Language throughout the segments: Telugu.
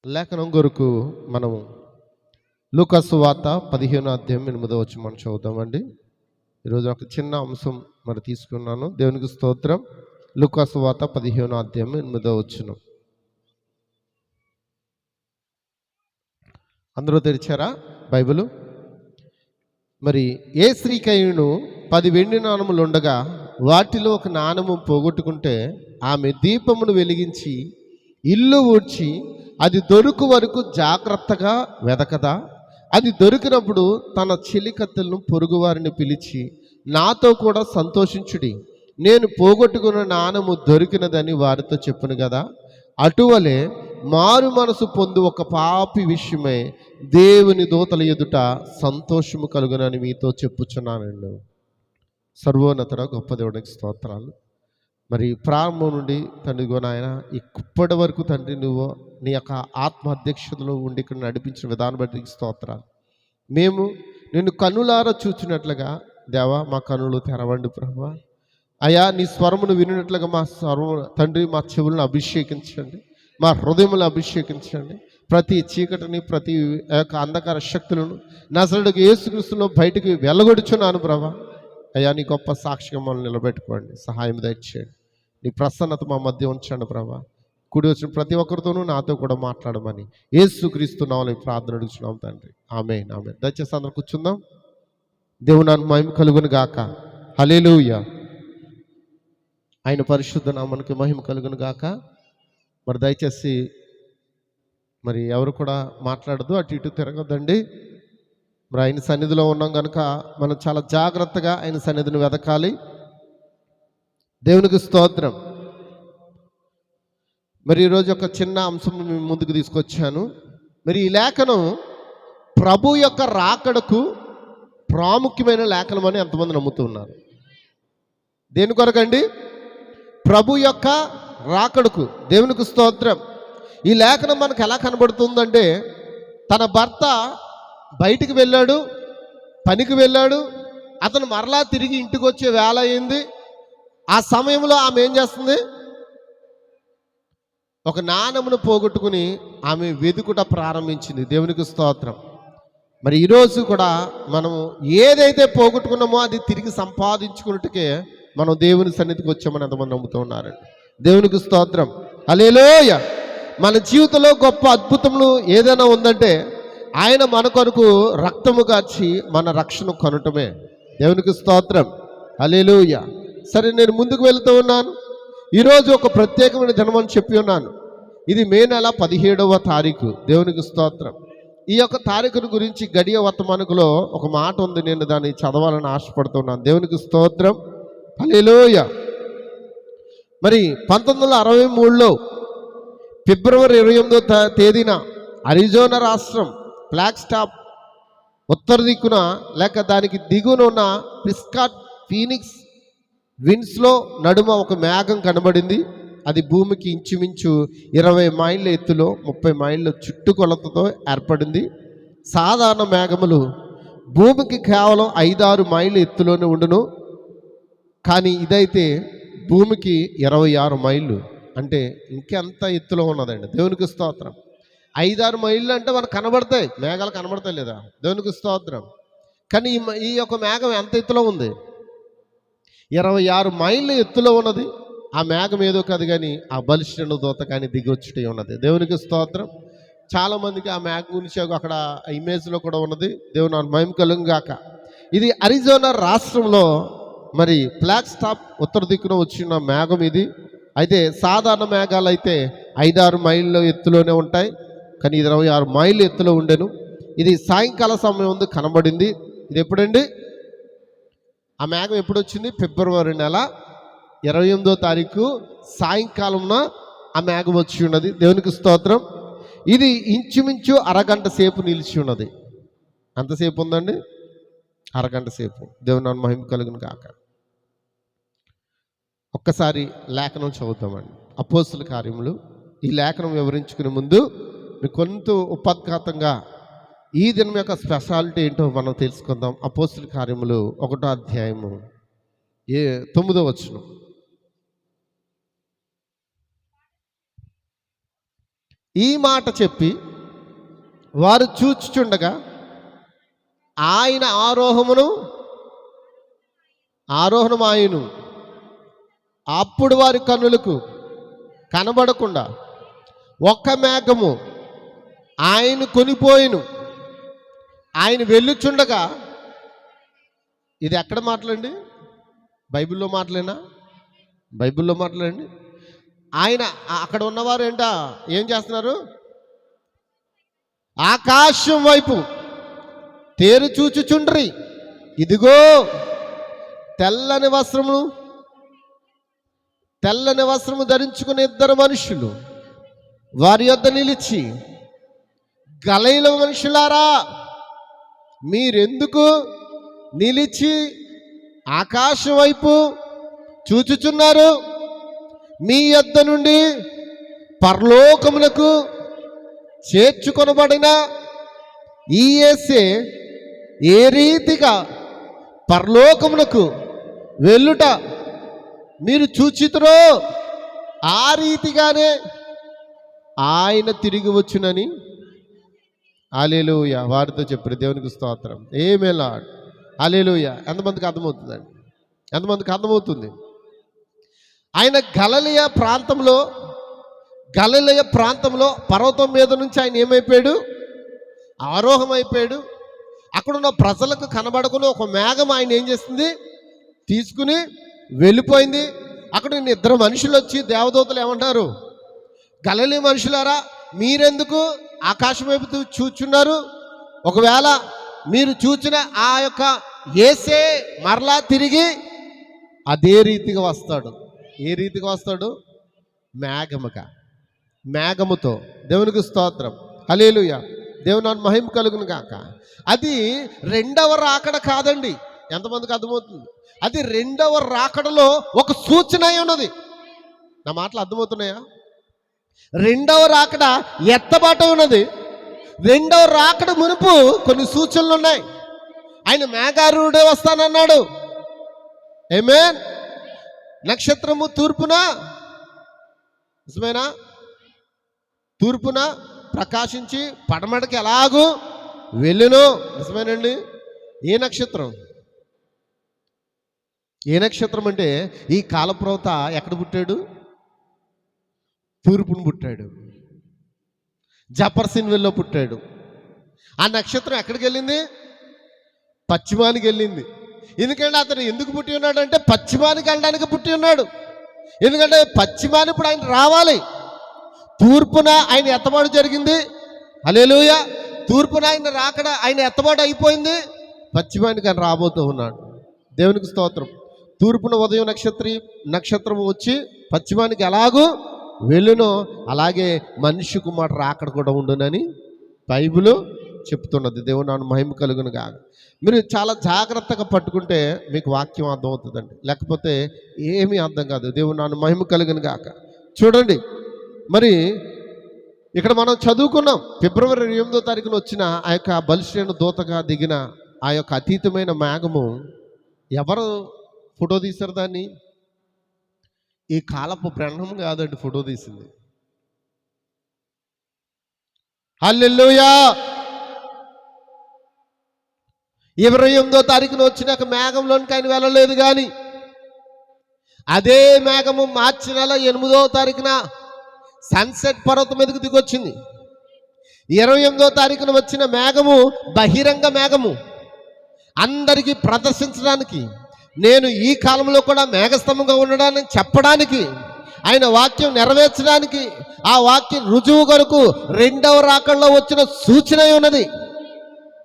లేఖనం కొరకు మనము లూకా సువార్త 15వ అధ్యాయం 8వ వచనం మనం చదువుతామండి. ఈరోజు ఒక చిన్న అంశం మరి తీసుకున్నాను. దేవునికి స్తోత్రం. లూకా సువార్త 15వ అధ్యాయం 8వ వచనం. అందరూ తెరిచారా బైబిలు? మరి ఏ స్త్రీకైనను 10 వెండి నాణములు ఉండగా వాటిలో ఒక నాణము పోగొట్టుకుంటే ఆమె దీపమును వెలిగించి ఇల్లు ఊడ్చి అది దొరుకు వరకు జాగ్రత్తగా వెదకదా? అది దొరికినప్పుడు తన చెలికత్తెలను పొరుగువారిని పిలిచి, నాతో కూడా సంతోషించుడి, నేను పోగొట్టుకున్న నాణము దొరికినదని వారితో చెప్పును కదా. అటువలే మారు మనసు పొందు ఒక పాపి విషయమై దేవుని దూతల ఎదుట సంతోషము కలుగునని మీతో చెప్పుచున్నానండి. సర్వోన్నతుడ గొప్ప దేవునికి స్తోత్రాలు. మరి ప్రారంభం నుండి తండ్రి నాయన ఇప్పటి వరకు తండ్రి నువ్వు నీ యొక్క ఆత్మ అధ్యక్షతలో ఉండి ఇక్కడ నడిపించిన విధానం బట్టి స్తోత్రాలు. మేము నిన్ను కన్నులారా చూచినట్లుగా దేవా మా కన్నులు తెరవండి ప్రభువా. అయా నీ స్వరమును వినినట్లుగా మా స్వరము తండ్రి మా చెవులను అభిషేకించండి, మా హృదయములను అభిషేకించండి. ప్రతి చీకటిని ప్రతి యొక్క అంధకార శక్తులను నజరేయుడైన యేసుక్రీస్తులో బయటికి వెళ్ళగొడుచున్నాను ప్రభా. అయ్యా నీ గొప్ప సాక్షిగా మమ్మల్ని నిలబెట్టుకోండి, సహాయం దయచేయండి. నీ ప్రసన్నత మా మధ్య ఉంచండి ప్రభా. కూడి వచ్చిన ప్రతి ఒక్కరితోనూ నాతో కూడా మాట్లాడమని యేసుక్రీస్తు నామములో ప్రార్థన అడుగుచున్నాం తండ్రి. ఆమేన్ ఆమేన్. దయచేసి అందరూ కూర్చుందాం. దేవుని మహిమ కలుగును గాక. హల్లెలూయా. ఆయన పరిశుద్ధ నామానికి మహిమ కలుగును గాక. మరి దయచేసి మరి ఎవరు కూడా మాట్లాడదు, అటు ఇటు తిరగద్దండి. మరి ఆయన సన్నిధిలో ఉన్నాం కనుక మనం చాలా జాగ్రత్తగా ఆయన సన్నిధిని వెతకాలి. దేవునికి స్తోత్రం. మరి ఈరోజు ఒక చిన్న అంశం ముందుకు తీసుకొచ్చాను. మరి ఈ లేఖనం ప్రభు యొక్క రాకడకు ప్రాముఖ్యమైన లేఖనం అని ఎంతమంది నమ్ముతూ ఉన్నారు? దేని కొరకండి? ప్రభు యొక్క రాకడకు. దేవునికి స్తోత్రం. ఈ లేఖనం మనకు ఎలా కనబడుతుందంటే, తన భర్త బయటికి వెళ్ళాడు, పనికి వెళ్ళాడు, అతను మరలా తిరిగి ఇంటికి వచ్చే వేళ అయింది. ఆ సమయంలో ఆమె ఏం చేస్తుంది? ఒక నాణమును పోగొట్టుకుని ఆమె వెతుకుట ప్రారంభించింది. దేవునికి స్తోత్రం. మరి ఈరోజు కూడా మనము ఏదైతే పోగొట్టుకున్నామో అది తిరిగి సంపాదించుకున్నట్టుకే మనం దేవుని సన్నిధికి వచ్చామని ఎంతమంది నమ్ముతూ ఉన్నారండి. దేవునికి స్తోత్రం. హల్లెలూయా. మన జీవితంలో గొప్ప అద్భుతములు ఏదైనా ఉందంటే ఆయన మన కొరకు రక్తము గార్చి మన రక్షణ కొనటమే. దేవునికి స్తోత్రం. హల్లెలూయా. సరే, నేను ముందుకు వెళుతూ ఉన్నాను. ఈరోజు ఒక ప్రత్యేకమైన దినం అని చెప్పి ఉన్నాను. ఇది మే నెల 17వ తారీఖు. దేవునికి స్తోత్రం. ఈ యొక్క తారీఖును గురించి గడియ వర్తమానికలో ఒక మాట ఉంది, నేను దాన్ని చదవాలని ఆశపడుతున్నాను. దేవునికి స్తోత్రం. హల్లెలూయా. మరి 1963లో ఫిబ్రవరి 28వ తేదీన అరిజోనా రాష్ట్రం ఫ్లాగ్స్టాప్ ఉత్తర దిక్కున లేక దానికి దిగున ఉన్న పిస్కాట్ ఫీనిక్స్ విండ్స్లో నడుమ ఒక మేఘం కనబడింది. అది భూమికి ఇంచుమించు 20 మైళ్ళ ఎత్తులో 30 మైళ్ళ చుట్టుకొలతతో ఏర్పడింది. సాధారణ మేఘములు భూమికి కేవలం 5-6 మైళ్ళ ఎత్తులోనే ఉండును, కానీ ఇదైతే భూమికి 26 మైళ్ళు, అంటే ఇంకెంత ఎత్తులో ఉన్నదండి. దేవునికి స్తోత్రం. 5-6 మైళ్ళు అంటే మనకు కనబడతాయి, మేఘాలు కనబడతాయి లేదా? దేవునికి స్తోత్రం. కానీ ఈ యొక్క మేఘం ఎంత ఎత్తులో ఉంది? 26 మైళ్ళ ఎత్తులో ఉన్నది. ఆ మేఘం ఏదో కాదు కానీ ఆ బలిష్ఠుని దూత కానీ దిగొచ్చుటే ఉన్నది. దేవునికి స్తోత్రం. చాలామందికి ఆ మేఘం గురించి అక్కడ ఇమేజ్లో కూడా ఉన్నది. దేవుని మహిమ కలుగును గాక. ఇది అరిజోనా రాష్ట్రంలో మరి ఫ్లాగ్స్టాప్ ఉత్తర దిక్కున వచ్చిన మేఘం ఇది. అయితే సాధారణ మేఘాలు అయితే 5-6 మైళ్ళ ఎత్తులోనే ఉంటాయి, కానీ 26 మైళ్ళ ఎత్తులో ఉండెను. ఇది సాయంకాల సమయం ముందు కనబడింది. ఇది ఎప్పుడండి? ఆ మేఘం ఎప్పుడు వచ్చింది? ఫిబ్రవరి నెల 28వ తారీఖు సాయంకాలంన ఆ మేఘం వచ్చి ఉన్నది. దేవునికి స్తోత్రం. ఇది ఇంచుమించు అరగంట సేపు నిలిచి ఉన్నది. ఎంతసేపు ఉందండి? అరగంట సేపు. దేవుని మహిమ కలుగును గాక. ఒక్కసారి లేఖనం చదువుతామండి. అపోస్తుల కార్యములు. ఈ లేఖనం వివరించుకునే ముందు మీకు కొంత ఉపద్ఘాతంగా ఈ దినం యొక్క స్పెషాలిటీ ఏంటో మనం తెలుసుకుందాం. అపోస్తుల కార్యములు 1వ అధ్యాయము 9వ వచనం. ఈ మాట చెప్పి వారు చూచుచుండగా ఆయన ఆరోహణమాయను. అప్పుడు వారి కన్నులకు కనబడకుండా ఒక్క మేఘము ఆయన కొనిపోయిను. ఆయన వెళ్ళుచుండగా, ఇది ఎక్కడ మాటలండి? బైబిల్లో మాటలేనా? బైబిల్లో మాటలండి. ఆయన అక్కడ ఉన్నవారు ఏం చేస్తున్నారు? ఆకాశం వైపు తేరు చూచుచుండ్రి. ఇదిగో తెల్లని వస్త్రము ధరించుకున్న ఇద్దరు మనుషులు వారి యొద్ద నిలిచి, గలిలయ మనుషులారా, మీరెందుకు నిలిచి ఆకాశం వైపు చూచుచున్నారు? మీ యొద్ద నుండి పరలోకములకు చేర్చుకొనబడిన ఈ యేసే ఏ రీతిగా పరలోకములకు వెళ్ళుట మీరు చూచితురో, ఆ రీతిగానే ఆయన తిరిగి వచ్చునని హల్లెలూయా వారితో చెప్పారు. దేవునికి స్తోత్రం. ఏమేలా హల్లెలూయా. ఎంతమందికి అర్థమవుతుందండి? ఎంతమందికి అర్థమవుతుంది? ఆయన గలిలయ ప్రాంతంలో పర్వతం మీద నుంచి ఆయన ఏమైపోయాడు? ఆరోహమైపోయాడు. అక్కడున్న ప్రజలకు కనబడకుండా ఒక మేఘం ఆయన ఏం చేస్తుంది? తీసుకుని వెళ్ళిపోయింది. అక్కడ ఇద్దరు మనుషులు వచ్చి, దేవదూతలు ఏమంటారు? గలిలయ మనుషులారా, మీరెందుకు ఆకాశం వైపు చూచున్నారు? ఒకవేళ మీరు చూచిన ఆ యొక్క యేసే మరలా తిరిగి అదే రీతిగా వస్తాడు. ఏ రీతిగా వస్తాడు? మేఘముతో. దేవునికి స్తోత్రం. హల్లెలూయా. దేవుని మహిమ కలుగును గాక. అది రెండవ రాకడ కాదండి. ఎంతమందికి అర్థమవుతుంది? అది రెండవ రాకడలో ఒక సూచన అయి ఉన్నది. నా మాటలు అర్థమవుతున్నాయా? రెండవ రాకడ ఎత్తబాట ఉన్నది. రెండవ రాకడ మునుపు కొన్ని సూచనలు ఉన్నాయి. ఆయన మేఘారూఢుడే వస్తానన్నాడు. ఆమేన్. నక్షత్రము తూర్పున, నిజమేనా? తూర్పున ప్రకాశించి పడమటికి ఎలాగూ వెళ్ళును. నిజమేనండి. ఏ నక్షత్రం అంటే ఈ కాలప్రవత ఎక్కడ పుట్టాడు? తూర్పును పుట్టాడు. జపర్సిన్వెల్లో పుట్టాడు. ఆ నక్షత్రం ఎక్కడికి వెళ్ళింది? పశ్చిమానికి వెళ్ళింది. ఎందుకంటే అతను ఎందుకు పుట్టి ఉన్నాడు అంటే పశ్చిమానికి వెళ్ళడానికి పుట్టి ఉన్నాడు. ఎందుకంటే పశ్చిమాన్ని ఇప్పుడు ఆయన రావాలి. తూర్పున ఆయన ఎత్తబాటు జరిగింది. హల్లెలూయా. తూర్పున ఆయన ఎత్తబాటు అయిపోయింది. పశ్చిమానికి ఆయన రాబోతూ ఉన్నాడు. దేవునికి స్తోత్రం. తూర్పున ఉదయం నక్షత్రం వచ్చి పశ్చిమానికి ఎలాగూ వెళ్ళునో అలాగే మనిషి కుమారుడు రాకడ కూడా ఉండునని బైబిల్ చెప్తున్నది. దేవుని మహిమ కలుగును గాక. మీరు చాలా జాగ్రత్తగా పట్టుకుంటే మీకు వాక్యం అర్థమవుతుందండి. లేకపోతే ఏమీ అర్థం కాదు. దేవుని మహిమ కలుగును గాక. చూడండి, మరి ఇక్కడ మనం చదువుకున్నాం. ఫిబ్రవరి 8వ తారీఖున వచ్చిన ఆ యొక్క బలిష్ఠైన దూతగా దిగిన ఆ యొక్క అతీతమైన మేఘము ఎవరు ఫోటో తీశారు? దాన్ని ఈ కాలపు బ్రహ్మం కాదండి ఫోటో తీసింది. హల్లెలూయా. 28వ తారీఖున వచ్చిన మేఘంలోనికి ఆయన వెళ్ళలేదు. కానీ అదే మేఘము మార్చి నెల 8వ తారీఖున సన్సెట్ పర్వతం మీదకు దిగొచ్చింది. 28వ తారీఖున వచ్చిన మేఘము బహిరంగ మేఘము. అందరికీ ప్రదర్శించడానికి, నేను ఈ కాలంలో కూడా మేఘస్తంభంగా ఉండడానికి చెప్పడానికి, ఆయన వాక్యం నెరవేర్చడానికి, ఆ వాక్యం రుజువు కొరకు రెండవ రాకడలో వచ్చిన సూచన ఉన్నది.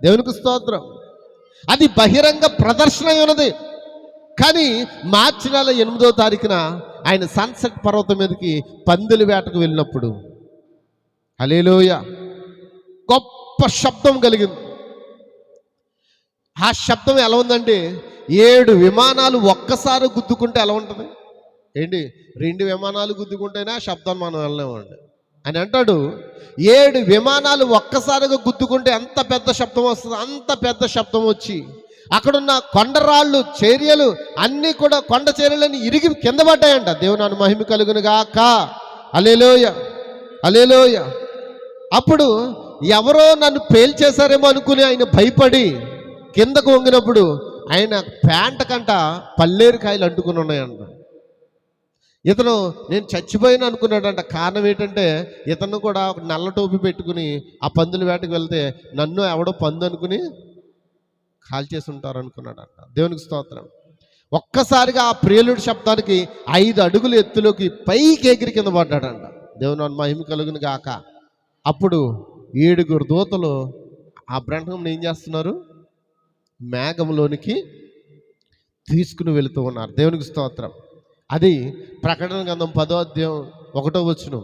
దేవునికి స్తోత్రం. అది బహిరంగ ప్రదర్శన ఉన్నది. కానీ మార్చి నెల 8వ తారీఖున ఆయన సన్సెట్ పర్వతం మీదకి పందుల వేటకు వెళ్ళినప్పుడు హల్లెలూయా గొప్ప శబ్దం కలిగింది. ఆ శబ్దం ఎలా ఉందంటే 7 విమానాలు ఒక్కసారి గుద్దుకుంటే ఎలా ఉంటుంది? ఏంటి, 2 విమానాలు గుద్దుకుంటేనే ఆ శబ్దాన్ని మనం వెళ్ళలేమండి అని అంటాడు. 7 విమానాలు ఒక్కసారిగా గుద్దుకుంటే ఎంత పెద్ద శబ్దం వస్తుంది. అంత పెద్ద శబ్దం వచ్చి అక్కడున్న కొండరాళ్ళు, చర్యలు అన్నీ కూడా, కొండ చర్యలన్నీ ఇరిగి కింద పడ్డాయంట. దేవుని మహిమ కలుగును గాక. హల్లెలూయా, హల్లెలూయా. అప్పుడు ఎవరో నన్ను పేల్చేశారేమో అనుకుని ఆయన భయపడి కిందకు వంగినప్పుడు ఆయన ప్యాంట కంట పల్లేరుకాయలు అంటుకుని ఉన్నాయంట. ఇతను నేను చచ్చిపోయిన అనుకున్నాడంట. కారణం ఏంటంటే ఇతను కూడా ఒక నల్ల టోపీ పెట్టుకుని ఆ పందుల వేటకు వెళ్తే నన్ను ఎవడో పందు అనుకుని కాల్చేసి ఉంటారు అనుకున్నాడంట. దేవునికి స్తోత్రం. ఒక్కసారిగా ఆ ప్రేలుడి శబ్దానికి 5 అడుగుల ఎత్తులోకి పైకి ఎగిరి కింద పడ్డాడంట. దేవుని మహిమ కలుగును గాక. అప్పుడు 7 దూతలు ఆ బ్రహ్మను ఏం చేస్తున్నారు? మేఘంలోనికి తీసుకుని వెళుతూ ఉన్నారు. దేవునికి స్తోత్రం. అది ప్రకటన గ్రంథం 10వ అధ్యాయం 1వ వచనం.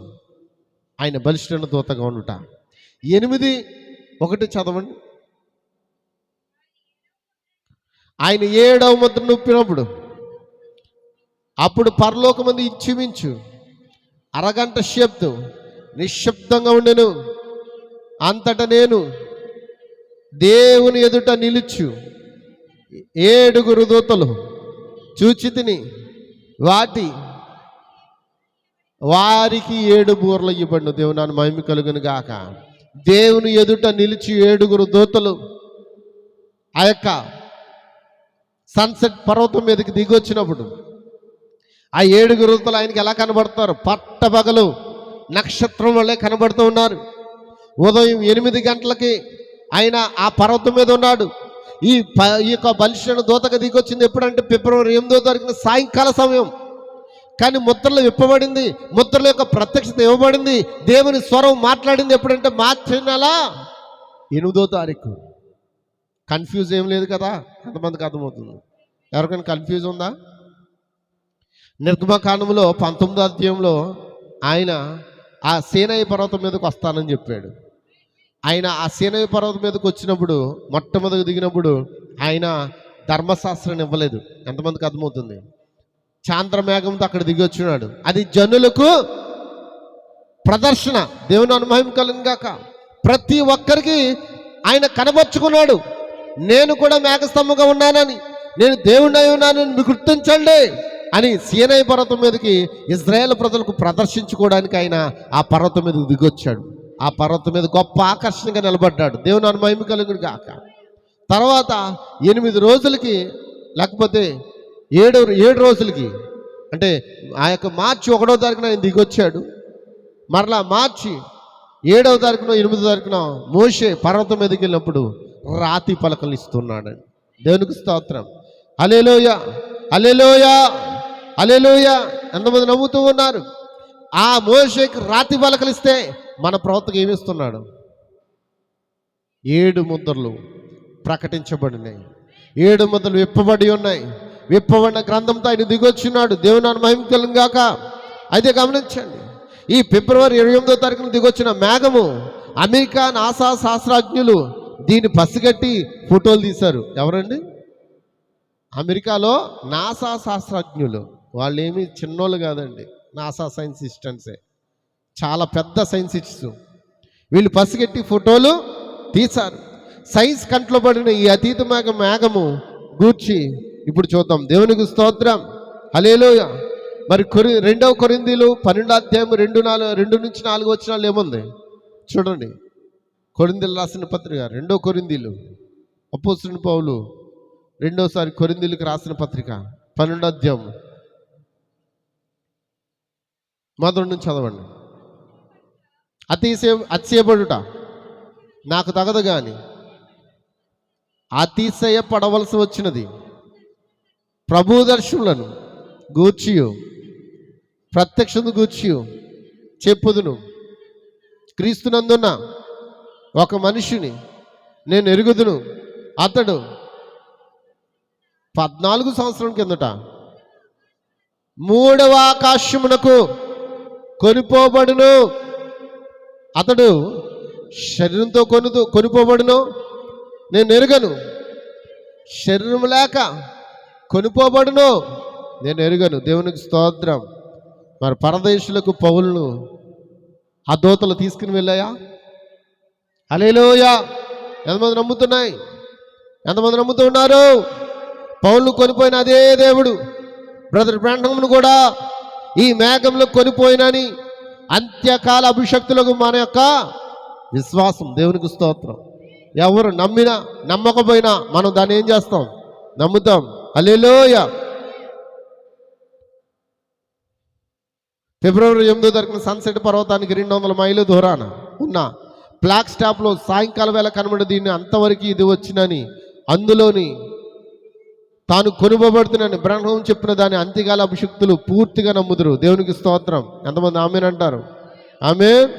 ఆయన బలిష్ఠుడైన దూతగా ఉండుట. 8:1 చదవండి. ఆయన 7వ ముద్ర నొప్పినప్పుడు అప్పుడు పరలోకమందు ఇంచుమించు అరగంట శబ్దం నిశ్శబ్దంగా ఉండెను. అంతటా నేను దేవుని ఎదుట నిలుచు 7 దూతలు చూచితిని. వారికి 7 బూరలు ఇవ్వబడును. దేవుని మహిమ కలుగును గాక. దేవుని ఎదుట నిలిచి 7 దూతలు ఆ యొక్క సన్సెట్ పర్వతం మీదకి దిగి వచ్చినప్పుడు ఆ 7 దూతలు ఆయనకి ఎలా కనబడతారు? పట్టపగలు నక్షత్రం వల్లే కనబడుతూ ఉన్నారు. ఉదయం 8 గంటలకి ఆయన ఆ పర్వతం మీద ఉన్నాడు. ఈ యొక్క బలిష్ఠుడైన దూతగా దిగి వచ్చింది ఎప్పుడంటే ఫిబ్రవరి 8వ తారీఖున సాయంకాల సమయం. కానీ ముద్రలు విప్పబడింది, ముద్రల యొక్క ప్రత్యక్షత ఇవ్వబడింది, దేవుని స్వరం మాట్లాడింది ఎప్పుడంటే మార్చి నెల 8వ తారీఖు. కన్ఫ్యూజ్ ఏం లేదు కదా, ఎంతమందికి అర్థమవుతుంది? ఎవరికైనా కన్ఫ్యూజ్ ఉందా? నిర్గమకాండంలో 19వ అధ్యాయంలో ఆయన ఆ సీనాయి పర్వతం మీదకి వస్తానని చెప్పాడు. ఆయన ఆ సీనాయి పర్వతం మీదకి వచ్చినప్పుడు మొట్టమొదటి దిగినప్పుడు ఆయన ధర్మశాస్త్రాన్ని ఇవ్వలేదు. ఎంతమందికి అర్థమవుతుంది? చాంద్రమేఘంతో అక్కడ దిగి వచ్చినాడు. అది జనులకు ప్రదర్శన. దేవుని మహిమ కలుగును గాక. ప్రతి ఒక్కరికి ఆయన కనబరుచుకున్నాడు. నేను కూడా మేఘస్తంభంగా ఉన్నానని, నేను దేవుడినై ఉన్నానని మీరు గుర్తించండి అని సీనాయి పర్వతం మీదకి ఇజ్రాయేల్ ప్రజలకు ప్రదర్శించుకోవడానికి ఆయన ఆ పర్వతం మీదకి దిగొచ్చాడు. ఆ పర్వతం మీద గొప్ప ఆకర్షణగా నిలబడ్డాడు. దేవుని మహిమ కలుగును గాక. తర్వాత 8 రోజులకి లేకపోతే 7 రోజులకి అంటే ఆ యొక్క మార్చి 1వ తారీఖున ఆయన దిగొచ్చాడు. మరలా మార్చి 7వ తారీఖున 8వ తారీఖున మోషే పర్వతం మీదకి వెళ్ళినప్పుడు రాతి పలకలు ఇస్తున్నాడు. దేవునికి స్తోత్రం. హల్లెలూయా, హల్లెలూయా, హల్లెలూయా. ఎంతమంది నమ్ముతూ ఉన్నారు? ఆ మోషేకి రాతి పలకలు ఇస్తే మన ప్రవక్తకు ఏమిస్తున్నాడు? 7 ముద్రలు ప్రకటించబడినాయి. 7 ముద్రలు విప్పబడి ఉన్నాయి. విప్పబడిన గ్రంథంతో ఆయన దిగొచ్చున్నాడు. దేవుని మహిమ కలుగును గాక. అయితే గమనించండి, ఈ ఫిబ్రవరి 28వ తారీఖున దిగొచ్చిన మేఘము అమెరికా నాసా శాస్త్రజ్ఞులు దీన్ని పసిగట్టి ఫోటోలు తీశారు. ఎవరండి? అమెరికాలో నాసా శాస్త్రజ్ఞులు. వాళ్ళు ఏమీ చిన్నోళ్ళు కాదండి, నాసా సైంటిస్ట్సే, చాలా పెద్ద సైంటిస్ట్స్. వీళ్ళు పసిగట్టి ఫోటోలు తీశారు. సైన్స్ కంట్లో పడిన ఈ అతీత మేఘము గూర్చి ఇప్పుడు చూద్దాం. దేవునికి స్తోత్రం. హల్లెలూయా. మరి 2వ కొరింథీలు 12వ అధ్యాయం 2-4 వచనాలు ఏముంది చూడండి. కొరింథీలు రాసిన పత్రిక 2వ కొరింథీలు, అపోస్తలుడైన పౌలు రెండోసారి కొరింథీలకు రాసిన పత్రిక 12వ అధ్యాయం మొదటి నుంచి చదవండి. అతిశయపడుట నాకు తగదు కానీ అతిశయపడవలసి వచ్చినది ప్రభు దర్శనములను గూర్చియు ప్రత్యక్షను గూర్చియు చెప్పుదును. క్రీస్తునందున్న ఒక మనిషిని నేను ఎరుగుదును. అతడు 14 సంవత్సరం కిందట 3వ ఆకాశమునకు కొనిపోబడును. అతడు శరీరంతో కొనిపోబడును. నేను ఎరుగను. శరీరం లేక కొనిపోబడును. నేను ఎరుగను. దేవునికి స్తోత్రం. మరి పరదేశులకు పౌలును ఆ దూతలు తీసుకుని వెళ్ళాయా? హల్లెలూయా. ఎంతమంది నమ్ముతున్నాయి? ఎంతమంది నమ్ముతూ ఉన్నారు? పౌలును కొనిపోయిన అదే దేవుడు బ్రదర్ బ్రాంహంను కూడా ఈ మేఘంలో కొనిపోయినని అంత్యకాల అభిషక్తులకు మన యొక్క విశ్వాసం. దేవునికి స్తోత్రం. ఎవరు నమ్మినా నమ్మకపోయినా మనం దాన్ని ఏం చేస్తాం? నమ్ముతాం. హల్లెలూయా. ఫిబ్రవరి 8వ తారీఖున సన్సెట్ పర్వతానికి 200 మైళ్ళు దూరాన ఉన్న ఫ్లాగ్ స్టాప్లో సాయంకాలం వేళ కనబడి దీన్ని అంతవరకు ఇది వచ్చినని, అందులోని తాను కొనుగోబడుతున్నాను బ్రహ్మం చెప్పిన దాని అంత్యకాల అభిషక్తులు పూర్తిగా నమ్ముదురు. దేవునికి స్తోత్రం. ఎంతమంది ఆమేన్ అంటారు? ఆమేన్.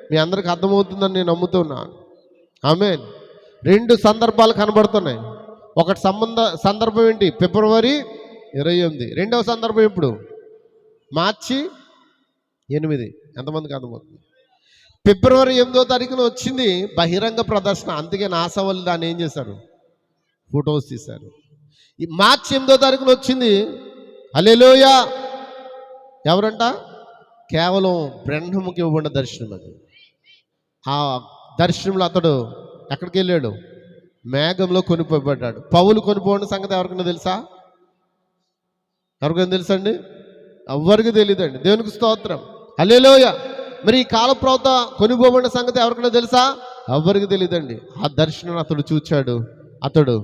మీ అందరికి అర్థమవుతుందని నేను నమ్ముతున్నాను. ఆమేన్. 2 సందర్భాలు కనబడుతున్నాయి. ఒకటి సందర్భం ఏంటి? ఫిబ్రవరి 28. రెండవ సందర్భం ఎప్పుడు? మార్చి 8. ఎంతమందికి అర్థమవుతుంది? ఫిబ్రవరి 8వ తారీఖున వచ్చింది బహిరంగ ప్రదర్శన. అందుకే నాసా వాళ్ళు దాన్ని ఏం చేశారు? ఫొటోస్ తీశారు. ఈ మార్చి 8వ తారీఖున వచ్చింది. హల్లెలూయా. ఎవరంట? కేవలం బ్రహ్మముకి ఇవ్వబడిన దర్శనం అది. ఆ దర్శనంలో అతడు ఎక్కడికి వెళ్ళాడు? మేఘంలో కొనిపోబడ్డాడు. పౌలు కొనిపోయిన సంగతి ఎవరికైనా తెలుసా? ఎవరికైనా తెలుసా అండి? ఎవ్వరికి తెలియదండి. దేవునికి స్తోత్రం. హల్లెలూయా. మరి ఈ కాల ప్రవక్త కొనిపోబడిన సంగతి ఎవరికైనా తెలుసా? ఎవ్వరికి తెలియదండి. ఆ దర్శనం అతడు చూచాడు. అతడు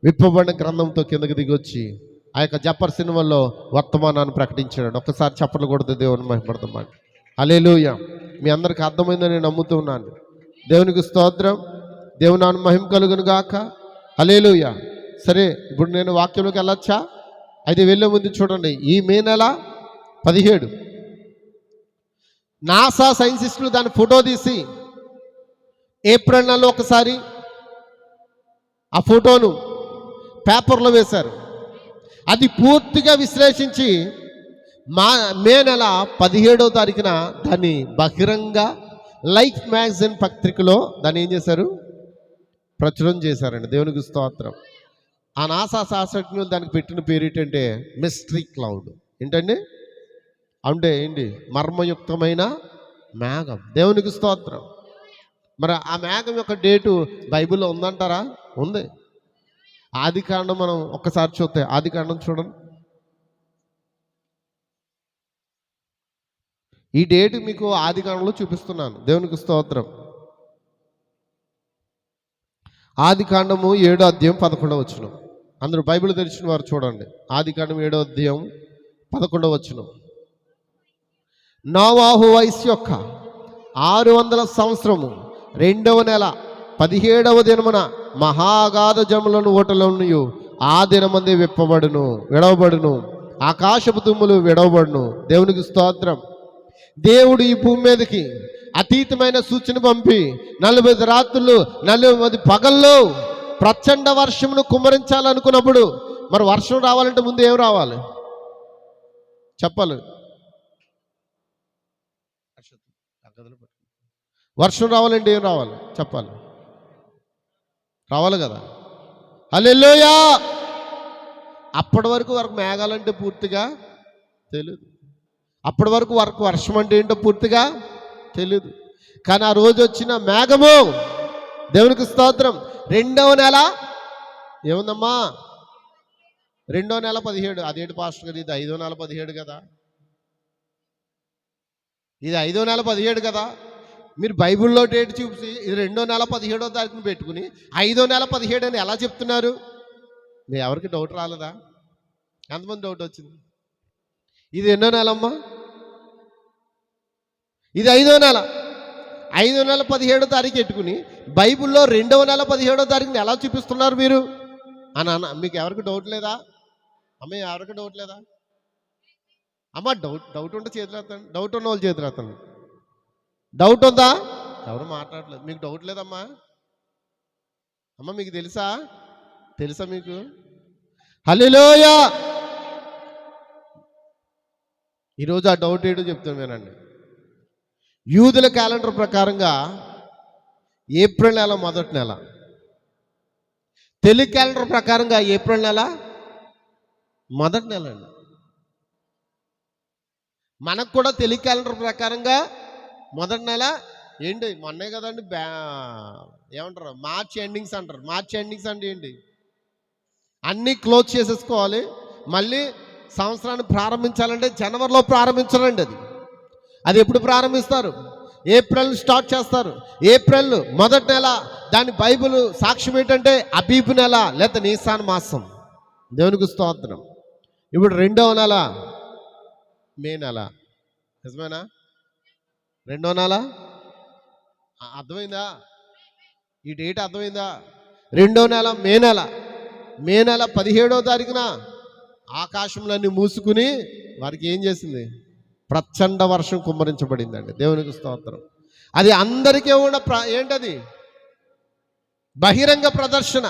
విప్పబడిన గ్రంథంతో కిందకి దిగొచ్చి ఆ యొక్క జప్పర్ సినిమాలో వర్తమానాన్ని ప్రకటించాడు. ఒక్కసారి చప్పట్లు కొడితే దేవుని మహిమపడతాం. హల్లెలూయా. మీ అందరికీ అర్థమైందని నేను నమ్ముతున్నాను. దేవునికి స్తోత్రం. దేవుని నామమునకు మహిమ కలుగును గాక. హల్లెలూయా. సరే, ఇప్పుడు నేను వాక్యంలోకి వెళ్ళొచ్చా? అయితే వెళ్ళే ముందు చూడండి, ఈ మే నెల 17 నాసా సైంటిస్టులు దాని ఫోటో తీసి ఏప్రిల్ నెలలో ఒకసారి ఆ ఫోటోను పేపర్లో వేశారు. అది పూర్తిగా విశ్లేషించి మే నెల 17వ తారీఖున దాన్ని బహిరంగ లైఫ్ మ్యాగజైన్ పత్రికలో దాన్ని ఏం చేశారు? ప్రచురణ చేశారండి. దేవునికి స్తోత్రం. ఆ నాసా శాస్త్రజ్ఞులు దానికి పెట్టిన పేరు ఏంటంటే మిస్టరీ క్లౌడ్. ఏంటండి? అంటే ఏంటి? మర్మయుక్తమైన మేఘం. దేవునికి స్తోత్రం. మరి ఆ మేఘం యొక్క డేటు బైబిల్లో ఉందంటారా? ఉంది. ఆదికాండం మనం ఒక్కసారి చూస్తే, ఆదికాండం చూడండి. ఈ డేట్ మీకు ఆదికాండంలో చూపిస్తున్నాను. దేవునికి స్తోత్రం. ఆదికాండము 7వ అధ్యాయం 11వ వచనం. అందరూ బైబిల్ తెరిచిన వారు చూడండి. ఆదికాండం 7వ అధ్యాయం 11వ వచనం. నోవాహు వయస్సు యొక్క 600 సంవత్సరము 2వ నెల 17వ దినమున మహాగాధ జములను ఓటలను ఆ దినమందే విడవబడును. ఆకాశపు తుమ్ములు విడవబడును. దేవునికి స్తోత్రం. దేవుడు ఈ భూమి మీదకి అతీతమైన సూచన పంపి 40 రాత్రులు 40 పగల్లో ప్రచండ వర్షమును కుమ్మరించాలనుకున్నప్పుడు, మరి వర్షం రావాలంటే ముందు ఏం రావాలి చెప్పాలి? వర్షం రావాలంటే ఏం రావాలి చెప్పాలి? రావాలి కదా. హల్లెలూయా. అప్పటి వరకు మేఘాలంటే పూర్తిగా తెలియదు. అప్పటి వరకు వర్షం అంటే ఏంటో పూర్తిగా తెలియదు. కానీ ఆ రోజు వచ్చిన మేఘము, దేవునికి స్తోత్రం, 2వ నెల ఏముందమ్మా? 2వ నెల 17. అదేంటి పాస్టర్ గారు, ఇది 5వ నెల 17 కదా? ఇది 5వ నెల 17 కదా? మీరు బైబిల్లో డేట్ చూసి ఇది 2వ నెల 17వ తారీఖున పెట్టుకుని 5వ నెల 17 అని ఎలా చెప్తున్నారు? మీ ఎవరికి డౌట్ రాలేదా? ఎంతమంది డౌట్ వచ్చింది? ఇది ఎన్నో నెల అమ్మా? ఇది 5వ నెల. 5వ నెల 17వ తారీఖు పెట్టుకుని బైబిల్లో 2వ నెల 17వ తారీఖుని ఎలా చూపిస్తున్నారు మీరు అని మీకు ఎవరికి డౌట్ లేదా? అమ్మ ఎవరికి డౌట్ లేదా? అమ్మ డౌట్ ఉంటే చేతులు ఎత్తండి. డౌట్ ఉన్న వాళ్ళు చేతులు ఎత్తండి. డౌట్ ఉందా? ఎవరు మాట్లాడలేదు. మీకు డౌట్ లేదమ్మా? అమ్మ మీకు తెలుసా మీకు? హల్లెలూయా. ఈరోజు ఆ డౌట్ ఏంటో చెప్తాను వినండి. యూదుల క్యాలెండర్ ప్రకారంగా ఏప్రిల్ నెల మొదటి నెల, తెలుగు క్యాలెండర్ ప్రకారంగా ఏప్రిల్ నెల మొదటి నెల అండి. మనకు కూడా తెలుగు క్యాలెండర్ ప్రకారంగా మొదటి నెల ఏంటి? మొన్నే కదండి ఏమంటారు, మార్చ్ ఎండింగ్స్ అంటారు. మార్చ్ ఎండింగ్స్ అంటే ఏంటి? అన్నీ క్లోజ్ చేసేసుకోవాలి. మళ్ళీ సంవత్సరాన్ని ప్రారంభించాలంటే జనవరిలో ప్రారంభించాలండి. అది ఎప్పుడు ప్రారంభిస్తారు? ఏప్రిల్ స్టార్ట్ చేస్తారు. ఏప్రిల్ మొదటి నెల, దాని బైబిల్ సాక్ష్యం ఏంటంటే అబీబు నెల లేదా నీసాన్ మాసం. దేవునికి స్తోత్రం. ఇప్పుడు రెండవ నెల మే నెల. నిజమేనా? రెండవ నెల అర్థమైందా? ఈ డేట్ అర్థమైందా? రెండో నెల మే నెల. మే నెల 17వ తారీఖున ఆకాశంలన్నీ మూసుకుని వారికి ఏం చేసింది? ప్రచండ వర్షం కుమ్మరించబడిందండి. దేవునికి స్తోత్రం. అది అందరికీ ఉన్న ఏంటది? బహిరంగ ప్రదర్శన.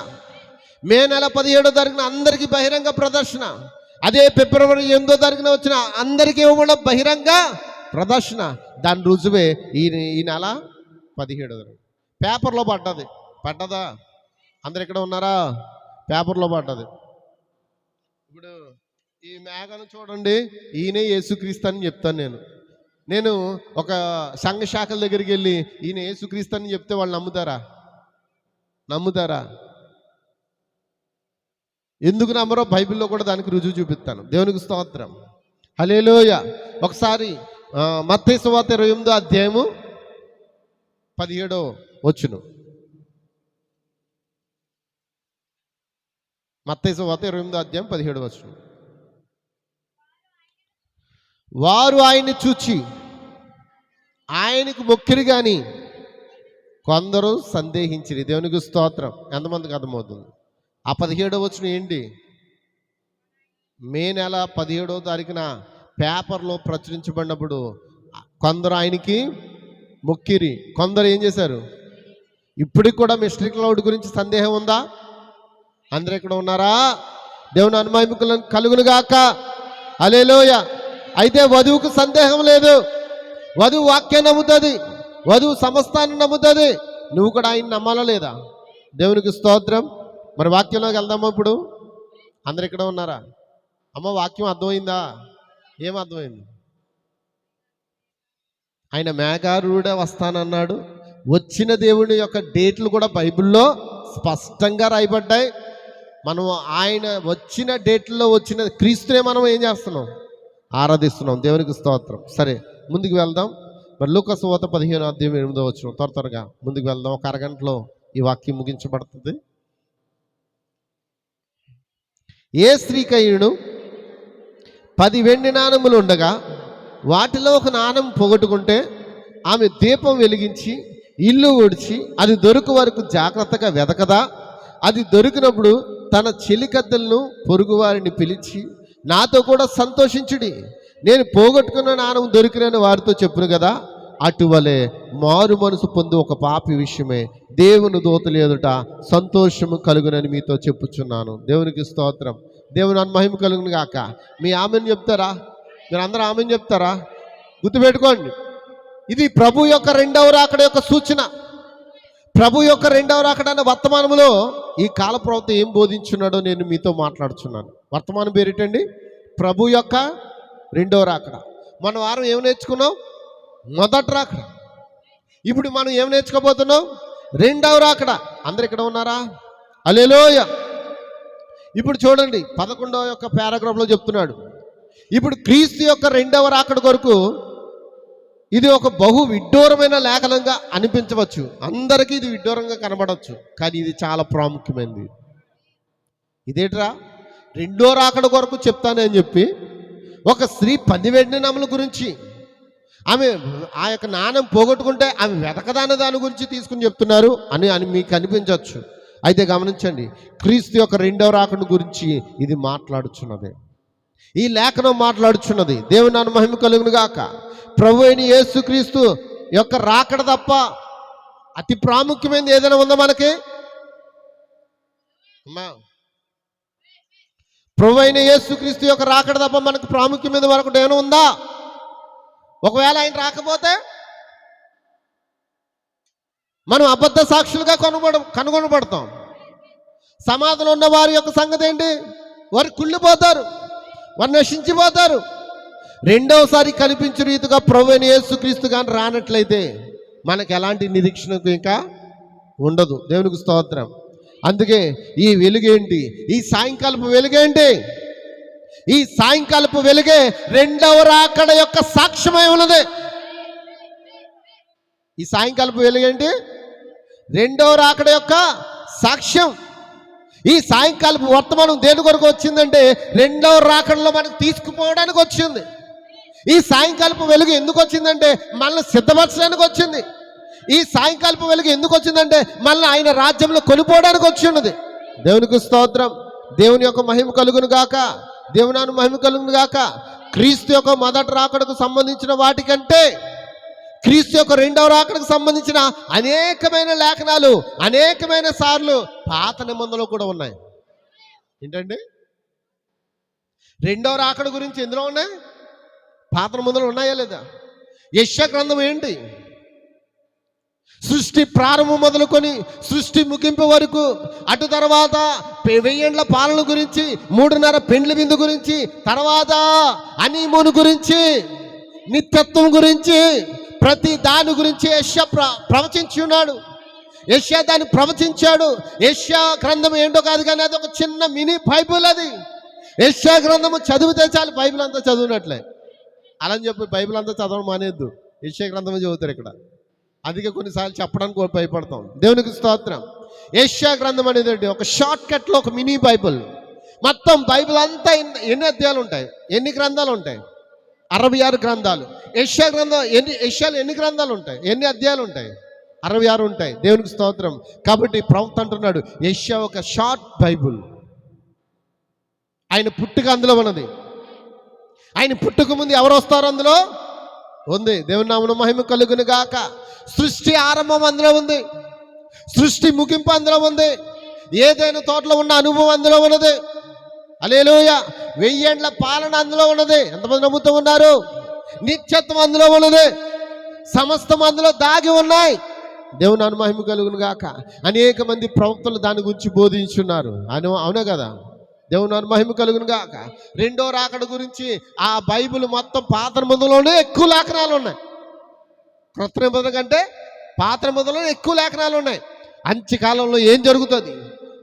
మే నెల 17వ తారీఖున అందరికీ బహిరంగ ప్రదర్శన. అదే ఫిబ్రవరి 8వ తారీఖున వచ్చిన అందరికీ ఇవ్వడం బహిరంగ ప్రదర్శన. దాని రుజువే ఈ నెల 17వ తారీఖు పేపర్లో పడ్డదా? అందరు ఇక్కడ ఉన్నారా? పేపర్లో పడ్డది. ఇప్పుడు ఈ మేఘను చూడండి, ఈయనే యేసుక్రీస్తు అని చెప్తాను. నేను ఒక సంఘ శాఖల దగ్గరికి వెళ్ళి ఈయన యేసుక్రీస్తు అని చెప్తే వాళ్ళు నమ్ముతారా? ఎందుకు నమ్మరో బైబిల్లో కూడా దానికి రుజువు చూపిస్తాను. దేవునికి స్తోత్రం. హల్లెలూయా. ఒకసారి మత్తయి సువార్త 28వ అధ్యాయము 17వ వచనం. మత్తయి సువార్త 28వ అధ్యాయం 17వ వచనం. వారు ఆయన్ని చూచి ఆయనకు మొక్కిరి గాని కొందరు సందేహించిరి. దేవునికి స్తోత్రం. ఎంతమందికి అర్థమవుతుంది? ఆ 17వ వచనం ఏంటి? మే నెల 17వ తారీఖున పేపర్లో ప్రచురించబడినప్పుడు కొందరు ఆయనకి మొక్కిరి, కొందరు ఏం చేశారు? ఇప్పటికి కూడా మిస్టరీ క్లౌడ్ గురించి సందేహం ఉందా? అందరూ ఇక్కడ ఉన్నారా? దేవుని అనుమతి కలుగును గాక. హల్లెలూయా. అయితే వధువుకు సందేహం లేదు. వధువు వాక్యం నమ్ముతుంది, వధువు సమస్తాన్ని నమ్ముతుంది. నువ్వు కూడా ఆయన నమ్మాలా లేదా? దేవునికి స్తోత్రం. మరి వాక్యంలోకి వెళ్దామా? ఇప్పుడు అందరు ఇక్కడ ఉన్నారా? అమ్మ, వాక్యం అర్థమైందా? ఏం అర్థమైంది? ఆయన మేఘారూఢ వస్తానన్నాడు. వచ్చిన దేవుని యొక్క డేట్లు కూడా బైబిల్లో స్పష్టంగా రాయబడ్డాయి. మనం ఆయన వచ్చిన డేట్లో వచ్చిన క్రీస్తునే మనం ఏం చేస్తున్నాం? ఆరాధిస్తున్నాం. దేవునికి స్తోత్రం. సరే, ముందుకు వెళ్దాం. మరి లూకా సువార్త 15వ అధ్యాయం 8వ వచనం. త్వరగా ముందుకు వెళ్దాం. ఒక అరగంటలో ఈ వాక్యం ముగించబడుతుంది. ఏ స్త్రీకైనను 10 వెండి నాణములు ఉండగా వాటిలో ఒక నాణం పోగొట్టుకుంటే ఆమె దీపం వెలిగించి ఇల్లు ఊడ్చి అది దొరికి వరకు జాగ్రత్తగా వెతకదా? అది దొరికినప్పుడు తన చెలికత్తెలను పొరుగువారిని పిలిచి నాతో కూడా సంతోషించుడి, నేను పోగొట్టుకున్న నాణం దొరికినని వారితో చెప్పును కదా. అటువలే మారు మనసు పొందు ఒక పాపి విషయమే దేవుని దూతలు ఎదుట సంతోషము కలుగునని మీతో చెప్పుచున్నాను. దేవునికి స్తోత్రం. దేవుని మహిమ కలుగును గాక. మీ ఆమెను చెప్తారా? మీరు అందరూ ఆమెను చెప్తారా? గుర్తుపెట్టుకోండి, ఇది ప్రభు యొక్క రెండవ రాకడ యొక్క సూచన. ప్రభు యొక్క రెండవ రాకడ అనే వర్తమానంలో ఈ కాల ప్రవక్త ఏం బోధించున్నాడో నేను మీతో మాట్లాడుచున్నాను. వర్తమానం పేరేటండి? ప్రభు యొక్క రెండవ రాకడ. మన వారం ఏం నేర్చుకున్నాం? మొదటి రాకడ. ఇప్పుడు మనం ఏం నేర్చుకోబోతున్నాం? రెండవ రాకడ. అందరు ఇక్కడ ఉన్నారా? హల్లెలూయా. ఇప్పుడు చూడండి, 11వ యొక్క పారాగ్రాఫ్లో చెప్తున్నాడు. ఇప్పుడు క్రీస్తు యొక్క రెండవ రాకడ కొరకు ఇది ఒక బహు విడ్డూరమైన లేఖనంగా అనిపించవచ్చు. అందరికీ ఇది విడ్డూరంగా కనబడవచ్చు, కానీ ఇది చాలా ప్రాముఖ్యమైనది. ఇదేట్రా? రెండో రాకడ కొరకు చెప్తానని చెప్పి ఒక స్త్రీ 10 వెండి నాణముల గురించి, ఆమె ఆ యొక్క నాణం పోగొట్టుకుంటే ఆమె వెతకదాని దాని గురించి తీసుకుని చెప్తున్నారు అని మీకు అనిపించవచ్చు. అయితే గమనించండి, క్రీస్తు యొక్క రెండవ రాకడ గురించి ఇది మాట్లాడుచున్నది. ఈ లేఖనం మాట్లాడుచున్నది. దేవుని మహిమ కలుగును గాక. ప్రభు అయిన యేసుక్రీస్తు యొక్క రాకడ తప్ప అతి ప్రాముఖ్యమైనది ఏదైనా ఉందా మనకి? అమ్మా, ప్రభు అయిన యేసుక్రీస్తు యొక్క రాకడ తప్ప మనకు ప్రాముఖ్యమైనది మరొకటి ఏమైనా ఉందా? ఒకవేళ ఆయన రాకపోతే మనం అబద్ధ సాక్షులుగా కనుగొనబడతాం. సమాధిలో ఉన్న వారి యొక్క సంగతి ఏంటి? వారు కుళ్ళిపోతారు, వారు నశించిపోతారు. రెండవసారి కనిపించే రీతిగా ప్రభు అయిన యేసుక్రీస్తు కానీ రానట్లయితే మనకు ఎలాంటి నిరీక్షణకు ఇంకా ఉండదు. దేవునికి స్తోత్రం. అందుకే ఈ వెలుగేంటి? ఈ సాయంకాలపు వెలుగేంటి? ఈ సాయంకాలపు వెలుగే రెండవ రాకడ యొక్క సాక్ష్యమై ఉన్నది. ఈ సాయంకాలపు వెలుగేంటి? రెండో రాకడ యొక్క సాక్ష్యం. ఈ సాయంకాలపు వర్తమానం దేని కొరకు వచ్చిందంటే రెండో రాకడలో మనకు తీసుకుపోవడానికి వచ్చింది. ఈ సాయంకాలపు వెలుగు ఎందుకు వచ్చిందంటే మనల్ని సిద్ధపరచడానికి వచ్చింది. ఈ సాయంకాలపు వెలుగు ఎందుకు వచ్చిందంటే మనల్ని ఆయన రాజ్యంలో కొనిపోవడానికి వచ్చి ఉన్నది. దేవునికి స్తోత్రం. దేవుని యొక్క మహిమ కలుగును గాక, దేవునాను మహిమ కలుగును గాక. క్రీస్తు యొక్క మొదటి రాకడకు సంబంధించిన వాటికంటే క్రీస్తు యొక్క రెండవ రాకడకు సంబంధించిన అనేకమైన లేఖనాలు అనేకమైన సార్లు పాత నిబంధనలో కూడా ఉన్నాయి. ఏంటండి? రెండవ రాకడ గురించి ఎందులో ఉన్నాయి? పాత నిబంధనలు ఉన్నాయా లేదా? యెషయా గ్రంథం ఏంటి? సృష్టి ప్రారంభం మొదలుకొని సృష్టి ముగింపు వరకు, అటు తర్వాత 1000 ఏండ్ల పాలన గురించి, 3.5 పెండ్లి విందు గురించి, తర్వాత హనీమూన్ గురించి, నిత్యత్వం గురించి, ప్రతి దాని గురించి యెషయా ప్రవచించి ఉన్నాడు. యెషయా దాన్ని ప్రవచించాడు. యెషయా గ్రంథం ఏంటో కాదు కానీ అది ఒక చిన్న మినీ బైబుల్. అది యెషయా గ్రంథము చదివితే చాలు బైబిల్ అంతా చదివినట్లే. అలా అని చెప్పి బైబిల్ అంతా చదవడం మానేద్దు, యెషయా గ్రంథమే చదువుతారు ఇక్కడ. అందుకే కొన్నిసార్లు చెప్పడానికి భయపడతాం. దేవునికి స్తోత్రం. యెషయా గ్రంథం అనేది ఒక షార్ట్ కట్లో ఒక మినీ బైబిల్. మొత్తం బైబిల్ అంతా ఎన్ని అధ్యాయాలు ఉంటాయి? ఎన్ని గ్రంథాలు ఉంటాయి? 66 గ్రంథాలు. యెషయా గ్రంథం యెషయాలు ఎన్ని గ్రంథాలు ఉంటాయి? ఎన్ని అధ్యాయాలు ఉంటాయి? 66 ఉంటాయి. దేవునికి స్తోత్రం. కాబట్టి ప్రవక్త అంటున్నాడు యెషయా ఒక షార్ట్ బైబుల్. ఆయన పుట్టుక అందులో ఉన్నది. ఆయన పుట్టుక ముందు ఎవరు వస్తారు అందులో ఉంది. దేవుని నామమున మహిమ కలుగును గాక. సృష్టి ఆరంభం అందులో ఉంది, సృష్టి ముగింపు అందులో ఉంది, ఏదైనా తోటలో ఉన్న అనుభవం అందులో ఉన్నది. హల్లెలూయా. 1000 ఏండ్ల పాలన అందులో ఉన్నది. ఎంతమంది నమ్ముతూ ఉన్నారు? నిత్యత్వం అందులో ఉన్నది. సమస్తం అందులో దాగి ఉన్నాయి. దేవుని నామమున మహిమ కలుగును గాక. అనేక మంది ప్రవక్తలు దాని గురించి బోధించున్నారు. అవునా కదా? దేవుని నామమున మహిమ కలుగును గాక. రెండో రాకడ గురించి ఆ బైబిల్ మొత్తం పాత నిబంధనలోనే ఎక్కువ లేఖనాలు ఉన్నాయి. క్రొత్త నిబంధన కంటే పాత నిబంధనలో ఎక్కువ లేఖనాలు ఉన్నాయి. అంత్యకాలంలో ఏం జరుగుతుంది,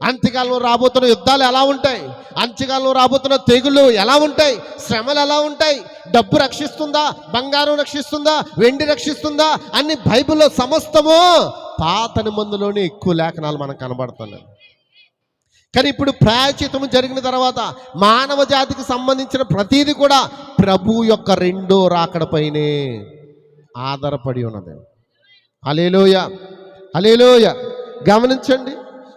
అంత్యకాలంలో రాబోతున్న యుద్ధాలు ఎలా ఉంటాయి, అంత్యకాలంలో రాబోతున్న తెగుళ్ళు ఎలా ఉంటాయి, శ్రమలు ఎలా ఉంటాయి, డబ్బు రక్షిస్తుందా, బంగారం రక్షిస్తుందా, వెండి రక్షిస్తుందా, అన్ని బైబిల్లో సమస్తము పాత నిబంధనలోనే ఎక్కువ లేఖనాలు మనకు కనబడుతున్నాయి. కానీ ఇప్పుడు ప్రాయశ్చిత్తం జరిగిన తర్వాత మానవ జాతికి సంబంధించిన ప్రతీది కూడా ప్రభు యొక్క రెండో రాకడపైనే ఆధారపడి ఉన్నది. హల్లెలూయా, హల్లెలూయా. గమనించండి,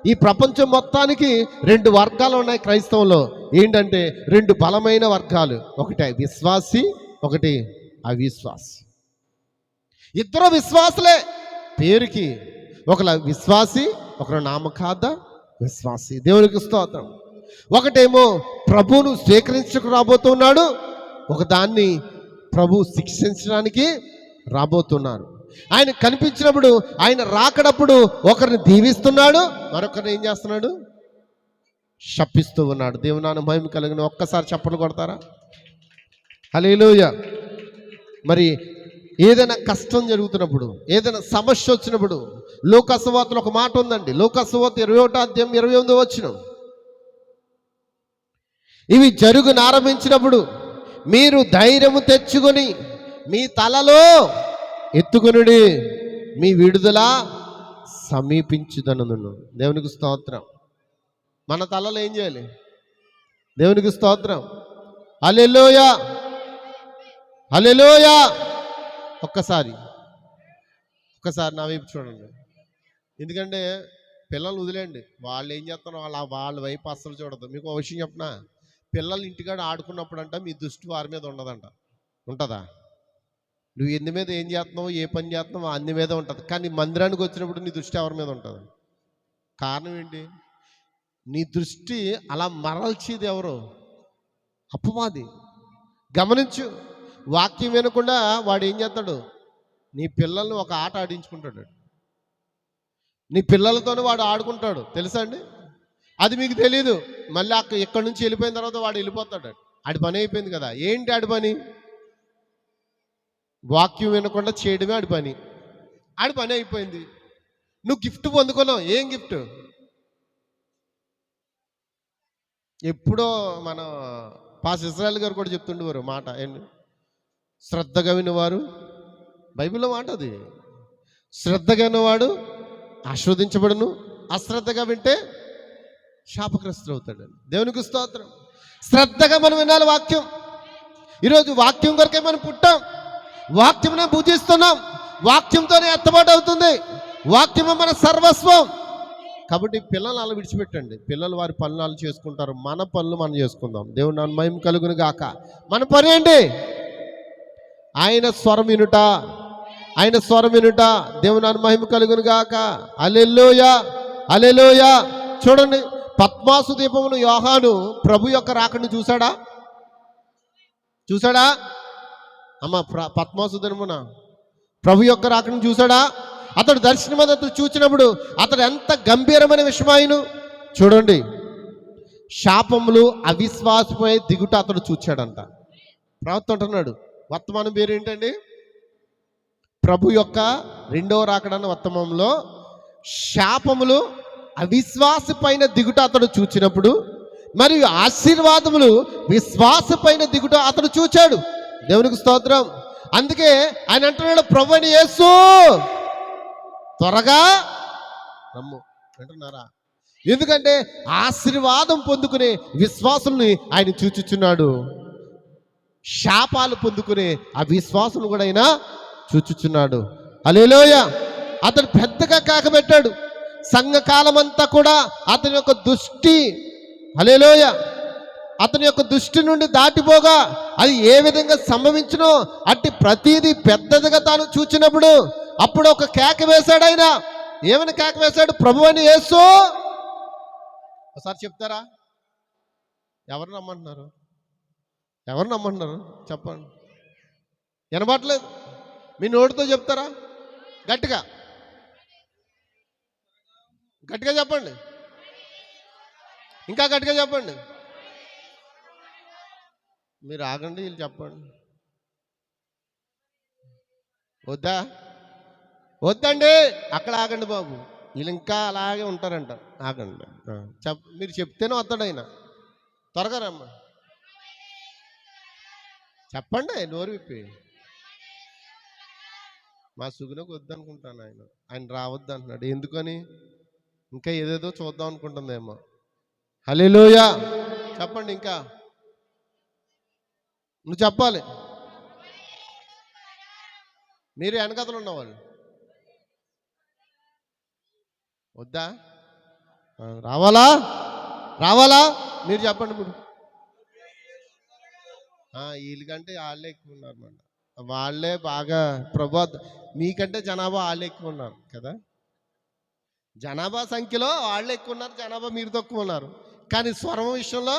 ఈ ప్రపంచం మొత్తానికి 2 వర్గాలు ఉన్నాయి క్రైస్తవంలో. ఏంటంటే 2 బలమైన వర్గాలు, ఒకటి విశ్వాసి, ఒకటి అవిశ్వాసి. ఇద్దరు విశ్వాసులే పేరుకి, ఒకరు విశ్వాసి, ఒకరు నామకార్థ విశ్వాసి. దేవునికి స్తోత్రం. ఒకటేమో ప్రభువును స్వీకరించకు రాబోతున్నాడు, ఒకదాన్ని ప్రభు శిక్షించడానికి రాబోతున్నారు. ఆయన కనిపించినప్పుడు, ఆయన రాకడప్పుడు ఒకరిని దీవిస్తున్నాడు, మరొకరిని ఏం చేస్తున్నాడు? శపిస్తూ ఉన్నాడు. దేవుని నామమున మహిమ కలిగిన ఒక్కసారి చప్పట్లు కొడతారా? హల్లెలూయా. మరి ఏదైనా కష్టం జరుగుతున్నప్పుడు, ఏదైనా సమస్య వచ్చినప్పుడు, లూకా సువార్తలో ఒక మాట ఉందండి. లూకా సువార్త 21వ అధ్యాయం 28వ వచనం. ఇవి జరుగునారంభించినప్పుడు మీరు ధైర్యము తెచ్చుకొని మీ తలలో ఎత్తుకొనుడి, మీ విడుదల సమీపించుదనును. దేవునికి స్తోత్రం. మన తలలో ఏం చేయాలి? దేవునికి స్తోత్రం. హల్లెలూయా, హల్లెలూయా. ఒక్కసారి నా వైపు చూడండి. ఎందుకంటే పిల్లలు వదిలేండి, వాళ్ళు ఏం చేస్తారో వాళ్ళ వైపు అస్సలు చూడదు. మీకు ఒక విషయం చెప్పనా? పిల్లలు ఇంటికాడ ఆడుకున్నప్పుడు అంట మీ దృష్టి వారి మీద ఉండదంట. ఉంటుందా? నువ్వు ఎందు మీద ఏం చేస్తున్నావు, ఏ పని చేస్తున్నావు అన్ని మీద ఉంటుంది. కానీ మందిరానికి వచ్చినప్పుడు నీ దృష్టి ఎవరి మీద ఉంటుంది? కారణం ఏంటి? నీ దృష్టి అలా మరల్చేది ఎవరు? అపవాది. గమనించు, వాక్యం వినకుండా వాడు ఏం చేస్తాడు? నీ పిల్లల్ని ఒక ఆట ఆడించుకుంటాడు. నీ పిల్లలతోనే వాడు ఆడుకుంటాడు, తెలుసా అండి? అది మీకు తెలీదు. మళ్ళీ ఇక్కడి నుంచి వెళ్ళిపోయిన తర్వాత వాడు వెళ్ళిపోతాడు. ఆడి పని అయిపోయింది కదా. ఏంటి ఆడి పని? వాక్యం వినకుండా చేయడమే ఆడి పని. ఆడి పని అయిపోయింది. నువ్వు గిఫ్ట్ పొందుకున్నావు. ఏం గిఫ్ట్? ఎప్పుడో మన పాస్ ఇజ్రాయెల్ గారు కూడా చెప్తుండేవారు మాట. ఏంటి? శ్రద్ధగా వినేవారు. బైబిల్లో మాట అది. శ్రద్ధగా విన్నవాడు ఆస్వాదించబడును, అశ్రద్ధగా వింటే శాపగ్రస్తుడు అవుతాడు. దేవునికి స్తోత్రం. శ్రద్ధగా మనం వినాలి వాక్యం. ఈరోజు వాక్యం కొరకే మనం పుట్టాం, వాక్యంనే పూజిస్తున్నాం, వాక్యంతోనే ఎత్తబాటు అవుతుంది, వాక్యమే మన సర్వస్వం. కాబట్టి పిల్లలు అలా విడిచిపెట్టండి. పిల్లలు వారి పనులు వాళ్ళు చేసుకుంటారు, మన పనులు మనం చేసుకుందాం. దేవుని నామమున మహిమ కలుగును గాక. మన పని ఏంటి? ఆయన స్వరం వినుట, ఆయన స్వరం వినుట. దేవుని నామమున మహిమ కలుగును గాక. హల్లెలూయా, హల్లెలూయా. చూడండి, పద్మాసు దీపమును యోహాను ప్రభు యొక్క రాకను చూశాడా? చూశాడా అమ్మ? పద్మాసు దీపమున ప్రభు యొక్క రాకను చూశాడా? అతడు దర్శనమందు చూచినప్పుడు అతడు ఎంత గంభీరమైన విషయమాయను చూడండి. శాపములు అవిశ్వాసమై దిగుట అతడు చూచాడంట. ప్రవక్త అంటున్నాడు, వర్తమానం పేరు ఏంటండి? ప్రభు యొక్క రెండవ రాకడన్న వర్తమానంలో శాపములు అవిశ్వాస పైన దిగుట అతడు చూచినప్పుడు, మరియు ఆశీర్వాదములు విశ్వాస పైన దిగుట అతడు చూచాడు. దేవునికి స్తోత్రం. అందుకే ఆయన అంటున్నాడు, ప్రభువైన యేసు త్వరగా రమ్ము అంటున్నారా? ఎందుకంటే ఆశీర్వాదం పొందుకునే విశ్వాసుల్ని ఆయన చూచుచున్నాడు, శాపాలు పొందుకునే ఆ విశ్వాసులు కూడా ఆయన చూచుచున్నాడు. హల్లెలూయా. అతడు పెద్దగా కాకబెట్టాడు. సంఘకాలం అంతా కూడా అతని యొక్క దృష్టి, హల్లెలూయా, అతని యొక్క దృష్టి నుండి దాటిపోగా అది ఏ విధంగా సంభవించునో అట్టి ప్రతిదీ పెద్దదిగా తాను చూచినప్పుడు అప్పుడు ఒక కేక వేశాడు. ఆయన ఏమని కేక వేశాడు? ప్రభువైన యేసు. ఒకసారి చెప్తారా? ఎవరు నమ్మంటున్నారు? ఎవరు నమ్మంటున్నారు? చెప్పండి. వినబట్లేదు? మీ నోటితో చెప్తారా? గట్టిగా గట్టిగా చెప్పండి. ఇంకా గట్టిగా చెప్పండి. మీరు ఆగండి, వీళ్ళు చెప్పండి. వద్దా? వద్దండి, అక్కడ ఆగండి బాబు. వీళ్ళు ఇంకా అలాగే ఉంటారంట. ఆగండి. మీరు చెప్తేనే వస్తాడు ఆయన. త్వరగా రమ్మ. చెప్పండి, నోరు విప్పి. మా సుగునకు వద్దనుకుంటాను. ఆయన రావద్దు అంటున్నాడు. ఎందుకని? ఇంకా ఏదేదో చూద్దాం అనుకుంటుందేమో. హల్లెలూయా. చెప్పండి. ఇంకా నువ్వు చెప్పాలి. మీరు వెనకతలు ఉన్నవాళ్ళు వద్దా? రావాలా? రావాలా? మీరు చెప్పండి. ఇప్పుడు వీళ్ళకంటే వాళ్ళే ఎక్కువ ఉన్నారు అన్నమాట. వాళ్ళే బాగా ప్రభా, మీకంటే జనాభా వాళ్ళే ఎక్కువ ఉన్నారు కదా. జనాభా సంఖ్యలో వాళ్ళే ఎక్కువ ఉన్నారు, జనాభా మీరు తక్కువ ఉన్నారు. కానీ స్వరం విషయంలో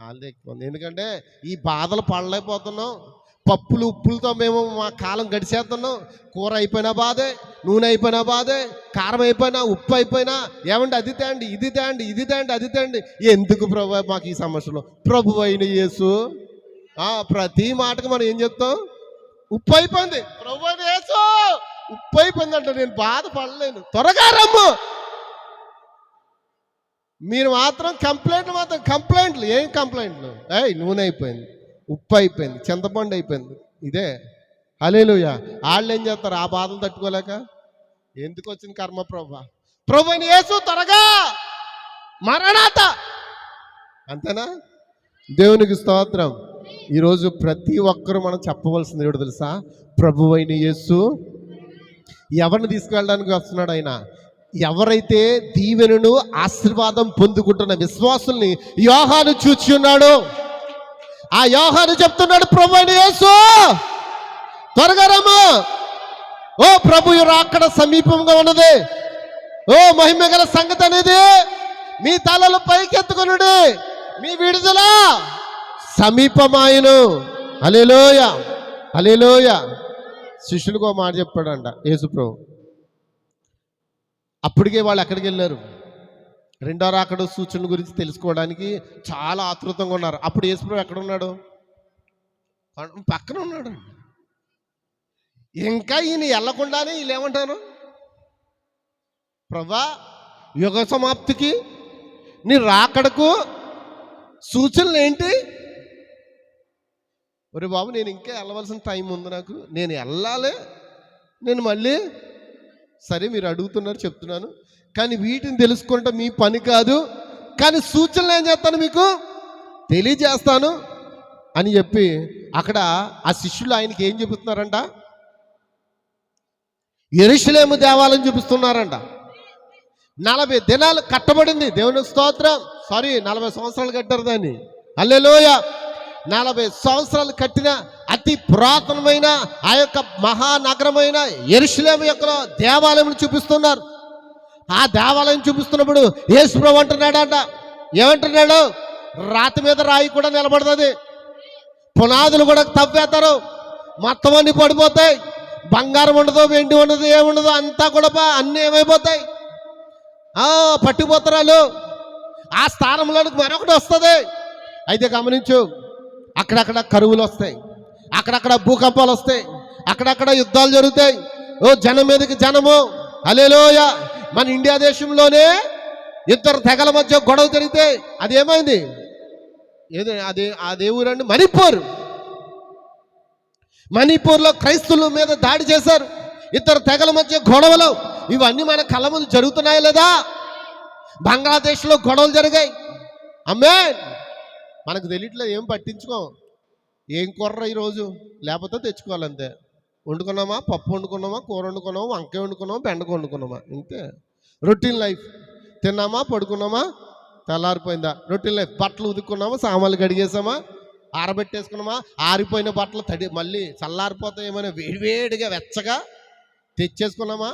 వాళ్ళే ఎక్కువ ఉంది. ఎందుకంటే ఈ బాధలు పడలేకపోతున్నాం. పప్పులు ఉప్పులతో మేము మా కాలం గడిచేస్తున్నాం. కూర అయిపోయినా బాధే, నూనె అయిపోయినా బాధే, కారం అయిపోయినా, ఉప్పు అయిపోయినా, ఏమంటే అది తేండి, ఇది తేండి, ఇది తేండి, అది తేండి. ఎందుకు ప్రభు మాకు ఈ సమస్యలో? ప్రభు అయిన యేసు. ప్రతి మాటకు మనం ఏం చెప్తాం? ఉప్పు అయిపోయింది, ప్రభు అయిన యేసు ఉప్పు అయిపోయింది అంట. నేను బాధపడలేను, త్వరగా రమ్ము. మీరు మాత్రం కంప్లైంట్లు. ఏం కంప్లైంట్లు? నూనె అయిపోయింది, ఉప్పు అయిపోయింది, చింతపండు అయిపోయింది. ఇదే. హల్లెలూయా. వాళ్ళు ఏం చేస్తారు? ఆ బాధలు తట్టుకోలేక ఎందుకు వచ్చిన కర్మ ప్రభా? ప్రభువైన యేసు త్వరగా మరణాత. అంతేనా? దేవునికి స్తోత్రం. ఈరోజు ప్రతి ఒక్కరూ మనం చెప్పవలసింది ఏమిటో తెలుసా? ప్రభువైన యేసు ఎవరిని తీసుకువెళ్ళడానికి వస్తున్నాడు? ఆయన ఎవరైతే దీవెనను ఆశీర్వాదం పొందుకుంటున్న విశ్వాసుల్ని యోహాను చూచి ఉన్నాడు. ఆ యోహాను చెప్తున్నాడు, ప్రభువైన యేసు త్వరగా రమ్ము. ఓ ప్రభు రాకడ సమీపంగా ఉన్నది. ఓ మహిమ గల సంగతి అనేది మీ తలలు పైకెత్తుకొనుడి, మీ విడుదల సమీపమాయను. హల్లెలూయా, హల్లెలూయా. శిష్యులకు ఒక మాట చెప్పాడంట యేసు ప్రభు. అప్పటికే వాళ్ళు ఎక్కడికి వెళ్ళారు? రెండో రాకడ సూచన గురించి తెలుసుకోవడానికి చాలా ఆతృతంగా ఉన్నారు. అప్పుడు యేసు ప్రభు ఎక్కడ ఉన్నాడు? పక్కన ఉన్నాడు. ఇంకా ఈయన వెళ్ళకుండానే వీళ్ళు ఏమంటారు? ప్రభా, యుగ సమాప్తికి నీ రాకడకు సూచనలు ఏంటి? ఒరే బాబు, నేను ఇంకా వెళ్ళవలసిన టైం ఉంది, నాకు నేను వెళ్ళాలి, నేను మళ్ళీ సరే మీరు అడుగుతున్నారు చెప్తున్నాను, కానీ వీటిని తెలుసుకుంటే మీ పని కాదు, కానీ సూచనలు ఏం చేస్తాను మీకు తెలియజేస్తాను అని చెప్పి అక్కడ ఆ శిష్యులు ఆయనకి ఏం చూపిస్తున్నారంట? యెరూషలేము దేవాలయం చూపిస్తున్నారంట. 40 దినాలు కట్టబడింది. దేవుని స్తోత్రం. 40 సంవత్సరాలు కట్టారు దాన్ని. హల్లెలూయా. 40 సంవత్సరాలు కట్టిన అతి పురాతనమైన ఆ యొక్క మహానగరమైన యెరూషలేము యొక్క దేవాలయం చూపిస్తున్నారు. ఆ దేవాలయం చూపిస్తున్నప్పుడు యేసుప్రభువు అంటున్నాడంట, ఏమంటున్నాడు? రాతి మీద రాయి కూడా నిలబడుతుంది, పునాదులు కూడా తవ్వేస్తారు, మొత్తం అన్ని పడిపోతాయి, బంగారం ఉండదు, వెండి ఉండదు, ఏముండదు, అంతా కూడా అన్నీ ఏమైపోతాయి, పట్టిపోతారు. ఆ స్థానంలోనికి మరొకటి వస్తుంది. అయితే గమనించు, అక్కడక్కడ కరువులు వస్తాయి, అక్కడక్కడ భూకంపాలు వస్తాయి, అక్కడక్కడ యుద్ధాలు జరుగుతాయి. జనం మీదకి జనము. హల్లెలూయా. మన ఇండియా దేశంలోనే 2 తెగల మధ్య గొడవ జరిగితే అదేమైంది? అదే ఊరండి, మణిపూర్లో క్రైస్తవుల మీద దాడి చేశారు. 2 తెగల మధ్య గొడవలు. ఇవన్నీ మన కళ్ళ ముందు జరుగుతున్నాయా లేదా? బంగ్లాదేశ్లో గొడవలు జరిగాయి. ఆమేన్. మనకు తెలియట్లేదు, ఏం పట్టించుకోం. ఏం కూర ఈరోజు లేకపోతే తెచ్చుకోవాలంతే. వండుకున్నామా, పప్పు వండుకున్నామా, కూర వండుకున్నామా, వంకాయ వండుకున్నామా, బెండక వండుకున్నామా, ఇంతే. Routine life. తిన్నామా, పడుకున్నామా, తెల్లారిపోయిందా, రొటీన్ లైఫ్. బట్టలు ఉతుక్కున్నామా, సామాన్లు కడిగేసామా, ఆరబెట్టేసుకున్నామా, ఆరిపోయిన బట్టలు మళ్ళీ చల్లారిపోతాయేమో వేడివేడిగా వెచ్చగా తెచ్చేసుకున్నామా,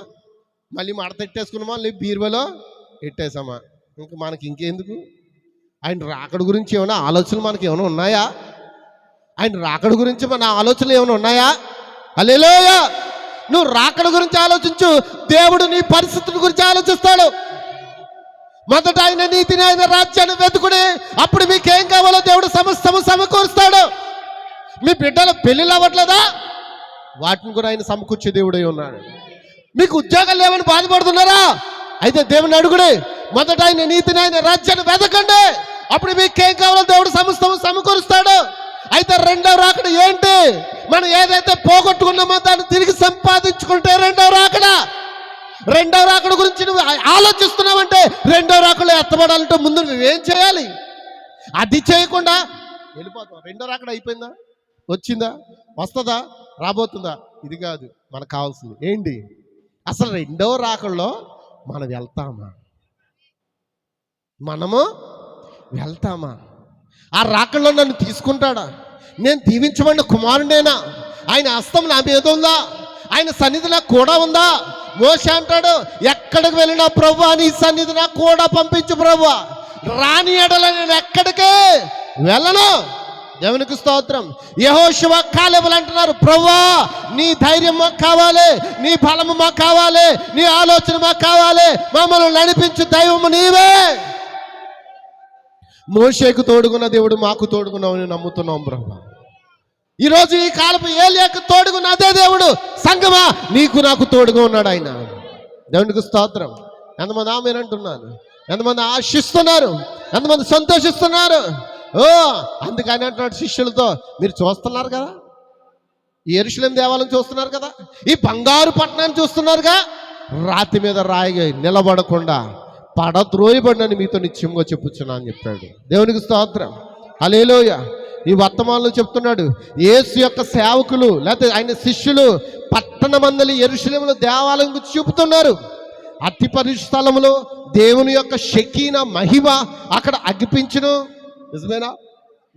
మళ్ళీ మడతెట్టేసుకున్నామా, మళ్ళీ బీరువలో పెట్టేసామా. ఇంక మనకి ఇంకెందుకు? ఆయన రాకడ గురించి ఏమైనా ఆలోచనలు మనకి ఏమైనా ఉన్నాయా? ఆయన రాకడ గురించి మన ఆలోచనలు ఏమైనా ఉన్నాయా? హల్లెలూయా. నువ్వు రాకడ గురించి ఆలోచించు, దేవుడు నీ పరిస్థితుల గురించి ఆలోచిస్తాడు. మొదట ఆయన నీతిని, ఆయన రాజ్యాన్ని వెతుకుని అప్పుడు మీకేం కావాలో దేవుడు సమస్తము సమకూరుస్తాడు. మీ బిడ్డల పెళ్ళిళ్ళు అవ్వట్లేదా? వాటిని కూడా ఆయన సమకూర్చే దేవుడై ఉన్నాడు. మీకు ఉద్యోగాలు లేవని బాధపడుతున్నారా? అయితే దేవుని అడుగుడే. మొదట ఆయన నీతిని, ఆయన రాజ్యాన్ని వెతకండి, అప్పుడు మీకేం కావాలో దేవుడు సమస్తము సమకూరుస్తాడు. అయితే రెండవ రాకడ ఏంటి? మనం ఏదైతే పోగొట్టుకున్నామో దాన్ని తిరిగి సంపాదించుకుంటే రెండవ రాకడ గురించి నువ్వు ఆలోచిస్తున్నావంటే, రెండవ రాకడలో ఎత్తబడాలంటే ముందు నువ్వేం చేయాలి? అది చేయకుండా వెళ్ళిపోతాం. రెండో రాకడ అయిపోయిందా, వచ్చిందా, వస్తుందా, రాబోతుందా? ఇది కాదు మనకు కావాల్సింది. ఏంటి? అసలు రెండవ రాకడలో మనం వెళ్తామా? ఆ రాకడలో నన్ను తీసుకుంటాడా? నేను దీవించబడిన కుమారుడేనా? ఆయన హస్తం నా మీద ఉందా? ఆయన సన్నిధి నాకు కూడా ఉందా? మోషే అంటాడు, ఎక్కడికి వెళ్ళినా ప్రభువా నీ సన్నిధి నాకు కూడా పంపించు ప్రభువా, రాని ఎడల నేను ఎక్కడికి వెళ్ళను. దేవునికి స్తోత్రం. యెహోషువ, కాలేబులు అంటున్నారు, ప్రభువా నీ ధైర్యం మాకు కావాలి, నీ బలము మాకు కావాలి, నీ ఆలోచన మాకు కావాలి, మమ్మల్ని నడిపించు దైవము నీవే. మోషేకు తోడుగున్న దేవుడు మాకు తోడుగున్నామని నమ్ముతున్నాం ప్రభువా. ఈరోజు ఈ కాలపు ఏలియాకు తోడుగున్న అదే దేవుడు సంగమా నీకు నాకు తోడుగా ఉన్నాడు ఆయన. దేవునికి స్తోత్రం. ఎంతమంది ఆమేన్ అంటున్నారు? ఎంతమంది ఆశిస్తున్నారు? ఎంతమంది సంతోషిస్తున్నారు? అందుకని అంటున్నాడు శిష్యులతో, మీరు చూస్తున్నారు కదా, ఈ యెరూషలేము దేవాలయం చూస్తున్నారు కదా, ఈ బంగారు పట్టణాన్ని చూస్తున్నారుగా, రాతి మీద రాయిగా నిలబడకుండా పడద్రోయబడినని మీతో నిత్యంగా చెప్పుచున్నా అని చెప్పాడు. దేవునికి స్తోత్రం. హల్లెలూయా. ఈ వర్తమానంలో చెప్తున్నాడు, యేసు యొక్క సేవకులు లేకపోతే ఆయన శిష్యులు పట్టణమందలి యెరూషలేములో దేవాలయం గురించి చూపుతున్నారు. అతి పరిశుద్ధ స్థలములో దేవుని యొక్క షకీన మహిమ అక్కడ అగ్గిపించును. నిజమేనా?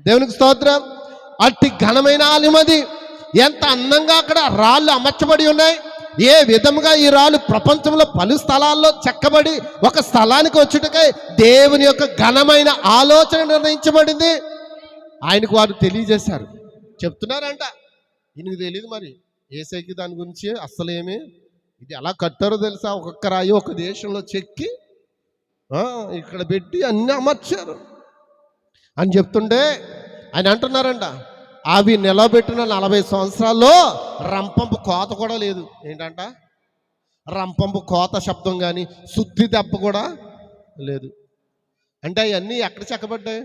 దేవునికి స్తోత్రం. అట్టి ఘనమైన ఆలయం అది. ఎంత అందంగా అక్కడ రాళ్ళు అమర్చబడి ఉన్నాయి. ఏ విధముగా ఈ రాళ్ళు ప్రపంచంలో పలు స్థలాల్లో చెక్కబడి ఒక స్థలానికి వచ్చుటకై దేవుని యొక్క ఘనమైన ఆలోచన నిర్ణయించబడింది. ఆయనకు వారు తెలియజేశారు, చెప్తున్నారంట. ఈయనకు తెలియదు మరి యేసయ్యకి దాని గురించి అస్సలేమి. ఇది ఎలా కట్టారో తెలుసా? ఒక్కొక్క రాయి ఒక దేశంలో చెక్కి ఇక్కడ పెట్టి అన్నీ అమర్చారు అని చెప్తుంటే ఆయన అంటున్నారంట, అవి నిలబెట్టిన 40 సంవత్సరాల్లో రంపంపు కోత కూడా లేదు. ఏంటంట? రంపంపు కోత శబ్దం కానీ శుద్ధి దెబ్బ కూడా లేదు. అంటే అవన్నీ ఎక్కడ చెక్కబడ్డాయి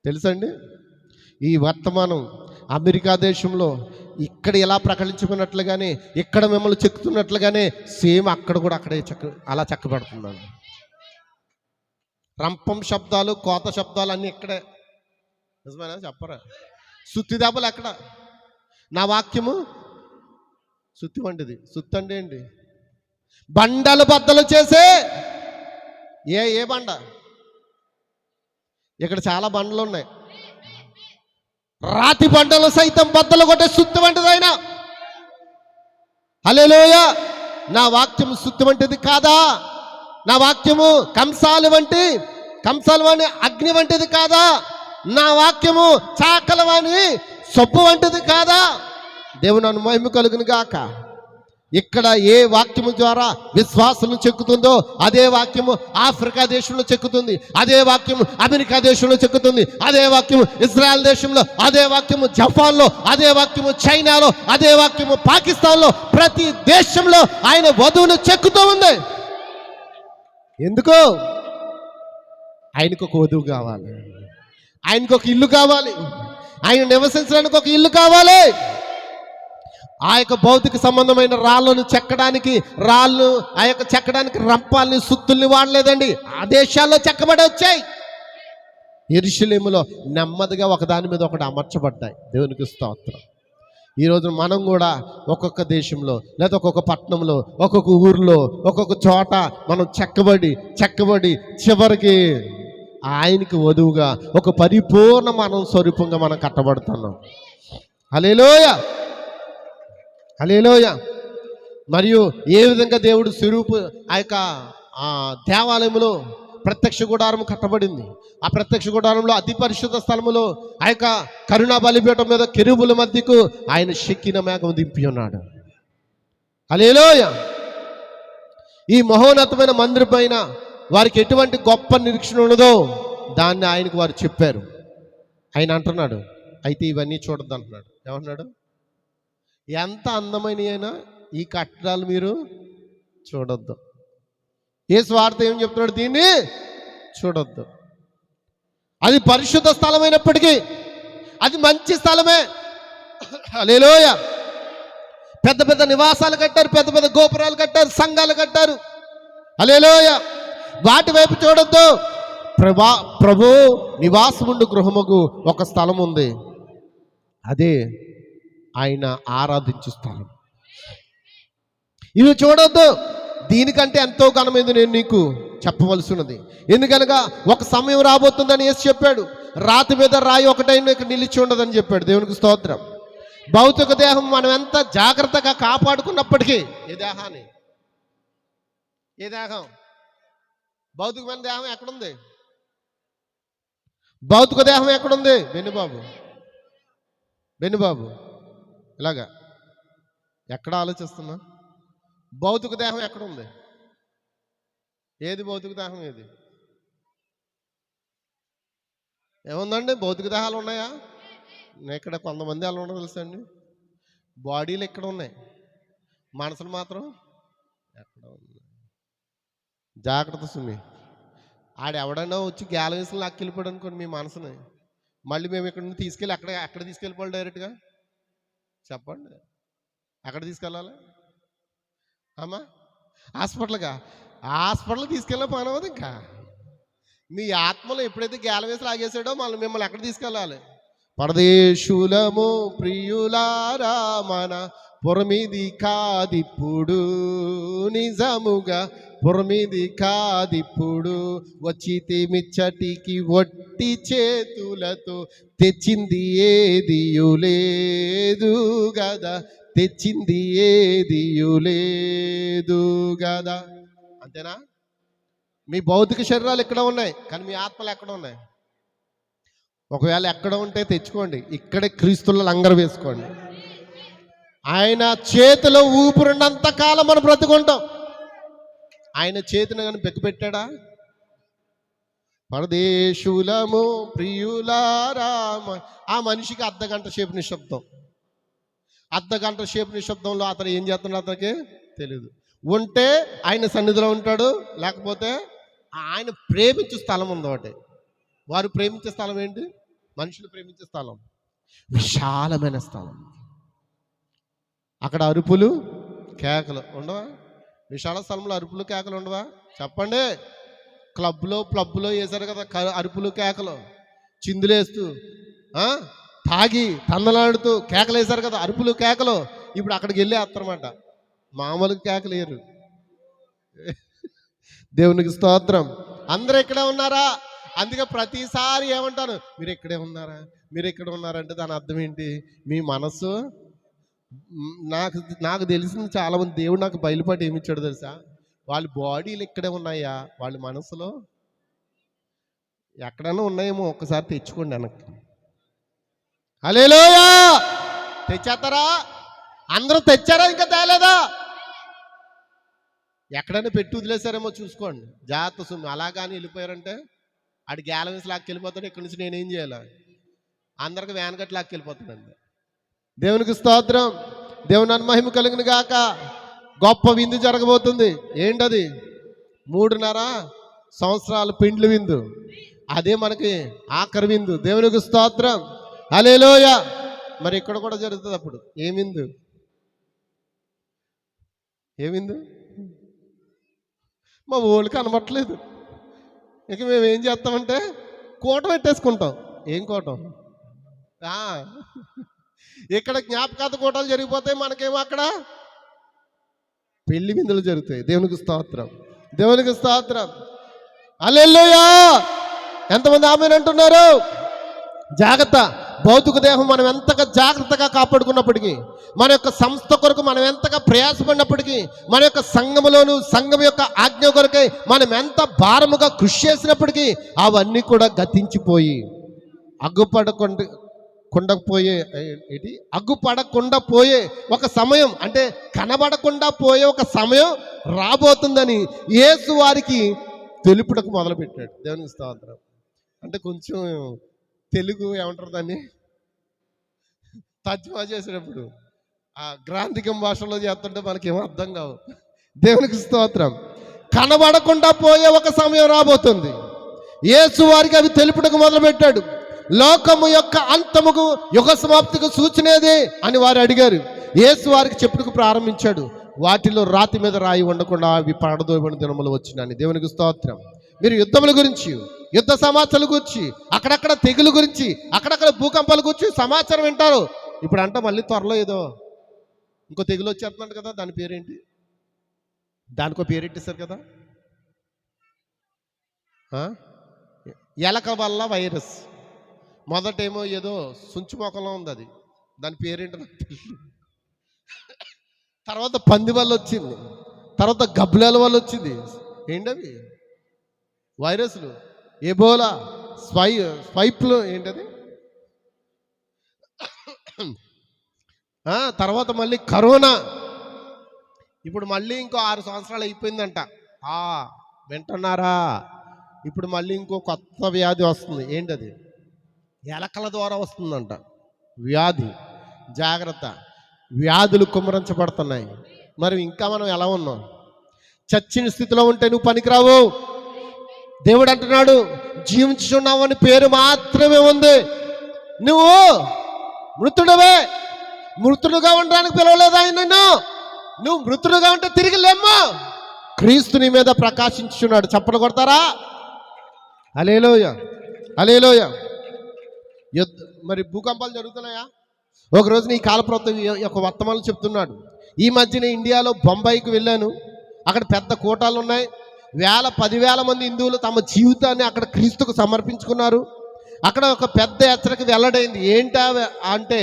తెలుసండి? ఈ వర్తమానం అమెరికా దేశంలో ఇక్కడ ఎలా ప్రకటించుకున్నట్లుగానే ఇక్కడ మిమ్మల్ని చెక్కుతున్నట్లుగానే సేమ్ అక్కడ కూడా అక్కడే అలా చెక్కబడుతున్నాను. రంపం శబ్దాలు, కోత శబ్దాలు అన్నీ ఇక్కడే. నిజమేనా? చెప్పరా? సుత్తి దెబ్బలు ఎక్కడ? నా వాక్యము సుత్తి వంటిది. సుత్తి అంటే ఏంటి? బండలు బద్దలు చేసే ఏ బండ? ఇక్కడ చాలా బండలు ఉన్నాయి. రాతి బండలు సైతం బద్దలు కొట్టే సుత్తి వంటిది ఆయన. హల్లెలూయా! నా వాక్యము సుత్తి వంటిది కాదా? నా వాక్యము కంసాలు వంటి అగ్ని వంటిది కాదా? నా వాక్యము చాకల వాణి సొప్పు వంటిది కాదా? దేవుని మహిమ కలుగును గాక. ఇక్కడ ఏ వాక్యము ద్వారా విశ్వాసం చెక్కుతుందో అదే వాక్యము ఆఫ్రికా దేశంలో చెక్కుతుంది, అదే వాక్యము అమెరికా దేశంలో చెక్కుతుంది, అదే వాక్యము ఇజ్రాయెల్ దేశంలో, అదే వాక్యము జపాన్లో, అదే వాక్యము చైనాలో, అదే వాక్యము పాకిస్తాన్లో, ప్రతి దేశంలో ఆయన వధువును చెక్కుతూ ఉంది. ఎందుకు? ఆయనకు ఒక వధువు కావాలి, ఆయనకు ఒక ఇల్లు కావాలి, ఆయన నివసించడానికి ఒక ఇల్లు కావాలి. ఆ యొక్క భౌతిక సంబంధమైన రాళ్ళను చెక్కడానికి రంపాలని సుత్తుల్ని వాడలేదండి. ఆ దేశాల్లో చెక్కబడి వచ్చాయి. యెరూషలేములో నెమ్మదిగా ఒకదాని మీద ఒకటి అమర్చబడ్డాయి. దేవునికి స్తోత్రం. ఈరోజు మనం కూడా ఒక్కొక్క దేశంలో లేదా ఒక్కొక్క పట్టణంలో, ఒక్కొక్క ఊర్లో, ఒక్కొక్క చోట మనం చెక్కబడి చివరికి ఆయనకి వధువుగా ఒక పరిపూర్ణ మనం స్వరూపంగా మనం కట్టబడుతున్నాం. హల్లెలూయా, హల్లెలూయా. మరియు ఏ విధంగా దేవుడు స్వరూపు ఆ యొక్క దేవాలయంలో ప్రత్యక్ష గుడారం కట్టబడింది. ఆ ప్రత్యక్ష గుడారంలో అతి పరిశుద్ధ స్థలములో ఆ యొక్క కరుణా బలిపీఠం మీద కెరూబుల మధ్యకు ఆయన షెక్కిన మేఘం దింపి ఉన్నాడు. హల్లెలూయా. ఈ మహోన్నతమైన మందిరం పైన వారికి ఎటువంటి గొప్ప నిరీక్షణ ఉన్నదో దాన్ని ఆయనకు వారు చెప్పారు. ఆయన అంటున్నాడు, అయితే ఇవన్నీ చూడద్దు అంటున్నాడు. ఏమంటున్నాడు? ఎంత అందమైన అయినా ఈ కట్టడాలు మీరు చూడొద్దు. యేసు వార్త ఏం చెప్తున్నాడు? దీన్ని చూడొద్దు. అది పరిశుద్ధ స్థలమైనప్పటికీ అది మంచి స్థలమే. హల్లెలూయా. పెద్ద పెద్ద నివాసాలు కట్టారు, పెద్ద పెద్ద గోపురాలు కట్టారు, సంఘాలు కట్టారు. హల్లెలూయా. వాటి వైపు చూడొద్దు. ప్రభు నివాసముండు గృహముకు ఒక స్థలం ఉంది, అదే ఆయన ఆరాధించు స్థలం. ఇవి చూడొద్దు. దీనికంటే ఎంతో ఘనమైనది నేను నీకు చెప్పవలసినది. ఎందుకనగా ఒక సమయం రాబోతుందని యేసు చెప్పాడు. రాతి మీద రాయి ఒకటైనా ఇక్కడ నిలిచి ఉండదని చెప్పాడు. దేవునికి స్తోత్రం. భౌతిక దేహం మనం ఎంత జాగ్రత్తగా కాపాడుకున్నప్పటికీ ఏ దేహం భౌతికమైన దేహం ఎక్కడుంది? భౌతిక దేహం ఎక్కడుంది? బెన్నుబాబు ఇలాగా ఎక్కడ ఆలోచిస్తున్నా? భౌతిక దేహం ఎక్కడుంది? ఏది భౌతిక దేహం? ఏది ఏముందండి? భౌతిక దేహాలు ఉన్నాయా? ఇక్కడ కొంతమంది అలా ఉండదు తెలుసండి. బాడీలు ఎక్కడ ఉన్నాయి, మనసులు మాత్రం ఎక్కడ ఉంది. జాగ్రత్త సుమి. ఆడెవడన్నా వచ్చి గ్యాల వేసులు లాక్కెళ్ళిపోయాడు అనుకోండి మీ మనసుని, మళ్ళీ మేము ఇక్కడ నుండి తీసుకెళ్ళి ఎక్కడ తీసుకెళ్ళిపోవాలి? డైరెక్ట్గా చెప్పండి, ఎక్కడ తీసుకెళ్ళాలి? అమ్మా హాస్పిటల్కి తీసుకెళ్ళిన పని అవ్వదు. ఇంకా మీ ఆత్మలో ఎప్పుడైతే గ్యాల వేసి లాగేసాడో మిమ్మల్ని ఎక్కడ తీసుకెళ్ళాలి? పరదేశులము ప్రియులారా మన పొరమిది కాదిప్పుడు, నిజముగా పొరమిది కాదిప్పుడు, వచ్చితే మిచ్చటికి ఒట్టి చేతులతో తెచ్చింది ఏదియులేదు గదా, తెచ్చింది ఏదియులేదు గదా. అంతేనా? మీ భౌతిక శరీరాలు ఎక్కడ ఉన్నాయి, కానీ మీ ఆత్మలు ఎక్కడ ఉన్నాయి? ఒకవేళ ఎక్కడ ఉంటే తెచ్చుకోండి, ఇక్కడే క్రీస్తుల లంగరు వేసుకోండి. ఆయన చేతిలో ఊపిరినంత కాలం మనం బ్రతుకుంటాం. ఆయన చేతిని కానీ బెక్కుపెట్టాడా? పరదేశులము ప్రియులారా, ఆ మనిషికి అర్ధగంట సేపు నిశ్శబ్దంలో అతను ఏం చేస్తున్నాడు అతనికి తెలియదు. ఉంటే ఆయన సన్నిధిలో ఉంటాడు, లేకపోతే ఆయన ప్రేమించే స్థలం ఉంది ఒకటి. వారు ప్రేమించే స్థలం ఏంటి? మనుషులు ప్రేమించే స్థలం విశాలమైన స్థలం. అక్కడ అరుపులు కేకలు ఉండవా? విశాల స్థలంలో అరుపులు కేకలు ఉండవా? చెప్పండి. పబ్లో వేశారు కదా అరుపులు కేకలు, చిందులేస్తూ తాగి తన్నలాడుతూ కేకలు వేశారు కదా, అరుపులు కేకలు. ఇప్పుడు అక్కడికి వెళ్ళి వస్తారన్నమాట, మామూలుగా కేకలు వేయరు. దేవునికి స్తోత్రం. అందరూ ఇక్కడే ఉన్నారా? అందుకే ప్రతిసారి ఏమంటాను, మీరు ఇక్కడే ఉన్నారా, మీరు ఇక్కడ ఉన్నారంటే దాని అర్థం ఏంటి? మీ మనసు నాకు తెలిసింది చాలామంది దేవుడు నాకు బయలుపాటు ఏమిచ్చాడు తెలుసా? వాళ్ళ బాడీలు ఇక్కడే ఉన్నాయా, వాళ్ళ మనసులో ఎక్కడైనా ఉన్నాయేమో ఒక్కసారి తెచ్చుకోండి వెనక్కి. హల్లెలూయా! తెచ్చేస్తారా? అందరూ తెచ్చారా? ఇంకా తేలేదా? ఎక్కడైనా పెట్టి వదిలేశారేమో చూసుకోండి, జాగ్రత్త. సుమ్మి అలా కానీ వెళ్ళిపోయారంటే ఆడి గ్యాలవేసి లాక్కెళ్ళిపోతాడు. ఇక్కడి నుంచి నేనేం చేయాలి? అందరికి వ్యాన్ గట్టి లాక్కెళ్ళిపోతానండి. దేవునికి స్తోత్రం. దేవుని మహిమ కలిగిన గాక. గొప్ప విందు జరగబోతుంది. ఏంటది? 3.5 సంవత్సరాల పిండ్లు విందు. అదే మనకి ఆఖరి విందు. దేవునికి స్తోత్రం. హల్లెలూయా. మరి ఇక్కడ కూడా జరుగుతుంది. అప్పుడు ఏమిందు? ఏమిందు? మా ఊళ్ళకి కనబట్టలేదు. ఇక మేము ఏం చేస్తామంటే కూటం పెట్టేసుకుంటాం. ఏం కూటం? ఇక్కడ జ్ఞాపకార్థ కూటాలు జరిగిపోతాయి, మనకేమో అక్కడ పెళ్లి విందులు జరుగుతాయి. దేవునికి స్తోత్రం. దేవునికి స్తోత్రం. హల్లెలూయా. ఎంతమంది ఆమేన్ అంటున్నారు? జాగ్రత్త. భౌతిక దేహం మనం ఎంతగా జాగ్రత్తగా కాపాడుకున్నప్పటికీ, మన యొక్క సంస్థ కొరకు మనం ఎంతగా ప్రయాసపడినప్పటికీ, మన యొక్క సంఘములోను సంఘం యొక్క ఆజ్ఞ కొరకై మనం ఎంత భారముగా కృషి చేసినప్పటికీ అవన్నీ కూడా గతించిపోయి అగ్గుపడకుండా పోయే ఒక సమయం, అంటే కనబడకుండా పోయే ఒక సమయం రాబోతుందని యేసు వారికి తెలుపుటకు మొదలుపెట్టాడు. దేవునికి స్తోత్రం. అంటే కొంచెం తెలుగు ఏమంటారు దాన్ని తర్జుమా చేసేటప్పుడు ఆ గ్రాంధికం భాషలో చేస్తుంటే మనకేమో అర్థం కావు. దేవునికి స్తోత్రం. కనబడకుండా పోయే ఒక సమయం రాబోతుంది. యేసు వారికి అవి తెలుపుటకు మొదలుపెట్టాడు. లోకము యొక్క అంతముకు యుగ సమాప్తికి సూచనేదే అని వారు అడిగారు. యేసు వారికి చెప్పుటకు ప్రారంభించాడు. వాటిలో రాతి మీద రాయి ఉండకుండా అవి పడదోబడిన దినములు వచ్చినాయని. దేవునికి స్తోత్రం. మీరు యుద్ధముల గురించి, యుద్ధ సమాచారాల గురించి, అక్కడక్కడ తెగులు గురించి, అక్కడక్కడ భూకంపాల గురించి సమాచారం వింటారు. ఇప్పుడు అంటే మళ్ళీ త్వరలో ఏదో ఇంకో తెగులు వచ్చేస్తున్నాడు కదా, దాని పేరేంటి? దానికో పేరెట్టేశారు కదా, ఎలక వల్ల వైరస్. మొదటేమో ఏదో సుంచు మొక్కలో ఉంది, అది దాని పేరేంటో నాకు తెలియదు. తర్వాత పంది వల్ల వచ్చింది, తర్వాత గబ్బులాల వల్ల వచ్చింది. ఏంటవి వైరస్లు? ఎబోలా, స్వైప్లు ఏంటది, తర్వాత మళ్ళీ కరోనా. ఇప్పుడు మళ్ళీ ఇంకో 6 సంవత్సరాలు అయిపోయిందంట. వింటున్నారా? ఇప్పుడు మళ్ళీ ఇంకో కొత్త వ్యాధి వస్తుంది. ఏంటది? ఎలకల ద్వారా వస్తుందంట వ్యాధి. జాగ్రత్త. వ్యాధులు కుమ్మరించబడుతున్నాయి. మరి ఇంకా మనం ఎలా ఉన్నాం? చచ్చిన స్థితిలో ఉంటే నువ్వు పనికిరావు. దేవుడు అంటున్నాడు, జీవించున్నావు అని పేరు మాత్రమే ఉంది, నువ్వు మృతుడవే. మృతుడుగా ఉండడానికి పిలవలేదు ఆయన. నువ్వు మృతుడుగా ఉంటే తిరిగి లేమ్మా. క్రీస్తు నీ మీద ప్రకాశించున్నాడు. చప్పట్లు కొడతారా? హల్లెలూయా, హల్లెలూయా. మరి భూకంపాలు జరుగుతున్నాయా? ఒకరోజు నీ కాలప్రవక్త యొక్క వర్తమానం చెప్తున్నాడు. ఈ మధ్యన ఇండియాలో బొంబాయికి వెళ్ళాను. అక్కడ పెద్ద కూటాలు ఉన్నాయి. 10,000 మంది హిందువులు తమ జీవితాన్ని అక్కడ క్రీస్తుకు సమర్పించుకున్నారు. అక్కడ ఒక పెద్ద హెచ్చరిక వెల్లడైంది. ఏంటా అంటే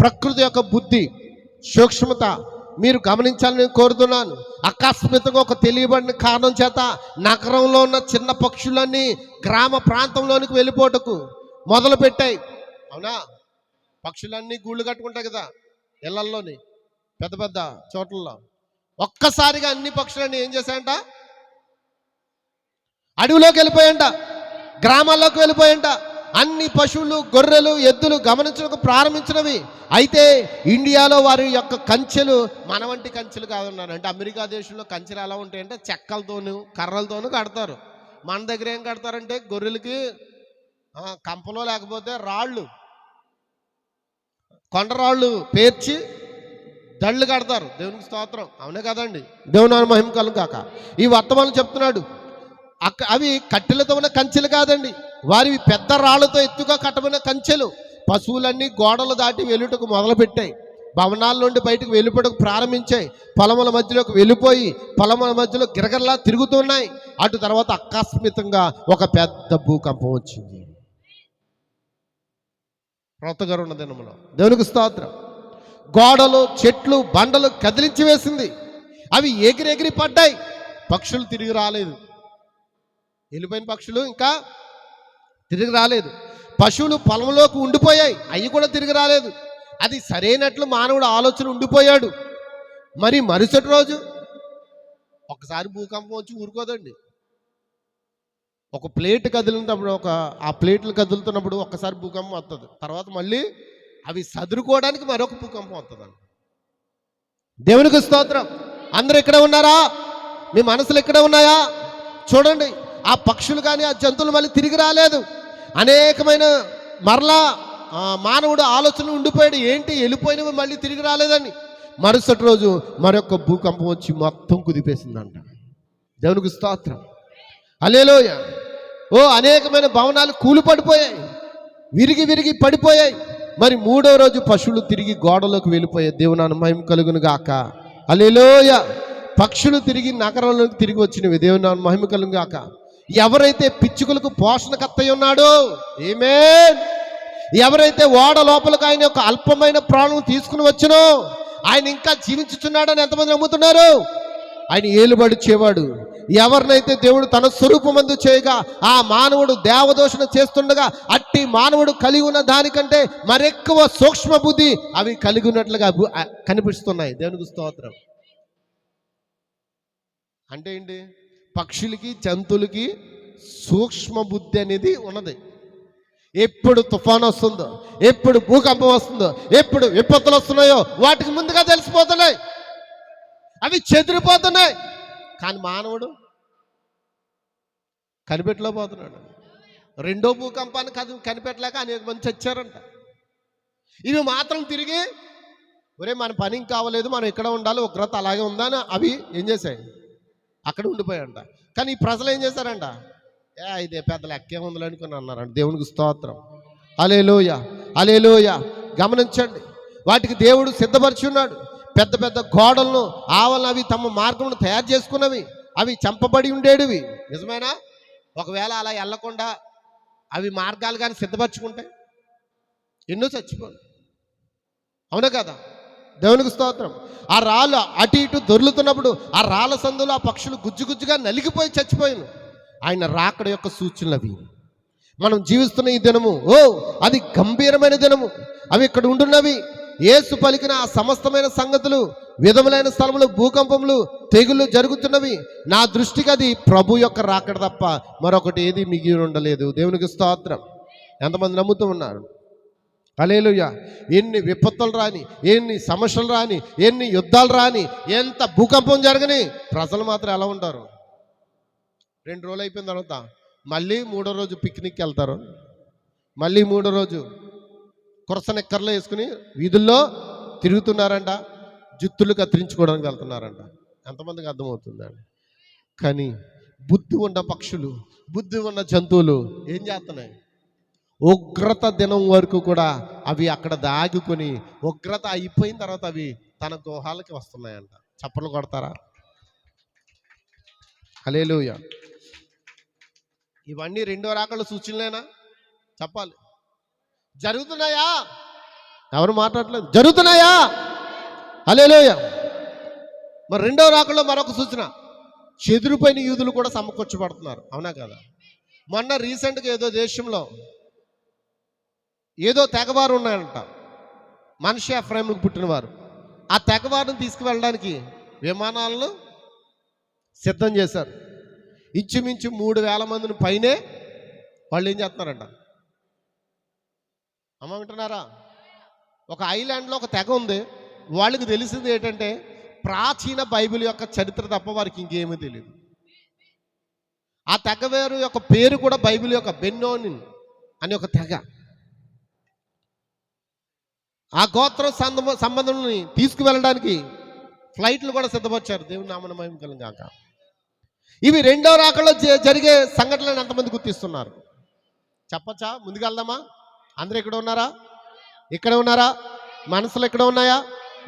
ప్రకృతి యొక్క బుద్ధి సూక్ష్మత మీరు గమనించాలని కోరుతున్నాను. అకస్మాత్తుగా ఒక తెలియబడిన కారణం చేత నగరంలో ఉన్న చిన్న పక్షులన్నీ గ్రామ ప్రాంతంలోనికి వెళ్ళిపోటకు మొదలు పెట్టాయి. అవునా? పక్షులన్నీ గూళ్ళు కట్టుకుంటాయి కదా ఇళ్లల్లోని, పెద్ద పెద్ద చోట్లలో. ఒక్కసారిగా అన్ని పక్షులన్నీ ఏం చేశాయంట? అడవిలోకి వెళ్ళిపోయాంట, గ్రామాల్లోకి వెళ్ళిపోయాంట. అన్ని పశువులు, గొర్రెలు, ఎద్దులు గమనించడానికి ప్రారంభించినవి. అయితే ఇండియాలో వారి యొక్క కంచెలు మన వంటి కంచెలు కాదన్నారు. అంటే అమెరికా దేశంలో కంచెలు ఎలా ఉంటాయంటే చెక్కలతోనూ కర్రలతోనూ కడతారు. మన దగ్గర ఏం కడతారంటే గొర్రెలకి కంపలో లేకపోతే రాళ్ళు, కొండరాళ్ళు పేర్చి దళ్ళు కడతారు. దేవునికి స్తోత్రం. అవునే కదండి, దేవుని మహిమ కలుగు కాక. ఈ వర్తమానం చెప్తున్నాడు, అవి కట్టెలతో ఉన్న కంచెలు కాదండి, వారివి పెద్ద రాళ్లతో ఎత్తుగా కట్టబడిన కంచెలు. పశువులన్నీ గోడలు దాటి వెలుటకు మొదలుపెట్టాయి, భవనాల నుండి బయటకు వెళ్ళిపోవడానికి ప్రారంభించాయి, పొలముల మధ్యలోకి వెళ్ళిపోయి పొలముల మధ్యలో గిరగరలా తిరుగుతున్నాయి. అటు తర్వాత ఆకస్మికంగా ఒక పెద్ద భూకంపం వచ్చింది. క్రొత్తగా ఉన్న దినములో దేవునికి స్తోత్రం. గోడలు, చెట్లు, బండలు కదిలించి వేసింది. అవి ఎగిరెగిరి పడ్డాయి. పక్షులు తిరిగి రాలేదు. వెళ్ళిపోయిన పక్షులు ఇంకా తిరిగి రాలేదు. పశువులు పొలంలోకి ఉండిపోయాయి, అవి కూడా తిరిగి రాలేదు. అది సరైనట్లు మానవుడు ఆలోచన ఉండిపోయాడు. మరి మరుసటి రోజు ఒకసారి భూకంపం వచ్చి ఊరుకోదండి. ఒక ప్లేట్ కదిలినప్పుడు, ఆ ప్లేట్లు కదులుతున్నప్పుడు ఒక్కసారి భూకంపం వస్తుంది, తర్వాత మళ్ళీ అవి సదురుకోవడానికి మరొక భూకంపం వస్తుందండి. దేవునికి స్తోత్రం. అందరూ ఇక్కడ ఉన్నారా? మీ మనసులు ఇక్కడ ఉన్నాయా? చూడండి, ఆ పక్షులు కానీ ఆ జంతువులు మళ్ళీ తిరిగి రాలేదు. అనేకమైన మరలా మానవుడు ఆలోచన ఉండిపోయాడు, ఏంటి వెళ్ళిపోయినవి మళ్ళీ తిరిగి రాలేదని. మరుసటి రోజు మరొక భూకంపం వచ్చి మొత్తం కుదిపేసిందంట. దేవునికి స్తోత్రం. హల్లెలూయా. అనేకమైన భవనాలు కూలి పడిపోయాయి, విరిగి విరిగి పడిపోయాయి. మరి మూడో రోజు పశువులు తిరిగి గోడలోకి వెళ్ళిపోయాయి. దేవుని మహిమ కలుగును గాక. హల్లెలూయా. పక్షులు తిరిగి నగరంలోకి తిరిగి వచ్చినవి. దేవుని మహిమ కలుగును గాక. ఎవరైతే పిచ్చుకలకు పోషణకర్త ఉన్నాడో, ఆమేన్, ఎవరైతే ఓడ లోపలికి ఆయన యొక్క అల్పమైన ప్రాణం తీసుకుని వచ్చినో, ఆయన ఇంకా జీవించుచున్నాడని ఎంతమంది నమ్ముతున్నారు? ఆయన ఏలుబడి చేవాడు. ఎవరినైతే దేవుడు తన స్వరూపమందు చేయగా ఆ మానవుడు దేవదోషణ చేస్తుండగా అట్టి మానవుడు కలిగి ఉన్న దానికంటే మరెక్కువ సూక్ష్మ బుద్ధి అవి కలిగి ఉన్నట్లుగా కనిపిస్తున్నాయి. దేవునికి స్తోత్రం. అంటే ఏంటి? పక్షులకి, జంతువులకి సూక్ష్మ బుద్ధి అనేది ఉన్నది. ఎప్పుడు తుఫాను వస్తుందో, ఎప్పుడు భూకంపం వస్తుందో, ఎప్పుడు విపత్తులు వస్తున్నాయో వాటికి ముందుగా తెలిసిపోతున్నాయి, అవి చెదిరిపోతున్నాయి. కానీ మానవుడు కనిపెట్టలేకపోతున్నాడు. రెండో భూకంపాన్ని కనిపెట్టలేక అనేక మంది చచ్చారంట. ఇవి మాత్రం తిరిగి మన పని ఇంకా కావలేదు, మనం ఇక్కడ ఉండాలి, ఉగ్రత అలాగే ఉందని అవి ఏం చేశాయి? అక్కడ ఉండిపోయాయంట. కానీ ఈ ప్రజలు ఏం చేశారంట? ఇదే పెద్ద లెక్కే ఉందని అనుకుని అన్నారంట. దేవునికి స్తోత్రం. హల్లెలూయా, హల్లెలూయా. గమనించండి, వాటికి దేవుడు సిద్ధపరిచి ఉన్నాడు. పెద్ద పెద్ద గోడలను, ఆవలను అవి తమ మార్గమును తయారు చేసుకున్నవి, అవి చంపబడి ఉండేటివి. నిజమేనా? ఒకవేళ అలా వెళ్ళకుండా అవి మార్గాలు కానీ సిద్ధపరచుకుంటే ఎన్నో చచ్చిపోయి, అవునా కదా? దేవునికి స్తోత్రం. ఆ రాళ్ళు అటు ఇటు దొర్లుతున్నప్పుడు ఆ రాళ్ళ సందులో ఆ పక్షులు గుజ్జుగుజ్జుగా నలిగిపోయి చచ్చిపోయాను. ఆయన రాకడ యొక్క సూచనలు అవి. మనం జీవిస్తున్న ఈ దినము అది గంభీరమైన దినము. అవి ఇక్కడ ఉంటున్నవి. యేసు పలికిన ఆ సమస్తమైన సంగతులు, విధములైన స్థలములు, భూకంపములు, తెగుళ్ళు జరుగుతున్నవి. నా దృష్టికి అది ప్రభు యొక్క రాకడ తప్ప మరొకటి ఏది మిగిలి ఉండలేదు. దేవునికి స్తోత్రం. ఎంతమంది నమ్ముతూ ఉన్నారు? హల్లెలూయా. ఎన్ని విపత్తులు రాని, ఎన్ని సమస్యలు రాని, ఎన్ని యుద్ధాలు రాని, ఎంత భూకంపం జరగని, ప్రజలు మాత్రం ఎలా ఉంటారు? 2 రోజులు అయిపోయిన తర్వాత మళ్ళీ 3వ రోజు పిక్నిక్కి వెళ్తారు. మళ్ళీ 3వ రోజు కురసనెక్కర్లో వేసుకుని వీధుల్లో తిరుగుతున్నారంట, జుత్తులు కత్తిరించుకోవడానికి వెళ్తున్నారంట. ఎంతమందికి అర్థమవుతుందండి? కానీ బుద్ధి ఉన్న పక్షులు, బుద్ధి ఉన్న జంతువులు ఏం చేస్తున్నాయి? ఉగ్రత దినం వరకు కూడా అవి అక్కడ దాగుకొని, ఉగ్రత అయిపోయిన తర్వాత అవి తన గుహాలకి వస్తున్నాయంట. చప్పట్లు కొడతారా? హల్లెలూయా. ఇవన్నీ రెండో రాకడ సూచనలేనా? చెప్పాలి. జరుగుతున్నాయా? ఎవరు మాట్లాడలేదు. జరుగుతున్నాయా? హల్లెలూయా. మరి రెండో రాకడలో మరొక సూచన, చెదిరిపోయిన యూదులు కూడా సమకూర్చబడుతున్నారు. అవునా కదా? మొన్న రీసెంట్గా ఏదో దేశంలో ఏదో తెగవారు ఉన్నాయంట, మనిషి ఎఫ్రాయిముకు పుట్టినవారు. ఆ తెగవారిని తీసుకువెళ్ళడానికి విమానాలను సిద్ధం చేశారు. ఇంచుమించు 3,000 మందిని పైనే వాళ్ళు ఏం చేస్తున్నారంట? అమ్మ వింటున్నారా? ఒక ఐలాండ్లో ఒక తెగ ఉంది. వాళ్ళకి తెలిసింది ఏంటంటే ప్రాచీన బైబిల్ యొక్క చరిత్ర తప్ప వారికి ఇంకేమీ తెలియదు. ఆ తెగ వేరు యొక్క పేరు కూడా బైబిల్ యొక్క బెన్నోనిన్ అని ఒక తెగ. ఆ గోత్ర సంబంధంని తీసుకువెళ్ళడానికి ఫ్లైట్లు కూడా సిద్ధపరిచారు. దేవుని నామన మహిమ కలుగును గాక. ఇవి రెండో రాకడలో జరిగే సంఘటనలను ఎంతమంది గుర్తిస్తున్నారు చెప్పచ్చా? ముందుకెళ్దామా? అందరూ ఇక్కడ ఉన్నారా? ఇక్కడ ఉన్నారా? మనసులు ఎక్కడ ఉన్నాయా?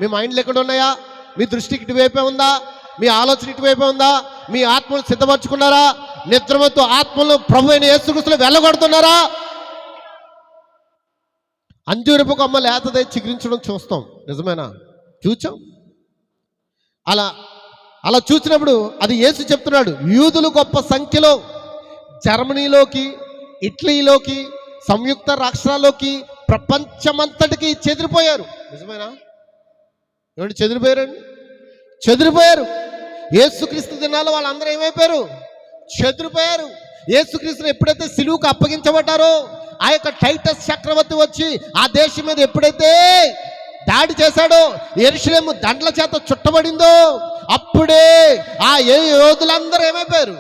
మీ మైండ్లు ఎక్కడ ఉన్నాయా? మీ దృష్టికి ఇటువైపే ఉందా? మీ ఆలోచన ఇటువైపే ఉందా? మీ ఆత్మను సిద్ధపరచుకున్నారా? నిద్రమత్తు ఆత్మలను ప్రభు అయిన యేసుక్రీస్తులో వెళ్ళగొడుతున్నారా? అంజూరపు కొమ్మ లేతదై చిగురించడం చూస్తాం, నిజమేనా? చూచాం. అలా చూసినప్పుడు అది యేసు చెప్తున్నాడు, యూదులు గొప్ప సంఖ్యలో జర్మనీలోకి, ఇటలీలోకి, సంయుక్త రాష్ట్రాల్లోకి, ప్రపంచమంతటికి చెదిరిపోయారు. నిజమేనా? ఏమంటే చెదిరిపోయారండి? చెదిరిపోయారు. యేసుక్రీస్తు దినాల్లో వాళ్ళందరూ ఏమైపోయారు? చెదిరిపోయారు. యేసుక్రీస్తుని ఎప్పుడైతే సిలువుకు అప్పగించబడ్డారో, ఆ యొక్క టైటస్ చక్రవర్తి వచ్చి ఆ దేశం మీద ఎప్పుడైతే దాడి చేశాడో, యెరూషలేము దండ్ల చేత చుట్టబడిందో, అప్పుడే ఆ యోధులందరూ ఏమైపోయారు?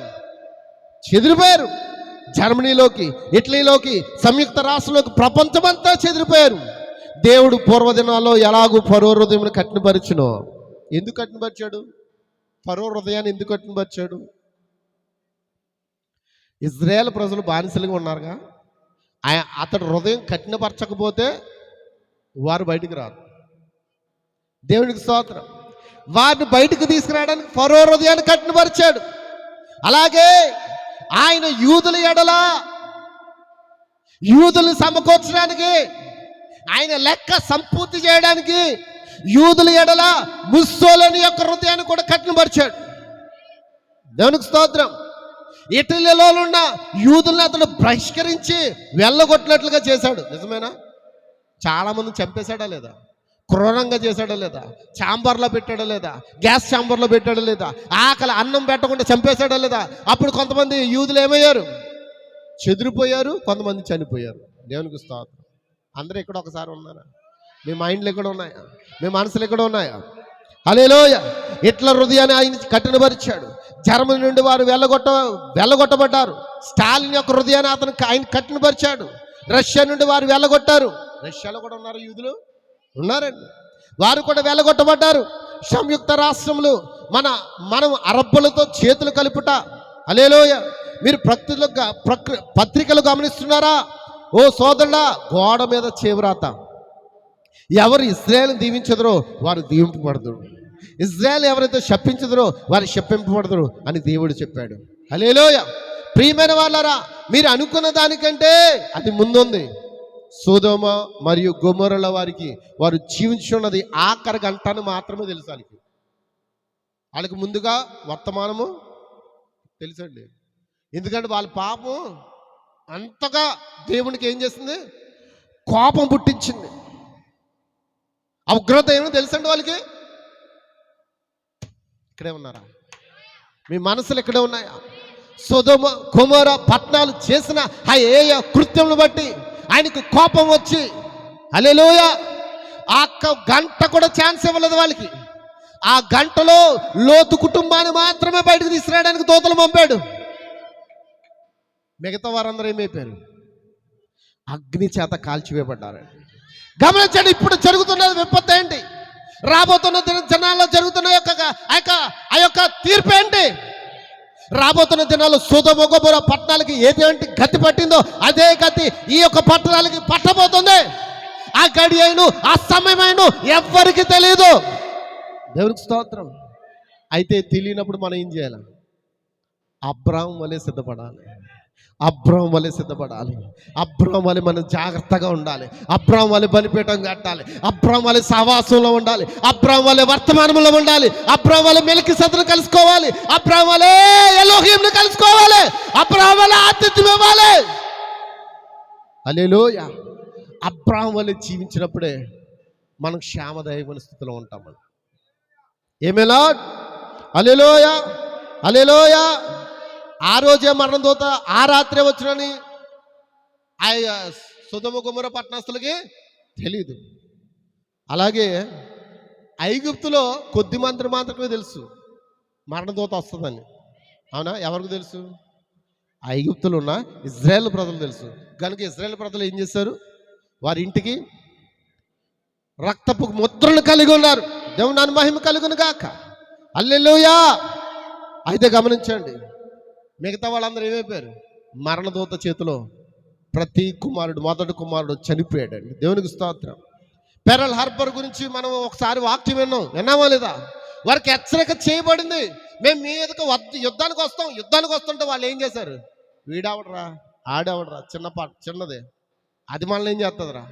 చెదిరిపోయారు. జర్మనీలోకి, ఇటలీలోకి, సంయుక్త రాష్ట్రంలోకి, ప్రపంచమంతా చెదిరిపోయారు. దేవుడు పూర్వదినాల్లో ఎలాగూ ఫరో హృదయం కఠినపరిచునో. ఎందుకు కఠినపరిచాడు? ఫరో హృదయాన్ని ఎందుకు కఠినపరిచాడు? ఇజ్రాయేల్ ప్రజలు బానిసలుగా ఉన్నారుగా, అతడు హృదయం కఠినపరచకపోతే వారు బయటికి రారు. దేవునికి స్తోత్రం. వారిని బయటకు తీసుకురావడానికి ఫరో హృదయాన్ని కఠినపరిచాడు. అలాగే ఆయన యూదుల ఎడల, యూదుల్ని సమకూర్చడానికి, ఆయన లెక్క సంపూర్తి చేయడానికి యూదుల ఎడల ముస్సోలిని యొక్క హృదయాన్ని కూడా కఠినపరిచాడు. దేవునికి స్తోత్రం. ఇటలీలో ఉన్న యూదుల్ని అతను బహిష్కరించి వెళ్ళగొట్టినట్లుగా చేశాడు. నిజమేనా? చాలామంది చంపేశాడా లేదా? క్రూరంగా చేశాడా లేదా? ఛాంబర్లో పెట్టాడా లేదా? గ్యాస్ ఛాంబర్లో పెట్టాడా లేదా? ఆకలి అన్నం పెట్టకుండా చంపేశాడా లేదా? అప్పుడు కొంతమంది యూదులు ఏమయ్యారు? చెదిరిపోయారు, కొంతమంది చనిపోయారు. దేవునికి స్తోత్రం. అందరూ ఇక్కడ ఒకసారి ఉన్నారా? మీ మైండ్లు ఎక్కడ ఉన్నాయా? మీ మనసులు ఎక్కడ ఉన్నాయా? హల్లెలూయ. ఇట్ల హృదయాన్ని ఆయన కఠినపరిచాడు. జర్మనీ నుండి వారు వెళ్ళగొట్టబడ్డారు. స్టాలిన్ యొక్క హృదయాన్ని ఆయన కఠినపరిచాడు. రష్యా నుండి వారు వెళ్ళగొట్టారు. రష్యాలో కూడా ఉన్నారు యూదులు, ఉన్నారండి. వారు కూడా వెళ్ళగొట్టబడ్డారు. సంయుక్త రాష్ట్రములు మనం అరబ్బులతో చేతులు కలుపుట. హల్లెలూయ. మీరు పత్రికలు గమనిస్తున్నారా? ఓ సోదరుడా, గోడ మీద చేవ్రాత. ఎవరు ఇజ్రాయేల్ని దీవించదరో వారు దీవింపబడదురు, ఇజ్రాయేల్ ఎవరైతే శపించదరో వారు శపింపబడదురు అని దేవుడు చెప్పాడు. హల్లెలూయ. ప్రియమైన వాళ్ళారా, మీరు అనుకున్న దానికంటే అది ముందుంది. సొదొమ మరియు గొమొర్రాల వారు జీవించున్నది ఆఖరి గంటను మాత్రమే తెలుసు. వాళ్ళకి ముందుగా వర్తమానము తెలుసండి. ఎందుకంటే వాళ్ళ పాపం అంతగా దేవునికి ఏం చేసింది? కోపం పుట్టించింది. ఆ ఉగ్రత ఏమో తెలుసండి వాళ్ళకి. ఇక్కడే ఉన్నారా? మీ మనసులు ఇక్కడే ఉన్నాయా? సొదొమ గొమొర్రా పట్టణాలు చేసిన ఆ కృత్యములు బట్టి ఆయనకు కోపం వచ్చి, హల్లెలూయ, ఆ గంట కూడా ఛాన్స్ ఇవ్వలేదు వాళ్ళకి. ఆ గంటలో లోతు కుటుంబాన్ని మాత్రమే బయటకు తీసుకురావడానికి దూతలు పంపాడు. మిగతా వారందరూ ఏమైపోయారు? అగ్ని చేత కాల్చివేయబడ్డారండి. గమనించండి, ఇప్పుడు జరుగుతున్నది విపత్తు ఏంటి? రాబోతున్న దినాల్లో జరుగుతున్న ఆ యొక్క తీర్పు ఏంటి? రాబోతున్న దినాల్లో సొదొమ గొమొర్రా పట్టణాలకి ఏదేంటి గతి పట్టిందో అదే గతి ఈ యొక్క పట్టణాలకి పట్టబోతుంది. ఆ గడి అయిను, ఆ సమయమైను ఎవ్వరికి తెలియదు. దేవునికి స్తోత్రం. అయితే తెలియనప్పుడు మనం ఏం చేయాలి? అబ్రాహాము వలె సిద్ధపడాలి. అబ్రాహాము వలె సిద్ధపడాలి. అబ్రాహాము వలె మనం జాగ్రత్తగా ఉండాలి. అబ్రాహాము వలె బలిపీఠం కట్టాలి. అబ్రాహాము వలె సహవాసంలో ఉండాలి. అబ్రాహాము వలె వర్తమానంలో ఉండాలి. అబ్రాహాము వలె మెల్కీసెదెకును కలుసుకోవాలి. అబ్రాహాము వలె ఎలోహీంను కలుసుకోవాలి. అబ్రాహాము వలె ఆతిథ్యం ఇవ్వాలి. హల్లెలూయా. అబ్రాహాము వలె జీవించినప్పుడే మనం క్షేమదాయకమైన స్థితిలో ఉంటాం. ఏమేలా? హల్లెలూయా, హల్లెలూయా. ఆ రోజే మరణం దూత ఆ రాత్రే వచ్చునని ఆ సొదొమ గొమొర్రా పట్టణస్తులకి తెలీదు. అలాగే ఐగుప్తులో కొద్ది మంది మాత్రమే తెలుసు మరణ దూత వస్తుందని. అవునా? ఎవరికి తెలుసు? ఐగుప్తులో ఉన్న ఇజ్రాయేల్ ప్రజలు తెలుసు. కనుక ఇజ్రాయేల్ ప్రజలు ఏం చేశారు? వారి ఇంటికి రక్తపు ముద్రలు కలిగి ఉన్నారు. దేవుని మహిమ కలుగును గాక. హల్లెలూయా. అయితే గమనించండి, మిగతా వాళ్ళందరూ ఏమైపోయారు? మరణదూత చేతిలో ప్రతి కుమారుడు, మొదటి కుమారుడు చనిపోయాడండి. దేవునికి స్తోత్రం. పెరల్ హార్బర్ గురించి మనం ఒకసారి వాక్యం విన్నామా లేదా? వారికి హెచ్చరిక చేయబడింది, మేము మీ మీదకి యుద్ధానికి వస్తుంటే వాళ్ళు ఏం చేశారు? వీడావడరా, ఆడవడరా, చిన్నదే, అది మనల్ని ఏం చేస్తుందిరా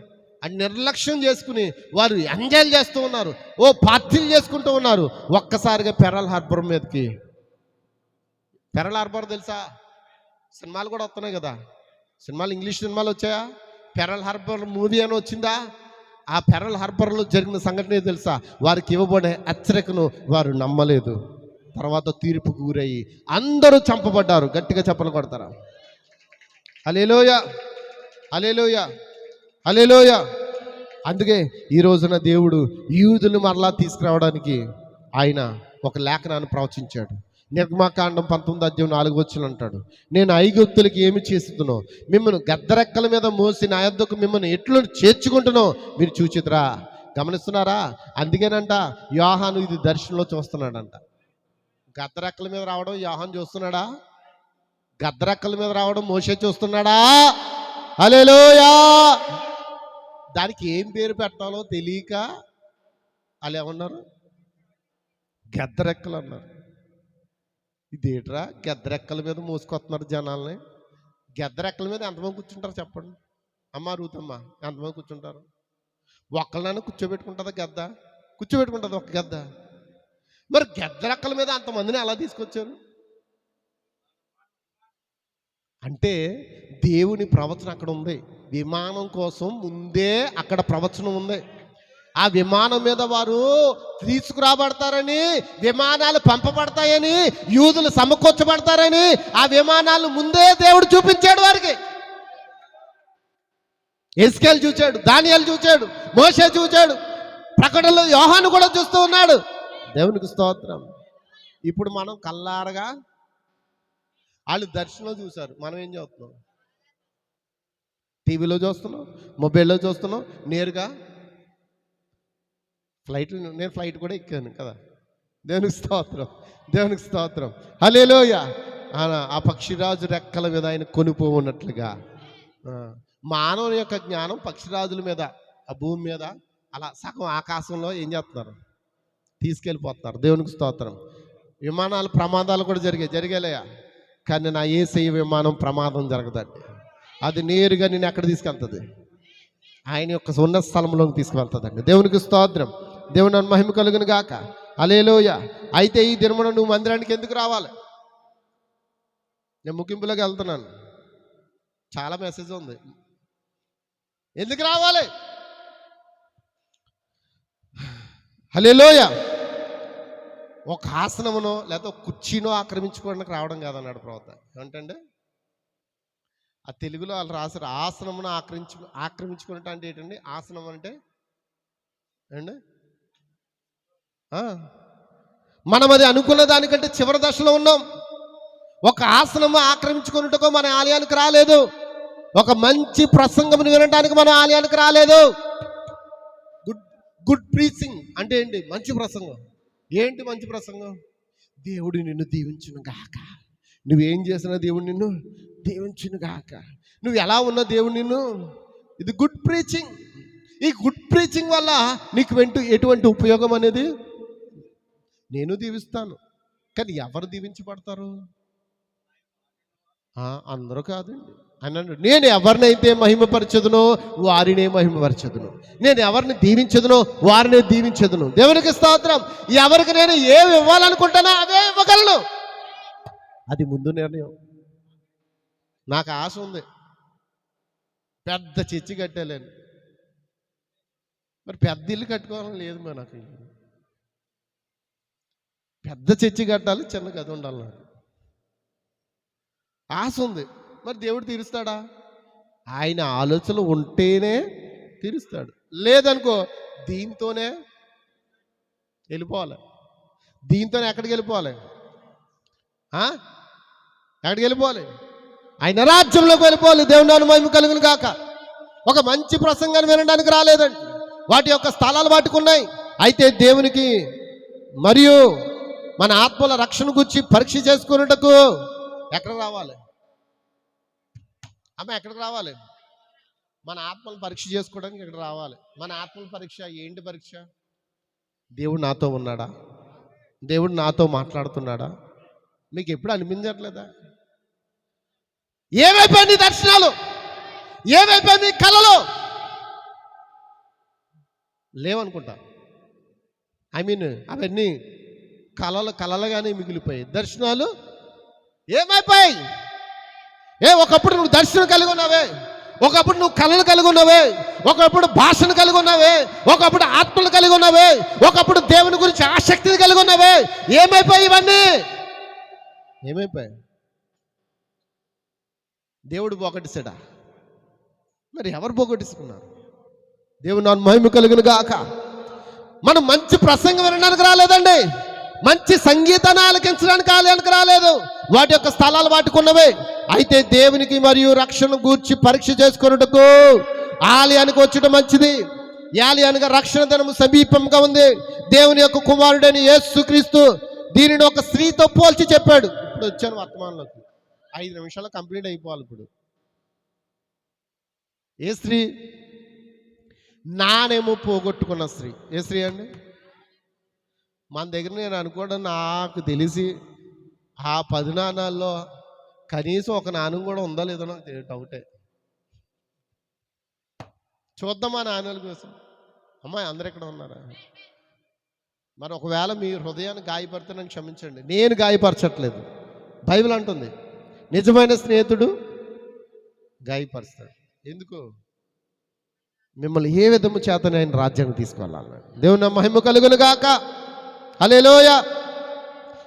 అని నిర్లక్ష్యం చేసుకుని వారు ఎంజాయ్ చేస్తూ ఉన్నారు, పార్టీలు చేసుకుంటూ ఉన్నారు. ఒక్కసారిగా పెరల్ హార్బర్ మీదకి, పెరల్ హార్బర్ తెలుసా? సినిమాలు కూడా వస్తున్నాయి కదా, ఇంగ్లీష్ సినిమాలు వచ్చాయా? పెరల్ హార్బర్ మూవీ అని వచ్చిందా? ఆ పెరల్ హార్బర్లో జరిగిన సంఘటన తెలుసా? వారికి ఇవ్వబడే హెచ్చరికను వారు నమ్మలేదు. తర్వాత తీర్పుకు గురయ్యి అందరూ చంపబడ్డారు. గట్టిగా చప్పలు కొడతారా? హల్లెలూయా, హల్లెలూయా, హల్లెలూయా. అందుకే ఈ రోజున దేవుడు యూదులు మరలా తీసుకురావడానికి ఆయన ఒక లేఖనాన్ని ప్రవచించాడు. నిర్గమకాండం 19:4 అంటాడు, నేను ఐగుప్తులకి ఏమి చేస్తున్నావు, మిమ్మల్ని గద్దరెక్కల మీద మోసి నా యొద్దకు మిమ్మల్ని ఎట్లు చేర్చుకుంటున్నావు మీరు చూచిద్రా. గమనిస్తున్నారా? అందుకేనంట యోహాను ఇది దర్శనంలో చూస్తున్నాడంట. గద్దరెక్కల మీద రావడం యోహాను చూస్తున్నాడా? గద్దరెక్కల మీద రావడం మోషే చూస్తున్నాడా? హల్లెలూయా. దానికి ఏం పేరు పెట్టాలో తెలియక వాళ్ళు ఏమన్నారు? గద్దరెక్కలు అన్నారు. ఇదేట్రా, గద్దరెక్కల మీద మోసుకొస్తున్నారు జనాల్ని. గద్దరెక్కల మీద ఎంతమంది కూర్చుంటారు చెప్పండి అమ్మ, రూతమ్మ? ఎంతమంది కూర్చుంటారు? ఒక్కళ్ళనైనా కూర్చోబెట్టుకుంటుందా గద్ద? కూర్చోబెట్టుకుంటుంది ఒక గద్ద. మరి గద్దరెక్కల మీద అంతమందిని ఎలా తీసుకొచ్చారు? అంటే దేవుని ప్రవచనం అక్కడ ఉంది. విమానం కోసం ముందే అక్కడ ప్రవచనం ఉంది. ఆ విమానం మీద వారు తీసుకురాబడతారని, విమానాలు పంపబడతాయని, యూదులు సమకూర్చబడతారని ఆ విమానాలు ముందే దేవుడు చూపించాడు వారికి. ఎస్కేల్ చూచాడు, దానియేలు చూచాడు, మోషే చూచాడు, ప్రకటనలో యోహాను కూడా చూస్తూ ఉన్నాడు. దేవునికి స్తోత్రం. ఇప్పుడు మనం కల్లారగా వాళ్ళు దర్శనంలో చూశారు, మనం ఏం చేస్తున్నాం? టీవీలో చూస్తున్నాం, మొబైల్లో చూస్తున్నాం, నేరుగా నేను ఫ్లైట్ కూడా ఎక్కాను కదా. దేవునికి స్తోత్రం, దేవునికి స్తోత్రం. హల్లెలూయా. ఆ పక్షిరాజు రెక్కల మీద ఆయన కొనిపోవున్నట్లుగా మానవుని యొక్క జ్ఞానం పక్షిరాజుల మీద, ఆ భూమి మీద అలా సగం ఆకాశంలో ఏం చేస్తున్నారు? తీసుకెళ్ళిపోతున్నారు. దేవునికి స్తోత్రం. విమానాలు ప్రమాదాలు కూడా జరిగేలేయా, కానీ నా యేసయ్య విమానం ప్రమాదం జరగదండి. అది నేరుగా నేను ఎక్కడ తీసుకెళ్తుంది? ఆయన యొక్క ఉన్నత స్థలంలోకి తీసుకువెళ్తుందండి. దేవునికి స్తోత్రం. దేవుని మహిమ కలుగును గాక. హల్లెలూయా. అయితే ఈ దినమున నువ్వు మందిరానికి ఎందుకు రావాలి? నేను ముగింపులోకి వెళ్తున్నాను, చాలా మెసేజ్ ఉంది. ఎందుకు రావాలి? హల్లెలూయా. ఒక ఆసనమునో లేదా ఒక కుర్చీనో ఆక్రమించుకోవడానికి రావడం కాదన్నాడు ప్రవక్త. ఏమంటండి? ఆ తెలుగులో వాళ్ళు రాశారు, ఆసనమును ఆక్రమించుకున్నట్టు అంటే ఏంటండి? ఆసనం అంటే అండి, మనం అది అనుకున్న దానికంటే చివరి దశలో ఉన్నాం. ఒక ఆసనము ఆక్రమించుకున్నట్టుకో మన ఆలయానికి రాలేదు. ఒక మంచి ప్రసంగమును వినడానికి మన ఆలయానికి రాలేదు. గుడ్ ప్రీచింగ్ అంటే ఏంటి? మంచి ప్రసంగం. ఏంటి మంచి ప్రసంగం? దేవుడు నిన్ను దీవించును గాక. నువ్వేం చేసినా దేవుడు నిన్ను దీవించును గాక. నువ్వు ఎలా ఉన్నా దేవుడు నిన్ను. ఇది గుడ్ ప్రీచింగ్. ఈ గుడ్ ప్రీచింగ్ వల్ల నీకు ఎటువంటి ఉపయోగం అనేది? నేను దీవిస్తాను, కానీ ఎవరు దీవించబడతారు? అందరూ కాదండి. అన్నాడు, నేను ఎవరినైతే మహిమపరచదునో వారినే మహిమపరచదును, నేను ఎవరిని దీవించదునో వారినే దీవించదును. దేవునికి స్తోత్రం. ఎవరికి నేను ఏమి ఇవ్వాలనుకుంటానో అవే ఇవ్వగలను. అది ముందు నిర్ణయం. నాకు ఆశ ఉంది, పెద్ద చర్చి కట్టేలేను. మరి పెద్ద ఇల్లు కట్టుకోవాలని లేదు. మరి నాకు పెద్ద చర్చి కట్టాలి, చిన్న గది ఉండాలి. నాకు ఆశ ఉంది. మరి దేవుడు తీరుస్తాడా? ఆయన ఆలోచనలు ఉంటేనే తీరుస్తాడు. లేదనుకో దీంతోనే వెళ్ళిపోవాలి. దీంతోనే ఎక్కడికి వెళ్ళిపోవాలి? ఎక్కడికి వెళ్ళిపోవాలి? ఆయన రాజ్యంలోకి వెళ్ళిపోవాలి. దేవుని మహిమ కలుగును గాక. ఒక మంచి ప్రసంగాన్ని వినడానికి రాలేదండి. వాటి యొక్క స్థలాలు వాటికి ఉన్నాయి. అయితే దేవునికి మరియు మన ఆత్మల రక్షణ గురించి పరీక్ష చేసుకున్నటకు ఎక్కడ రావాలి అమ్మ? ఎక్కడికి రావాలి? మన ఆత్మలు పరీక్ష చేసుకోవడానికి ఇక్కడ రావాలి. మన ఆత్మల పరీక్ష ఏంటి? పరీక్ష దేవుడు నాతో ఉన్నాడా? దేవుడు నాతో మాట్లాడుతున్నాడా? మీకు ఎప్పుడు అనిపించట్లేదా? ఏమైపోయి నీ దర్శనాలు? ఏమైపోయి నీ కళలు? లేవనుకుంటా. అవన్నీ కలలుగానే మిగిలిపోయాయి. దర్శనాలు ఏమైపోయాయి? ఒకప్పుడు నువ్వు దర్శనం కలిగి ఉన్నావే, ఒకప్పుడు నువ్వు కళలు కలిగి ఉన్నావే, ఒకప్పుడు భాషను కలిగి ఉన్నావే, ఒకప్పుడు ఆత్మలు కలిగి ఉన్నావే, ఒకప్పుడు దేవుని గురించి ఆసక్తిని కలిగి ఉన్నావే. ఏమైపోయాయి ఇవన్నీ? ఏమైపోయాయి? దేవుడు పోగొట్టేశాడా? మరి ఎవరు పోగొట్టేసుకున్నారు? దేవుని నామమునకు మహిమ కలుగును గాక. మనం మంచి ప్రసంగం వినడానికి రాలేదండి, మంచి సంగీతాన్ని ఆలకించడానికి రాలేదు. వాటి యొక్క స్థలాలు వాటికి ఉన్నవే. అయితే దేవునికి మరియు రక్షణ గూర్చి పరీక్ష చేసుకున్నట్టుకు ఆలయానికి వచ్చడం మంచిది. ఆలయానికి రక్షణ దినము సమీపంగా ఉంది. దేవుని యొక్క కుమారుడైన యేసుక్రీస్తు దీనిని ఒక స్త్రీతో పోల్చి చెప్పాడు. ఇప్పుడు వచ్చాను వర్తమానంలోకి. 5 నిమిషాలు కంప్లీట్ అయిపోవాలి. ఇప్పుడు ఏ స్త్రీ? నానేమో పోగొట్టుకున్న స్త్రీ. ఏ స్త్రీ అండి? మన దగ్గర నేను అనుకోవడం, నాకు తెలిసి ఆ 10 నాణాల్లో కనీసం ఒక నాణం కూడా ఉందా లేదో నాకు డౌటే. చూద్దామా నాణాల కోసం? అమ్మాయి అందరు ఇక్కడ ఉన్నారా? మరి ఒకవేళ మీ హృదయాన్ని గాయపడితే నన్ను క్షమించండి, నేను గాయపరచట్లేదు. బైబిల్ అంటుంది నిజమైన స్నేహితుడు గాయపరుస్తాడు. ఎందుకు? మిమ్మల్ని ఏ విధము చేతనే ఆయన రాజ్యాన్ని తీసుకెళ్ళాలన్నాడు. దేవుని మహిమ కలుగును గాక. హల్లెలూయా.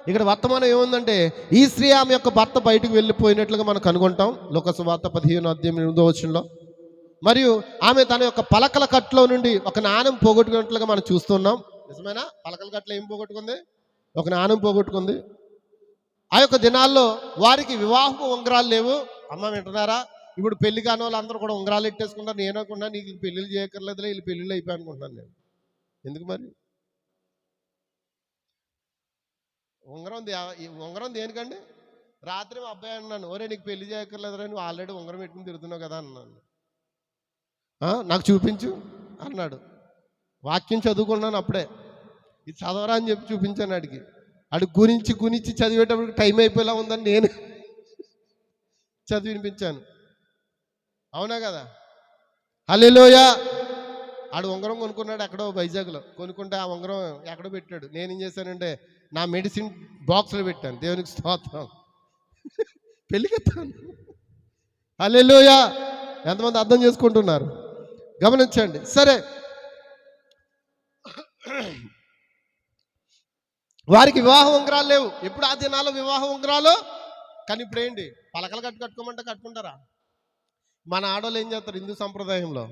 ఇక్కడ వర్తమానం ఏముందంటే, ఈ స్త్రీ ఆమె యొక్క భర్త బయటకు వెళ్ళిపోయినట్లుగా మనం కనుగొంటాం లూకా సువార్త 15:8 మరియు ఆమె తన యొక్క పలకల కట్లో నుండి ఒక నాణెం పోగొట్టుకున్నట్లుగా మనం చూస్తున్నాం. నిజమేనా? పలకల కట్లో ఏం పోగొట్టుకుంది? ఒక నాణెం పోగొట్టుకుంది. ఆ యొక్క దినాల్లో వారికి వివాహపు ఉంగరాలు లేవు. అమ్మ వింటున్నారా? ఇప్పుడు పెళ్లి కాని వాళ్ళు అందరూ కూడా ఉంగరాలు ఎట్టేసుకుంటారు. నేను అనుకున్నా నీకు పెళ్ళిళ్ళు చేయక్కర్లేదులే, వీళ్ళు పెళ్ళిళ్ళు అయిపోయి అనుకుంటున్నాను నేను. ఎందుకు మరి ఉంగరం దేనికండి? రాత్రి మా అబ్బాయి అన్నాను, ఒరే నీకు పెళ్లి చేయక్కర్లేదురా, నువ్వు ఆల్రెడీ ఉంగరం పెట్టుకుని తిరుగుతున్నావు కదా అన్నాను. నాకు చూపించు అన్నాడు. వాక్యం చదువుకున్నాను అప్పుడే. ఇది చదవరా అని చెప్పి చూపించాను అడిగి. గురించి చదివేటప్పుడు టైం అయిపోయేలా ఉందని నేను చదివి వినిపించాను. అవునా కదా? హల్లెలూయా. ఆడు ఉంగరం కొనుక్కున్నాడు ఎక్కడో వైజాగ్లో. కొనుక్కుంటే ఆ ఉంగరం ఎక్కడో పెట్టాడు. నేనేం చేశానంటే నా మెడిసిన్ బాక్స్లో పెట్టాను. దేవునికి స్తోత్రం. పెళ్ళికెత్తాను. హల్లెలూయా. ఎంతమంది అర్థం చేసుకుంటున్నారు? గమనించండి. సరే, వారికి వివాహ ఉంగరాలు లేవు. ఎప్పుడు ఆ దినాల్లో వివాహ ఉంగరాలు. కానీ ఇప్పుడు ఏంటి? పలకలు కట్టుకోమంటే కట్టుకుంటారా? మన ఆడవాళ్ళు ఏం చేస్తారు హిందూ సంప్రదాయంలో?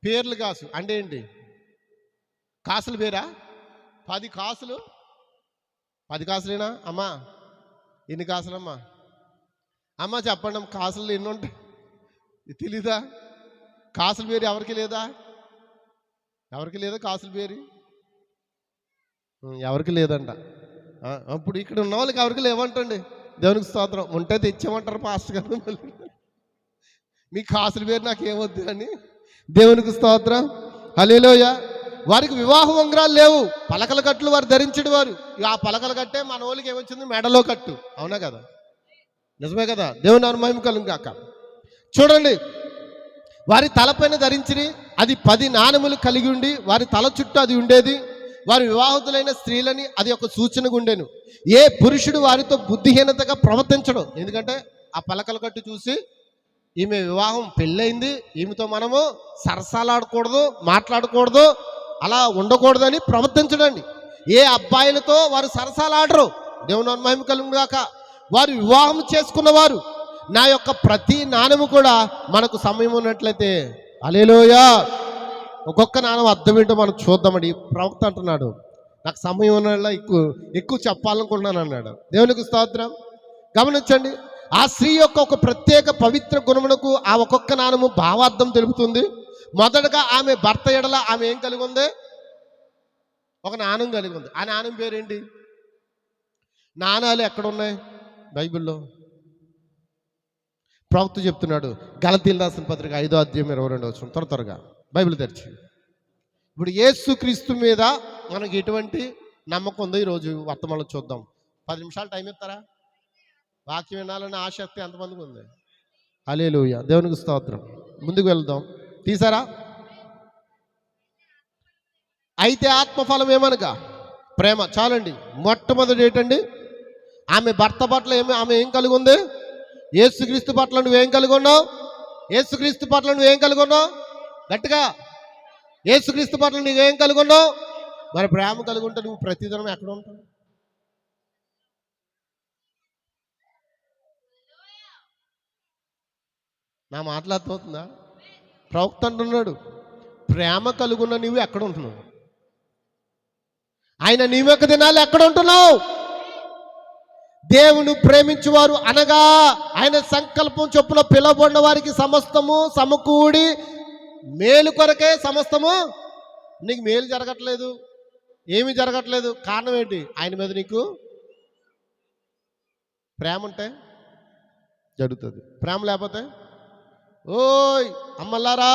పేర్లు కాసు అంటే ఏంటి? కాసులు పేరా? 10 కాసులు. 10 కాసులేనా అమ్మా? ఎన్ని కాసులమ్మా? అమ్మ చెప్పండి, కాసులు ఎన్ని ఉంటాయి? తెలీదా? కాసుల పేరు ఎవరికి లేదా? ఎవరికి లేదా కాసుల పేరు? ఎవరికి లేదంట. అప్పుడు ఇక్కడ ఉన్న వాళ్ళకి ఎవరికి లేవంటండి. దేవునికి స్తోత్రం. ఉంటే తెచ్చామంటారు పాస్టర్ గారు. మీ కాసుల పేరు నాకు ఏమొద్దు అని. దేవునికి స్తోత్రం. హల్లెలూయా. వారికి వివాహ ఉంగరాలు లేవు. పలకల కట్లు వారు ధరించడు. వారు ఆ పలకల కట్టే మన వాళ్ళకి ఏమొచ్చింది? మెడలో కట్టు. అవునా కదా? నిజమే కదా? దేవుని నామమునకు మహిమ కలుగును గాక. చూడండి, వారి తలపైన ధరించిరి. అది 10 నాణెములు కలిగి ఉండి వారి తల చుట్టూ అది ఉండేది. వారి వివాహితులైన స్త్రీలని అది ఒక సూచనగా ఉండేను. ఏ పురుషుడు వారితో బుద్ధిహీనతగా ప్రవర్తించడం. ఎందుకంటే ఆ పలకల కట్టు చూసి ఈమె వివాహం పెళ్ళయింది, ఈమెతో మనము సరసాలాడకూడదు, మాట్లాడకూడదు, అలా ఉండకూడదని ప్రవర్తించడండి. ఏ అబ్బాయిలతో వారు సరసాలాడరు. దేవుని నామమునకు మహిమ కలుగును గాక. వారు వివాహం చేసుకున్నవారు. నా యొక్క ప్రతి నాణెము కూడా మనకు సమయం ఉన్నట్లయితే, హల్లెలూయా, ఒక్కొక్క నాణం అర్థం ఏంటో మనం చూద్దామండి. ప్రవక్త అంటున్నాడు, నాకు సమయం ఉన్న ఎక్కువ చెప్పాలనుకుంటున్నాను అన్నాడు. దేవునికి స్తోత్రం. గమనించండి, ఆ స్త్రీ యొక్క ఒక ప్రత్యేక పవిత్ర గుణమునకు ఆ ఒక్కొక్క నాణము భావార్థం తెలుపుతుంది. మొదటగా ఆమె భర్త ఎడల ఆమె ఏం కలిగి ఉంది? ఒక నాణం కలిగి ఉంది. ఆ నాణం పేరేంటి? నాణాలు ఎక్కడున్నాయి బైబిల్లో? ప్రవక్త చెప్తున్నాడు, గలతీయులకు రాసిన పత్రిక 5వ అధ్యాయం 22వ వచనం. త్వరగా బైబిల్ తెరిచి. ఇప్పుడు యేసుక్రీస్తు మీద మనకి ఎటువంటి నమ్మకం ఉందో ఈరోజు వర్తమానంలో చూద్దాం. 10 నిమిషాలు టైం ఇస్తారా? వాక్యం వినాలని ఆసక్తి ఎంతమందికి ఉంది? హల్లెలూయా, దేవునికి స్తోత్రం. ముందుకు వెళ్దాం. తీసారా? అయితే ఆత్మఫలం ఏమనగా ప్రేమ. చాలండి. మొట్టమొదటి ఏంటండి? ఆమె భర్త పట్ల ఆమె ఏం కలిగి ఉంది? యేసుక్రీస్తు పట్ల నువ్వేం కలిగి ఉన్నావు? యేసుక్రీస్తు పట్ల నువ్వేం కలిగి ఉన్నావు? గట్టిగా, యేసుక్రీస్తు పట్ల నువ్వేం కలిగి ఉన్నావు? మరి ప్రేమ కలిగి ఉంటే నువ్వు ప్రతిదినం ఎక్కడ ఉంటావు? నా మాట్లాడుతుందా? ప్రవక్త అంటున్నాడు, ప్రేమ కలుగున్న నువ్వు ఎక్కడ ఉంటున్నావు? ఆయన నీ యొక్క దినాలు ఎక్కడ ఉంటున్నావు? దేవుని ప్రేమించువారు అనగా ఆయన సంకల్పం చొప్పున పిలవబడిన వారికి సమస్తము సమకూడి మేలు కొరకే. సమస్తము నీకు మేలు జరగట్లేదు, ఏమీ జరగట్లేదు. కారణం ఏంటి? ఆయన మీద నీకు ప్రేమ ఉంటే జరుగుతుంది. ప్రేమ లేకపోతే, ఓయ్ అమ్మలారా,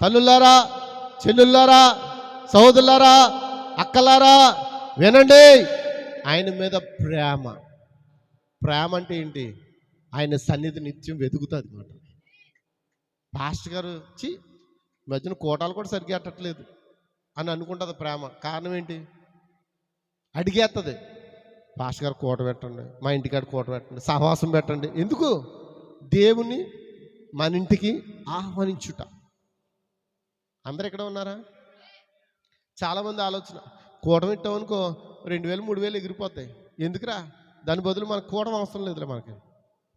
తల్లులారా, చెల్లులారా, సహోదరులారా, అక్కలారా, వినండి. ఆయన మీద ప్రేమ. ప్రేమ అంటే ఏంటి? ఆయన సన్నిధి నిత్యం వెతుకుతుంది అన్నమాట. పాస్టర్ గారు ఈ మధ్యన కోటాలు కూడా సరిగ్గా అట్టట్లేదు అని అనుకుంటుంది ప్రేమ. కారణం ఏంటి? అడిగేస్తుంది, పాస్టర్ గారు కోట పెట్టండి, మా ఇంటికాడ కోట పెట్టండి, సహవాసం పెట్టండి. ఎందుకు? దేవుని మన ఇంటికి ఆహ్వానించుట. అందరు ఎక్కడ ఉన్నారా? చాలామంది ఆలోచన, కూట పెట్టామనుకో 2000 3000 ఎగిరిపోతాయి. ఎందుకురా? దాని బదులు మనకు కూడం అవసరం లేదులే మనకి.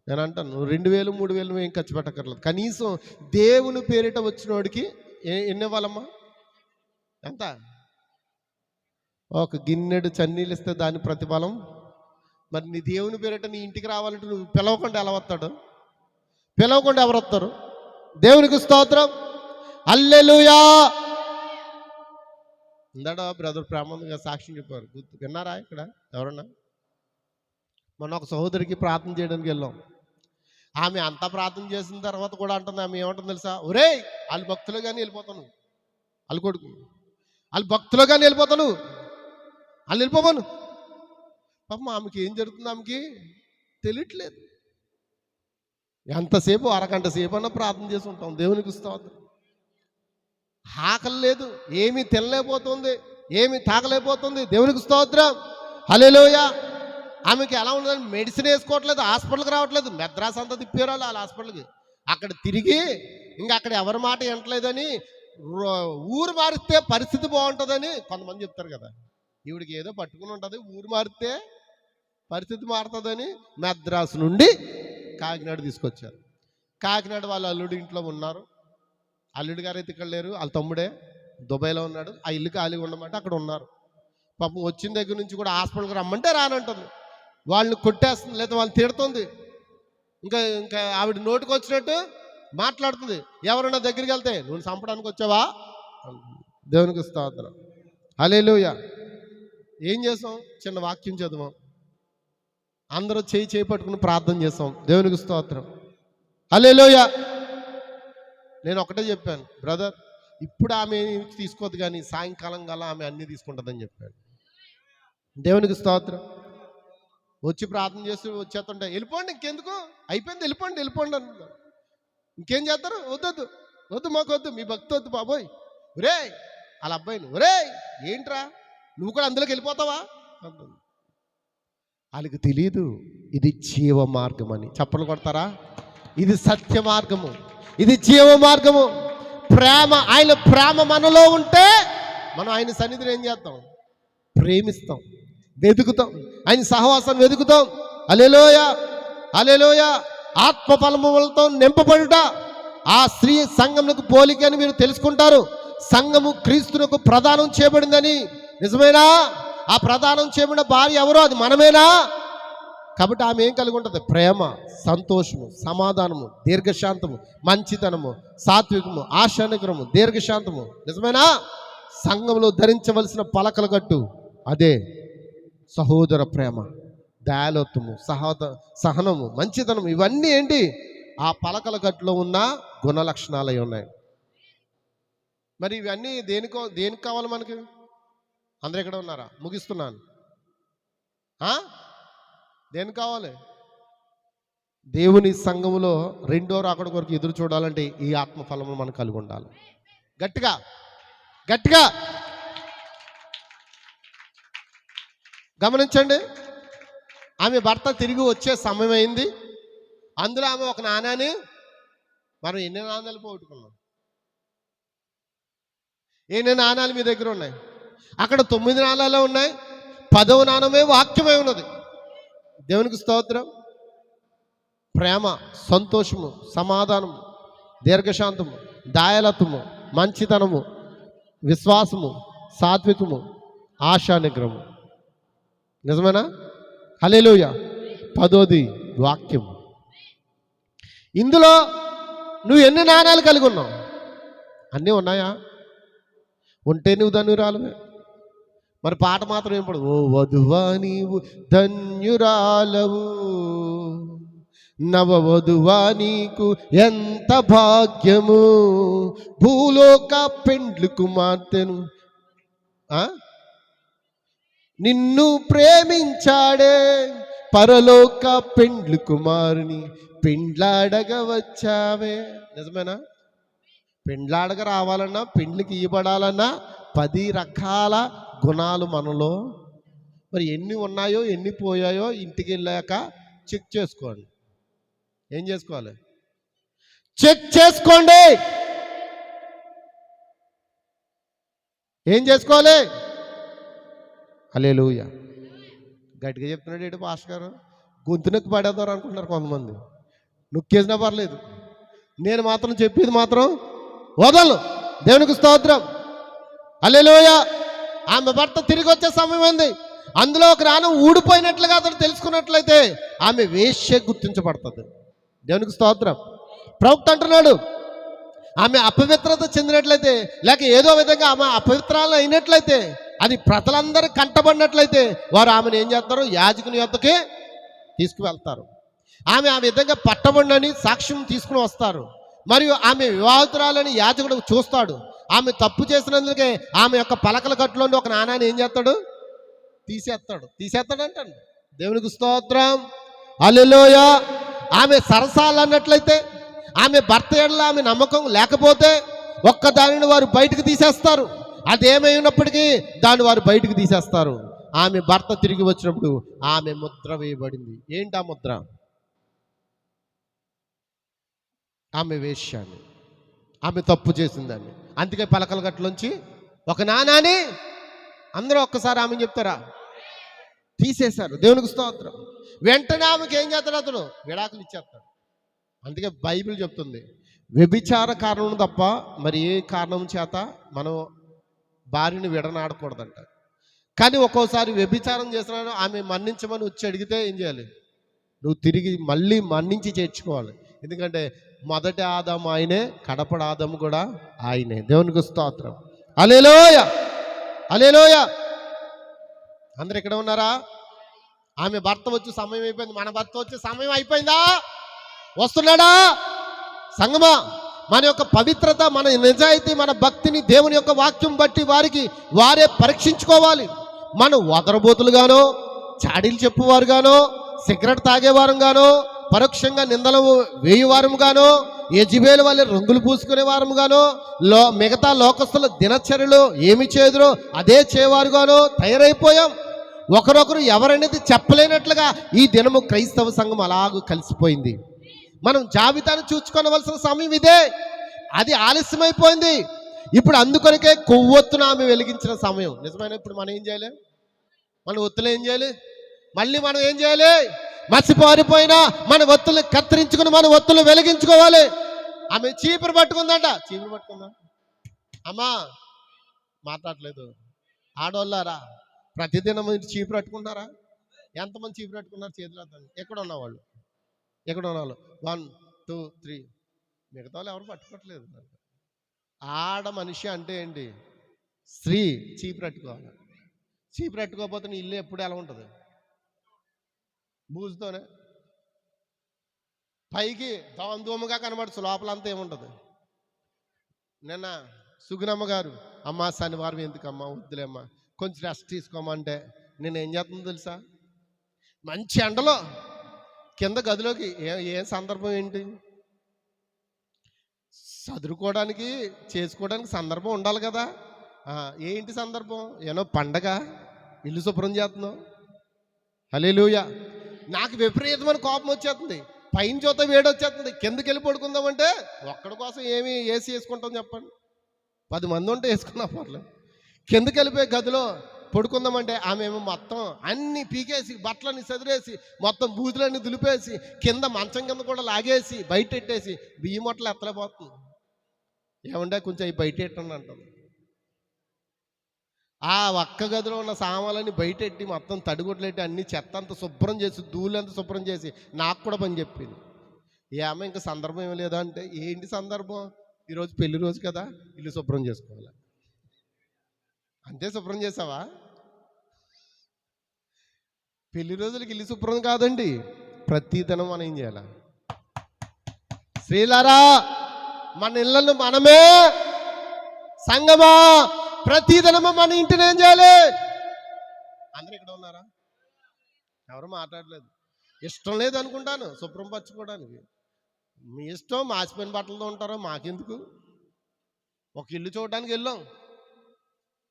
నేను అంటాను, 2000 3000 ఏం ఖర్చు పెట్టక్కర్లేదు. కనీసం దేవుని పేరిట వచ్చిన వాడికి ఎన్ని ఇవ్వాలమ్మా? ఎంత? ఒక గిన్నెడు చన్నీళ్ళు ఇస్తే దాని ప్రతిఫలం. మరి నీ దేవుని పేరిట నీ ఇంటికి రావాలంటే నువ్వు పిలవకుండా ఎలా వస్తాడు? పిలవకుండా ఎవరు వస్తారు? దేవునికి స్తోత్రం, హల్లెలూయా. ఇందాడ బ్రదర్ ప్రేమంగా సాక్ష్యం చెప్పారు, విన్నారా? ఇక్కడ ఎవరన్నా? మొన్న ఒక సహోదరికి ప్రార్థన చేయడానికి వెళ్ళాం. ఆమె అంతా ప్రార్థన చేసిన తర్వాత కూడా అంటుంది, ఆమె ఏమంటుంది తెలుసా? ఒరేయ్, వాళ్ళు భక్తులు కానీ వెళ్ళిపోతాను, వాళ్ళు కొడుకు వాళ్ళు భక్తులు కానీ వెళ్ళిపోతాను, వాళ్ళు వెళ్ళిపోతాను. పాపం ఆమెకి ఏం జరుగుతుంది ఆమెకి తెలియట్లేదు. ఎంతసేపు అరగంట సేపు అన్నా ప్రార్థన చేసి ఉంటాం. దేవునికి స్తోత్రం. ఆకలి లేదు, ఏమీ తినలేకపోతుంది, ఏమీ తాగలేకపోతుంది. దేవునికి స్తోత్రం, హల్లెలూయా. ఆమెకి ఎలా ఉండదు? మెడిసిన్ వేసుకోవట్లేదు, హాస్పిటల్కి రావట్లేదు. మెద్రాస్ అంతా తిప్పారు వాళ్ళ హాస్పిటల్కి. అక్కడ తిరిగి ఇంకా అక్కడ ఎవరి మాట వినట్లేదని ఊరు మారిస్తే పరిస్థితి బాగుంటుందని కొంతమంది చెప్తారు కదా. ఈవిడికి ఏదో పట్టుకుని ఉంటుంది, ఊరు మారితే పరిస్థితి మారుతుందని మెద్రాస్ నుండి కాకినాడ తీసుకొచ్చారు. కాకినాడ వాళ్ళ అల్లుడు ఇంట్లో ఉన్నారు. అల్లుడు గారు అయితే ఇక్కడ లేరు, వాళ్ళ తమ్ముడే దుబాయ్లో ఉన్నాడు. ఆ ఇల్లు ఖాళీగా ఉండమంటే అక్కడ ఉన్నారు. పాపం వచ్చిన దగ్గర నుంచి కూడా హాస్పిటల్కి రమ్మంటే రానంటుంది. వాళ్ళని కొట్టేస్తుంది, లేదా వాళ్ళు తిడుతుంది. ఇంకా ఇంకా ఆవిడ నోటికి వచ్చినట్టు మాట్లాడుతుంది. ఎవరన్నా దగ్గరికి వెళ్తే నువ్వు చంపడానికి వచ్చావా? దేవునికి స్తోత్రం, హల్లెలూయా. ఏం చేసాం? చిన్న వాక్యం చదివాం, అందరూ చేయి పట్టుకుని ప్రార్థన చేసాం. దేవునికి స్తోత్రం, హల్లెలూయా. నేను ఒకటే చెప్పాను, బ్రదర్ ఇప్పుడు ఆమె తీసుకోవద్దు కానీ సాయంకాలం గల ఆమె అన్నీ తీసుకుంటుందని చెప్పాడు. దేవునికి స్తోత్రం. వచ్చి ప్రార్థన చేసి వచ్చేస్తుంటే వెళ్ళిపోండి, ఇంకెందుకు అయిపోయింది, వెళ్ళిపోండి అంటున్నారు. ఇంకేం చేస్తారు? వద్దు మాకు వద్దు, మీ భక్తి వద్దు బాబోయ్. ఒరే వాళ్ళ అబ్బాయిని, ఒరే ఏంట్రా నువ్వు కూడా అందులోకి వెళ్ళిపోతావా అంటుంది. వాళ్ళకి తెలియదు ఇది జీవ మార్గం అని. చప్పలు కొడతారా? ఇది సత్య మార్గము, ఇది జీవ మార్గము. ప్రేమ, ఆయన ప్రేమ మనలో ఉంటే మనం ఆయన సన్నిధిని ఏం చేస్తాం? ప్రేమిస్తాం, వెతుకుతాం, ఆయన సహవాసాన్ని వెతుకుతాం. హల్లెలూయా, హల్లెలూయా. ఆత్మ ఫలములతో నింపబడుట ఆ స్త్రీ సంఘమునకు పోలిక అని మీరు తెలుసుకుంటారు. సంఘము క్రీస్తునకు ప్రదానం చేయబడిందని. నిజమేనా? ఆ ప్రదానం చేయబడిన భార్య ఎవరో? అది మనమేనా? కాబట్టి ఆమె ఏం కలిగి ఉంటుంది? ప్రేమ, సంతోషము, సమాధానము, దీర్ఘశాంతము, మంచితనము, సాత్వికము, ఆశానిగ్రహము, దీర్ఘశాంతము. నిజమేనా? సంఘంలో ధరించవలసిన పలకల గట్టు అదే సహోదర ప్రేమ, దయాలత్వము, సహనము, మంచితనము. ఇవన్నీ ఏంటి? ఆ పలకల గట్టులో ఉన్న గుణ లక్షణాలు అయి ఉన్నాయి. మరి ఇవన్నీ దేనికి కావాలి మనకి? అందరూ ఎక్కడ ఉన్నారా? ముగిస్తున్నాను. దేనికి కావాలి? దేవుని సంఘములో రెండో రాకడ కొరకు ఎదురు చూడాలంటే ఈ ఆత్మఫలము మనం కలిగి ఉండాలి. గట్టిగా గట్టిగా గమనించండి. ఆమె భర్త తిరిగి వచ్చే సమయం అయింది. అందులో ఆమె ఒక నాణాన్ని, మనం ఎన్ని నాణాలు పోగొట్టుకున్నాం? ఎన్ని నాణాలు మీ దగ్గర ఉన్నాయి? అక్కడ 9 నాణాలే ఉన్నాయి. 10వ నాణమే వాక్యమై ఉన్నది. దేవునికి స్తోత్రం. ప్రేమ, సంతోషము, సమాధానము, దీర్ఘశాంతము, దయాలత్వము, మంచితనము, విశ్వాసము, సాత్వికము, ఆశానిగ్రహము. నిజమేనా? హల్లెలూయా. 10వ వాక్యము. ఇందులో నువ్వు ఎన్ని నాణాలు కలిగి ఉన్నావు? అన్నీ ఉన్నాయా? ఉంటే నువ్వు ధన్యురాలువే. మరి పాట మాత్రం ఏం పడదు? ఓ వధువా నీవు ధన్యురాలవు, నవ వధువా నీకు ఎంత భాగ్యము, భూలోక పెండ్లి కుమార్తెను నిన్ను ప్రేమించాడే, పరలోక పెండ్లి కుమారుని పెండ్లాడగా వచ్చావే. నిజమేనా? పెండ్లాడగా రావాలన్నా, పెండ్లికి ఇవ్వబడాలన్నా 10 రకాల గుణాలు మనలో మరి ఎన్ని ఉన్నాయో ఎన్ని పోయాయో ఇంటికి వెళ్ళాక చెక్ చేసుకోండి. ఏం చేసుకోవాలి? చెక్ చేసుకోండి. ఏం చేసుకోవాలి? హల్లెలూయా. గట్టిగా చెప్తున్నాడు ఏంటి పాస్టర్ గారు? గొంతు నొక్కి పడేద్దారు అనుకుంటున్నారు కొంతమంది. నొక్కేసినా పర్లేదు, నేను మాత్రం చెప్పేది మాత్రం వదలను. దేవునికి స్తోత్రం. హల్లెలూయా. ఆమె భర్త తిరిగి వచ్చే సమయం ఉంది. అందులో ఒక నాణం ఊడిపోయినట్లుగా అతడు తెలుసుకున్నట్లయితే ఆమె వేశ్య గుర్తించబడుతుంది. దేవునికి స్తోత్రం. ప్రవక్త అంటున్నాడు, ఆమె అపవిత్రత చెందినట్లయితే, లేక ఏదో విధంగా ఆమె అపవిత్రాలు అయినట్లయితే, అది ప్రజలందరూ కంటబడినట్లయితే వారు ఆమెను ఏం చేస్తారు? యాజకుని యొద్దకి తీసుకువెళ్తారు. ఆమె ఆ విధంగా పట్టబడినని సాక్ష్యం తీసుకుని వస్తారు. మరియు ఆమె వివాహితురాలని యాజకుడు చూస్తాడు. ఆమె తప్పు చేసినందుకే ఆమె యొక్క పలకల కట్టులోని ఒక నాణాన్ని ఏం చేస్తాడు? తీసేస్తాడు అంటాడు. దేవునికి స్తోత్రం. హల్లెలూయా. ఆమె సరసాలు అన్నట్లయితే, ఆమె భర్త ఎడల ఆమె నమ్మకం లేకపోతే ఒక్క దానిని వారు బయటకు తీసేస్తారు. అదేమైనప్పటికీ దాన్ని వారు బయటకు తీసేస్తారు. ఆమె భర్త తిరిగి వచ్చినప్పుడు ఆమె ముద్ర వేయబడింది. ఏంటి ఆ ముద్ర? ఆమె వేశ్యాన్ని, ఆమె తప్పు చేసిందాన్ని. అందుకే పలకల గట్లోంచి ఒక నాణాన్ని అందరూ ఒక్కసారి ఆమె చెప్తారా? తీసేశారు. దేవునికి స్తోత్రం. వెంటనే ఆమెకి ఏం చేస్తాడు? అతను విడాకులు ఇచ్చేస్తాడు. అందుకే బైబిల్ చెప్తుంది, వ్యభిచార కారణం తప్ప మరి ఏ కారణం చేత మనం భార్యని విడనాడకూడదంట. కానీ ఒక్కోసారి వ్యభిచారం చేసినాడు ఆమె మన్నించమని వచ్చి అడిగితే ఏం చేయాలి? నువ్వు తిరిగి మళ్ళీ మన్నించి చేర్చుకోవాలి. ఎందుకంటే మొదటి ఆదాము ఆయనే, కడపడ ఆదాము కూడా ఆయనే. దేవునికి స్తోత్రం. హల్లెలూయా. హల్లెలూయా. అందరు ఇక్కడ ఉన్నారా? ఆమె భర్త వచ్చే సమయం అయిపోయింది. మన భర్త వచ్చే సమయం అయిపోయిందా? వస్తున్నాడా? సంగమా, మన యొక్క పవిత్రత, మన నిజాయితీ, మన భక్తిని దేవుని యొక్క వాక్యం బట్టి వారే పరీక్షించుకోవాలి. మనం వదరబోతులుగానో, చాడీలు చెప్పువారుగానో, సిగరెట్ తాగేవారంగానో, పరోక్షంగా నిందలు వేయువారముగానో, యెజబెలు వల్లే రంగులు పూసుకునే వారముగానో, మిగతా లోకస్తుల దినచర్యలో ఏమి చేదురో అదే చేయవారుగానో తయారైపోయాం. ఒకరొకరు ఎవరనేది చెప్పలేనట్లుగా ఈ దినము క్రైస్తవ సంఘం అలాగూ కలిసిపోయింది. మనం జాబితాను చూసుకొనవలసిన సమయం ఇదే. అది ఆలస్యమైపోయింది. ఇప్పుడు అందుకొరకే కొవ్వొత్తున ఆమె వెలిగించిన సమయం. నిజమైన ఇప్పుడు మనం ఏం చేయాలి? మన ఒత్తులు ఏం చేయాలి? మళ్ళీ మనం ఏం చేయాలి? మర్చిపోరిపోయినా మన ఒత్తులు కత్తిరించుకుని మన ఒత్తులు వెలిగించుకోవాలి. ఆమె చీపురు పట్టుకుందంట. చీపురు పట్టుకుందా? అమ్మా మాట్లాడలేదు. ఆడోళ్ళారా, ప్రతిదినం మీరు చీపురు పట్టుకుంటారా? ఎంతమంది చీపురు పట్టుకున్నారు చేతులు అర్థం? ఎక్కడ ఉన్నవాళ్ళు? ఎక్కడ ఉన్నవాళ్ళు? 1 2 3. మిగతా వాళ్ళు ఎవరు పట్టుకోవట్లేదు. ఆడ మనిషి అంటే ఏంటి? స్త్రీ చీపురు పట్టుకోవాలి. చీపురు పట్టుకోకపోతే నీ ఇల్లు ఎప్పుడు ఎలా ఉంటుంది? బూజుతోనే పైకి దోమగా కనబడుచు, లోపలంతా ఏముంటుంది? నిన్న సుగుణమ్మ గారు, అమ్మ శనివారం ఎందుకమ్మా, వద్దులేమ్మా, కొంచెం రెస్ట్ తీసుకోమంటే నేను ఏం చేస్తుందో తెలుసా? మంచి ఎండలో కింద గదిలోకి ఏ సందర్భం ఏంటి? చదువుకోవడానికి చేసుకోవడానికి సందర్భం ఉండాలి కదా. ఏంటి సందర్భం? ఏమో పండగ, ఇల్లు శుభ్రం చేస్తున్నావు. హల్లెలూయా. నాకు విపరీతమైన కోపం వచ్చేస్తుంది. పైన చూత వేడి వచ్చేస్తుంది. కిందకి వెళ్ళి పడుకుందామంటే ఒక్కడి కోసం ఏమి ఏసీ వేసుకుంటాం చెప్పండి? 10 మంది ఉంటే వేసుకున్నా పర్లేదు. కిందకి వెళ్ళిపోయి గదిలో పడుకుందామంటే ఆమె ఏమో మొత్తం అన్ని పీకేసి, బట్టలన్నీ చదిరేసి, మొత్తం బూతులన్నీ దులిపేసి, కింద మంచం కింద కూడా లాగేసి బయట పెట్టేసి బియ్యం మొట్టలు ఎత్తలేకపోతుంది. ఏమంటే కొంచెం అవి బయట పెట్టండి అంటుంది. ఆ ఒక్క గదిలో ఉన్న సామాన్లన్నీ బయటెట్టి మొత్తం తడిగుడ్లెట్టి అన్ని చెత్త అంతా శుభ్రం చేసి, ధూళంతా శుభ్రం చేసి నాకు కూడా పని చెప్పింది. ఏమో ఇంకా సందర్భం ఏమి లేదా అంటే, ఏంటి సందర్భం? ఈరోజు పెళ్లి రోజు కదా, ఇల్లు శుభ్రం చేసుకోవాలి. అంతే, శుభ్రం చేసావా? పెళ్లి రోజులకి ఇల్లు శుభ్రం కాదండి, ప్రతిదినం మనం ఏం చేయాలి? స్త్రీలారా, మన ఇళ్ళను మనమే, సంగమా ప్రతిదినము మన ఇంటిని ఏం చేయాలి? అందరూ ఇక్కడ ఉన్నారా? ఎవరు మాట్లాడలేదు. ఇష్టం లేదు అనుకుంటాను శుభ్రం పరచుకోవడానికి. మీ ఇష్టం, మాసిపోయిన బట్టలతో ఉంటారో మాకెందుకు? ఒక ఇల్లు చూడడానికి వెళ్ళాం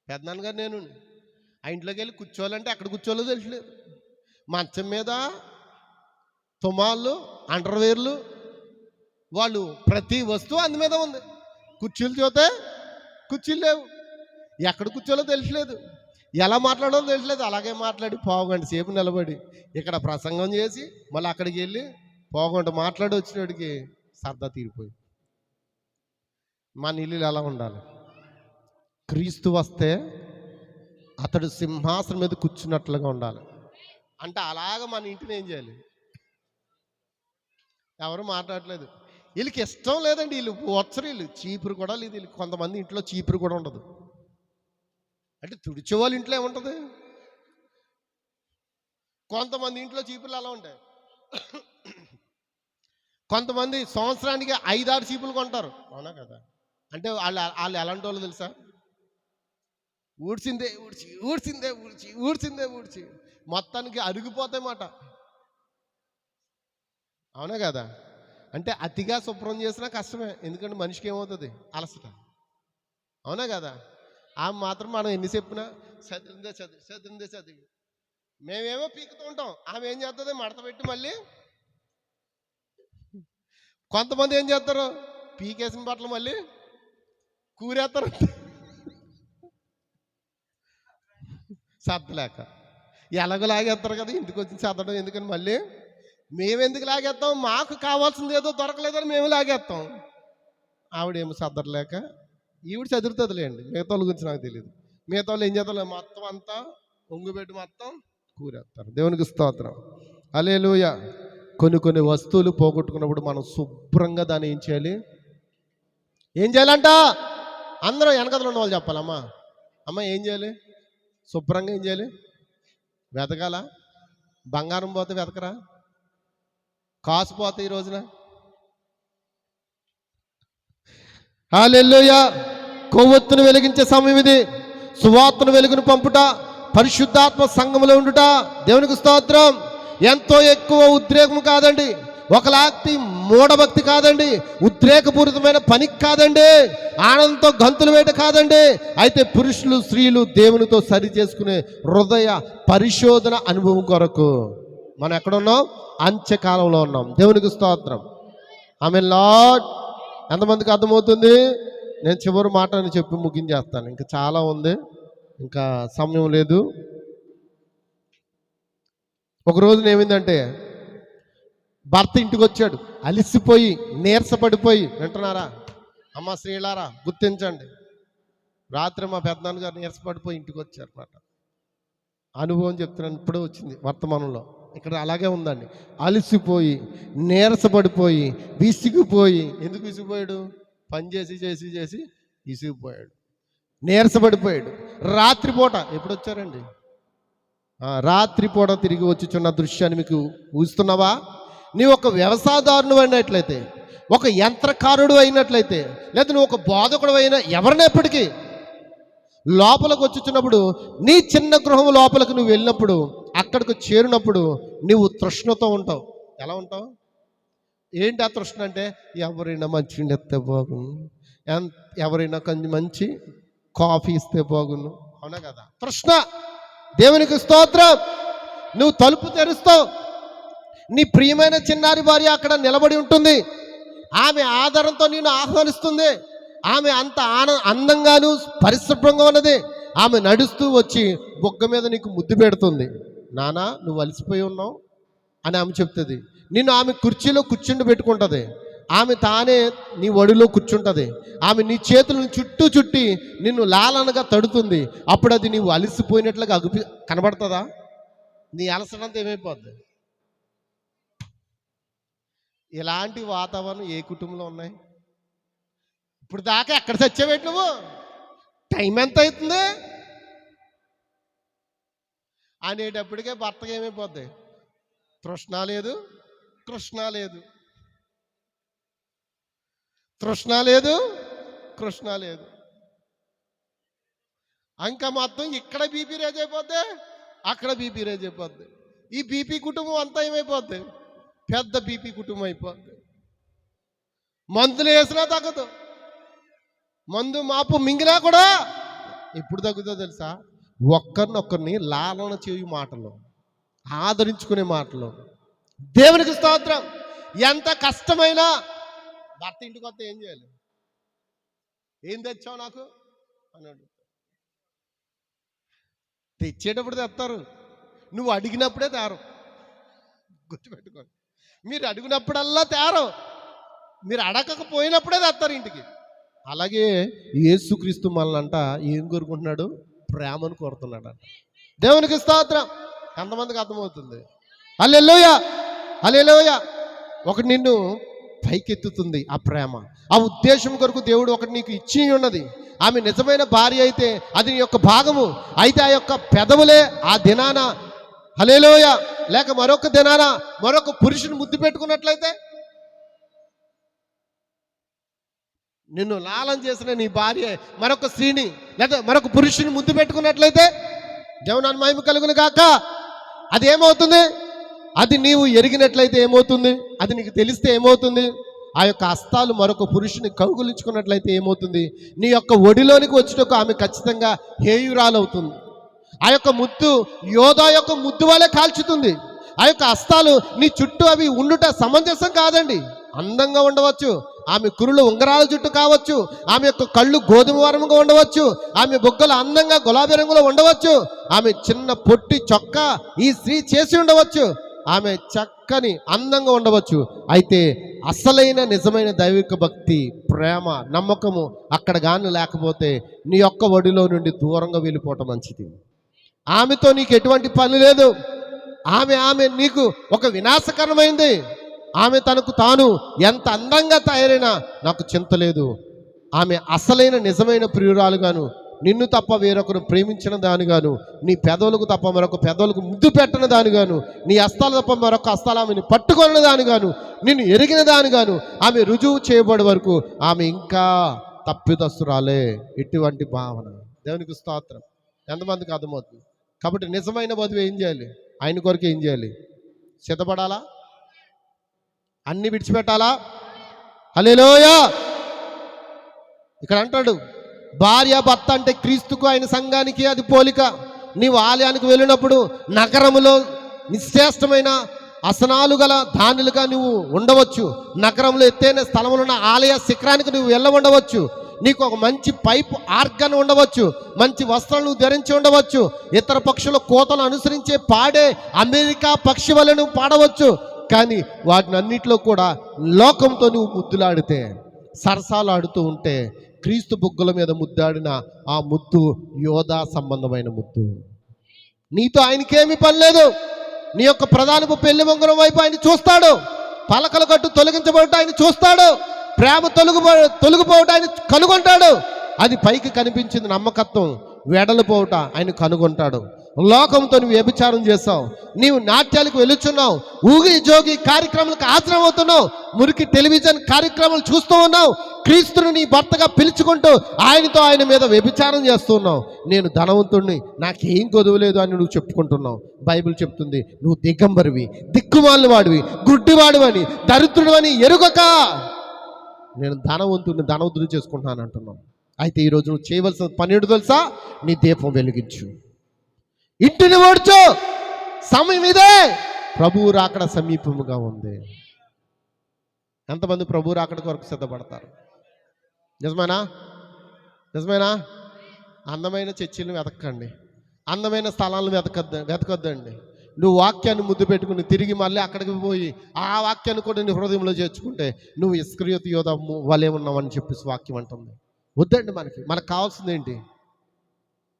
పెద్దనాన్న గారు నేను. ఆ ఇంట్లోకి వెళ్ళి కూర్చోవాలంటే ఎక్కడ కూర్చోవాలో తెలియలేదు. మంచం మీద తుమ్మాళ్ళు, అండర్వేర్లు, వాళ్ళు ప్రతి వస్తువు అందు మీద ఉంది. కుర్చీలు చూస్తే కుర్చీలు లేవు. ఎక్కడ కూర్చోలో తెలియలేదు, ఎలా మాట్లాడాలో తెలియలేదు. అలాగే మాట్లాడి పావుగంట సేపు నిలబడి ఇక్కడ ప్రసంగం చేసి మళ్ళీ అక్కడికి వెళ్ళి పావుగంట మాట్లాడి వచ్చినడికి సరదా తీరిపోయి. మన ఇల్లు ఎలా ఉండాలి? క్రీస్తు వస్తే అతడు సింహాసనం మీద కూర్చున్నట్లుగా ఉండాలి. అంటే అలాగ మన ఇంటిని ఏం చేయాలి? ఎవరు మాట్లాడలేదు. వీళ్ళకి ఇష్టం లేదండి, వీళ్ళు వచ్చరు, వీళ్ళు చీపురు కూడా లేదు. వీళ్ళు కొంతమంది ఇంట్లో చీపురు కూడా ఉండదు. అంటే తుడిచే వాళ్ళ ఇంట్లో ఏముంటుంది? కొంతమంది ఇంట్లో చీపులు అలా ఉంటాయి. కొంతమంది సంవత్సరానికి 5-6 చీపులు కొంటారు. అవునా కదా? అంటే వాళ్ళు ఎలాంటి వాళ్ళు తెలుసా? ఊడ్చిందే ఊడ్చి, ఊడ్చిందే ఊడ్చి, ఊడ్చిందే ఊడ్చి మొత్తానికి అరిగిపోతాయి మాట. అవునా కదా? అంటే అతిగా శుభ్రం చేసినా కష్టమే, ఎందుకంటే మనిషికి ఏమవుతుంది? అలసట. అవునా కదా? ఆమె మాత్రం మనం ఎన్ని చెప్పినా చదివిందే చదివి, చదివిందే చదివి, మేమేమో పీకుతూ ఉంటాం. ఆమె ఏం చేస్తుంది? మడత పెట్టి మళ్ళీ. కొంతమంది ఏం చేస్తారు? పీకేసిన బట్టలు మళ్ళీ కూరేస్తారు సర్దలేక. ఎలాగో లాగేస్తారు కదా, ఇంటికి వచ్చి చదవడం ఎందుకని మళ్ళీ. మేమెందుకు లాగేస్తాం? మాకు కావాల్సింది ఏదో దొరకలేదని మేము లాగేస్తాం. ఆవిడేమో సర్దలేక ఈవిడ చదువుతుందిలేండి, మిగతా వాళ్ళ గురించి నాకు తెలియదు. మిగతా వాళ్ళు ఏం చేస్తారు? మొత్తం అంతా ఒంగుబెట్టి మొత్తం కూరేస్తారు. దేవునికి స్తోత్రం, హల్లెలూయా. కొన్ని వస్తువులు పోగొట్టుకున్నప్పుడు మనం శుభ్రంగా దాన్ని ఏం చేయాలి? ఏం చేయాలంట? అందరూ వెనకదలు ఉన్న వాళ్ళు చెప్పాలమ్మా. అమ్మ ఏం చేయాలి? శుభ్రంగా ఏం చేయాలి? వెతకాల. బంగారం పోతే వెతకరా? కాసు పోతే ఈ రోజున. హల్లెలూయా. కొవ్వొత్తును వెలిగించే సమయం ఇది. సువార్తను వెలుగును పంపుట, పరిశుద్ధాత్మ సంఘములో ఉండుట. దేవునికి స్తోత్రం. ఎంతో ఎక్కువ ఉద్రేకం కాదండి, ఒకలాంటి మూఢభక్తి కాదండి, ఉద్రేకపూరితమైన పని కాదండి, ఆనందంతో గంతులు వేట కాదండి. అయితే పురుషులు స్త్రీలు దేవునితో సరి చేసుకునే హృదయ పరిశోధన అనుభవం కొరకు మనం ఎక్కడున్నాం? అంత్యకాలంలో ఉన్నాం. దేవునికి స్తోత్రం. ఆమేన్ లార్డ్. ఎంతమందికి అర్థమవుతుంది? నేను చివరి మాటని చెప్పి ముగించేస్తాను, ఇంకా చాలా ఉంది, ఇంకా సమయం లేదు. ఒక రోజున ఏమైందంటే, భర్త ఇంటికి వచ్చాడు అలిసిపోయి, నీరసపడిపోయి. వింటున్నారా అమ్మ స్త్రీలారా? గుర్తించండి. రాత్రి మా పెద్దనాన్న గారు నీరసపడిపోయి ఇంటికి వచ్చారన్నమాట. అనుభవం చెప్తున్నాను, ఇప్పుడే వచ్చింది వర్తమానంలో. ఇక్కడ అలాగే ఉందండి. అలసిపోయి, నీరసపడిపోయి, విసిగిపోయి. ఎందుకు విసిగిపోయాడు? పని చేసి చేసి చేసి విసిగిపోయాడు, నీరసపడిపోయాడు. రాత్రిపూట ఎప్పుడు వచ్చారండి? రాత్రిపూట తిరిగి వచ్చుచున్న దృశ్యాన్ని మీకు ఊహిస్తున్నావా? నీవు ఒక వ్యవసాయదారుడు అయినట్లయితే, ఒక యంత్రకారుడు అయినట్లయితే, లేదా నువ్వు ఒక బోధకుడు అయినా ఎవరినప్పటికీ లోపలికి వచ్చుచున్నప్పుడు, నీ చిన్న గృహం లోపలికి నువ్వు వెళ్ళినప్పుడు, అక్కడికి చేరినప్పుడు నువ్వు తృష్ణతో ఉంటావు. ఎలా ఉంటావు? ఏంటి ఆ తృష్ణ అంటే, ఎవరైనా మంచి ఎత్తే బాగుండు, ఎవరైనా కొంచెం మంచి కాఫీ ఇస్తే బాగుండు, అవునా కదా? తృష్ణ. దేవునికి స్తోత్రం. నువ్వు తలుపు తెరుస్తావు, నీ ప్రియమైన చిన్నారి భార్య అక్కడ నిలబడి ఉంటుంది. ఆమె ఆదరంతో నేను ఆహ్వానిస్తుంది. ఆమె అంత అందంగాను పరిశుభ్రంగా ఉన్నది. ఆమె నడుస్తూ వచ్చి బొగ్గ మీద నీకు ముద్దు పెడుతుంది. నానా, నువ్వు అలసిపోయి ఉన్నావు అని ఆమె చెప్తుంది. నిన్ను ఆమె కుర్చీలో కూర్చుండి పెట్టుకుంటుంది. ఆమె తానే నీ ఒడిలో కూర్చుంటుంది. ఆమె నీ చేతులను చుట్టూ చుట్టి నిన్ను లాలనగా తడుతుంది. అప్పుడు అది నీవు అలసిపోయినట్లుగా కనబడుతుందా? నీ అలసనంత ఏమైపోద్ది? ఇలాంటి వాతావరణం ఏ కుటుంబంలో ఉన్నాయి? ఇప్పుడు దాకా ఎక్కడ చచ్చావేంటి నువ్వు? టైం ఎంత అవుతుంది అనేటప్పటికే భర్తకి ఏమైపోద్ది? తృష్ణ లేదు, కృష్ణ లేదు, తృష్ణ లేదు, కృష్ణ లేదు. ఇంకా మొత్తం ఇక్కడ బీపీ రేజ్ అయిపోద్ది, అక్కడ బీపీ రేజ్ అయిపోద్ది. ఈ బీపీ కుటుంబం అంతా ఏమైపోద్ది? పెద్ద బీపీ కుటుంబం అయిపోద్ది. మందులు వేసినా తగ్గదు, మందు మాపు మింగినా కూడా ఎప్పుడు తగ్గుతుందో తెలుసా? ఒక్కరినొక్కరిని లాలన చేయు మాటలు, ఆదరించుకునే మాటలు. దేవునికి స్తోత్రం. ఎంత కష్టమైనా భర్త ఇంటికి వస్తే ఏం చేయాలి? ఏం తెచ్చావు నాకు అన్నాడు. తెచ్చేటప్పుడు తెస్తారు, నువ్వు అడిగినప్పుడే తేరు. గుర్తుపెట్టుకోండి, మీరు అడిగినప్పుడల్లా తేరు, మీరు అడగకపోయినప్పుడే తెస్తారు ఇంటికి. అలాగే యేసుక్రీస్తు మనల్నంట ఏం కోరుకుంటున్నాడు? ప్రేమను కోరుతున్నాడు. దేవునికి స్తోత్రం. ఎంతమందికి అర్థమవుతుంది? హల్లెలూయా, హల్లెలూయా. ఒకటి నిన్ను పైకెత్తుతుంది ఆ ప్రేమ, ఆ ఉద్దేశం కొరకు దేవుడు ఒకటి నీకు ఇచ్చి ఉన్నది. ఆమె నిజమైన భార్య అయితే అది నీ యొక్క భాగము. అయితే ఆ యొక్క పెదవులే ఆ దినాన హల్లెలూయా లేక మరొక దినాన మరొక పురుషుని ముద్దు పెట్టుకున్నట్లయితే, నిన్ను లాలం చేసిన నీ భార్య మరొక స్త్రీని లేదా మరొక పురుషుని ముద్దు పెట్టుకున్నట్లయితే, దేవుని మహిమ కలుగును గాక. అది ఏమవుతుంది? అది నీవు ఎరిగినట్లయితే ఏమవుతుంది? అది నీకు తెలిస్తే ఏమవుతుంది? ఆ యొక్క హస్తాలు మరొక పురుషుని కౌగులించుకున్నట్లయితే ఏమవుతుంది? నీ యొక్క ఒడిలోనికి వచ్చేటప్పుడు ఆమె ఖచ్చితంగా హేయురాలవుతుంది. ఆ యొక్క ముద్దు యోధా యొక్క ముద్దు వలె కాల్చుతుంది. ఆ యొక్క హస్తాలు నీ చుట్టూ అవి ఉండుట సమంజసం కాదండి. అందంగా ఉండవచ్చు, ఆమె కురులు ఉంగరాల జుట్టు కావచ్చు, ఆమె యొక్క కళ్ళు గోధుమ వర్ణంగా ఉండవచ్చు, ఆమె బొగ్గలు అందంగా గులాబీ రంగులో ఉండవచ్చు, ఆమె చిన్న పొట్టి చొక్కా ఈ స్త్రీ చేసి ఉండవచ్చు, ఆమె చక్కని అందంగా ఉండవచ్చు. అయితే అసలైన నిజమైన దైవిక భక్తి, ప్రేమ, నమ్మకము అక్కడ గాని లేకపోతే నీ యొక్క ఒడిలో నుండి దూరంగా వెళ్ళిపోవటం మంచిది. ఆమెతో నీకు ఎటువంటి పని లేదు. ఆమె నీకు ఒక వినాశకరమైంది. ఆమె తనకు తాను ఎంత అందంగా తయారైనా నాకు చింత లేదు. ఆమె అసలైన నిజమైన ప్రియురాలుగాను, నిన్ను తప్ప వేరొకరు ప్రేమించిన దానిగాను, నీ పెదవులకు తప్ప మరొక పెదవులకు ముద్దు పెట్టిన దానిగాను, నీ హస్తాలు తప్ప మరొక హస్తాలు ఆమెను పట్టుకున్న దానిగాను, నిన్ను ఎరిగిన దానిగాను ఆమె రుజువు చేయబడే వరకు ఆమె ఇంకా తప్పిదస్తురాలే. ఎటువంటి భావన. దేవునికి స్తోత్రం. ఎంతమందికి అర్థమవుతుంది? కాబట్టి నిజమైన వధువు ఏం చేయాలి? ఆయన కొరకు ఏం చేయాలి? సిద్ధపడాలా? అన్ని విడిచిపెట్టాలా? హల్లెలూయా. ఇక్కడ అంటాడు, భార్య భర్త అంటే క్రీస్తుకు ఆయన సంఘానికి అది పోలిక. నీవు ఆలయానికి వెళ్ళినప్పుడు నగరములో నిశ్రేష్టమైన ఆసనాలు గల దానులుగా నువ్వు ఉండవచ్చు. నగరంలో ఎత్తైన స్థలములు ఉన్న ఆలయ శిఖరానికి నువ్వు ఉండవచ్చు. నీకు ఒక మంచి పైప్ ఆర్గన్ ఉండవచ్చు, మంచి వస్త్రాలు నువ్వు ధరించి ఉండవచ్చు, ఇతర పక్షుల కోతలు అనుసరించే పాడే అమెరికా పక్షి వలె నువ్వు పాడవచ్చు. కానీ వాటిని అన్నింటిలో కూడా లోకంతో నువ్వు ముద్దులాడితే, సరసాలు ఆడుతూ ఉంటే, క్రీస్తు బుగ్గల మీద ముద్దాడిన ఆ ముద్దు యోధా సంబంధమైన ముద్దు. నీతో ఆయనకేమీ పని లేదు. నీ యొక్క ప్రధానపు పెళ్లి మంగళం వైపు ఆయన చూస్తాడు. పలకల కట్టు తొలగించబోట ఆయన చూస్తాడు. ప్రేమ తొలగిపోవట ఆయన కనుగొంటాడు. అది పైకి కనిపించింది నమ్మకత్వం, వెడలిపోవట ఆయన కనుగొంటాడు. లోకంతో నువ్వు వ్యభిచారం చేస్తావు, నీవు నాట్యాలకు వెళుచున్నావు, ఊగి జోగి కార్యక్రమాలకు హాజరు అవుతున్నావు, మురికి టెలివిజన్ కార్యక్రమాలు చూస్తూ ఉన్నావు, క్రీస్తుని నీ భర్తగా పిలుచుకుంటూ ఆయన మీద వ్యభిచారం చేస్తున్నావు. నేను ధనవంతుడిని, నాకేం కొదువలేదు అని నువ్వు చెప్పుకుంటున్నావు. బైబిల్ చెప్తుంది నువ్వు దిగంబరివి, దిక్కుమాలిన వాడివి, గుడ్డివాడివి అని, దరిద్రుడు అని ఎరుగక నేను ధనవంతుడిని చేసుకుంటున్నాను అంటున్నావు. అయితే ఈరోజు నువ్వు చేయవలసిన పని ఏంటో తెలుసా? నీ దీపం వెలిగించు, ఇంటిని ఓడ్చు. సమయం ఇదే, ప్రభువు రాకడ సమీపముగా ఉంది. ఎంతమంది ప్రభువు రాకడ కొరకు సిద్ధపడతారు? నిజమేనా? అందమైన చర్చిలను వెతకండి, అందమైన స్థలాలను వెతకొద్దండి. నువ్వు వాక్యాన్ని ముద్దు పెట్టుకుని తిరిగి మళ్ళీ అక్కడికి పోయి ఆ వాక్యాన్ని కూడా నీ హృదయంలో చేర్చుకుంటే నువ్వు ఇస్కరియోతు యోధ వలే ఉన్నావని చెప్పేసి వాక్యం అంటుంది. వద్దండి. మనకు కావాల్సింది ఏంటి?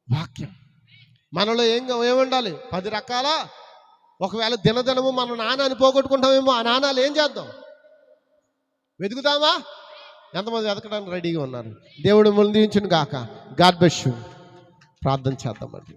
వాక్యం. మనలో ఏముండాలి? 10 రకాల. ఒకవేళ దినదినము మన నాన్నని పోగొట్టుకుంటామేమో, ఆ నాన్నలు ఏం చేద్దాం? వెతుకుతామా? ఎంతమంది వెతకడానికి రెడీగా ఉన్నారు? దేవుడు ముందు గాక. God bless you. ప్రార్థన చేద్దామండి.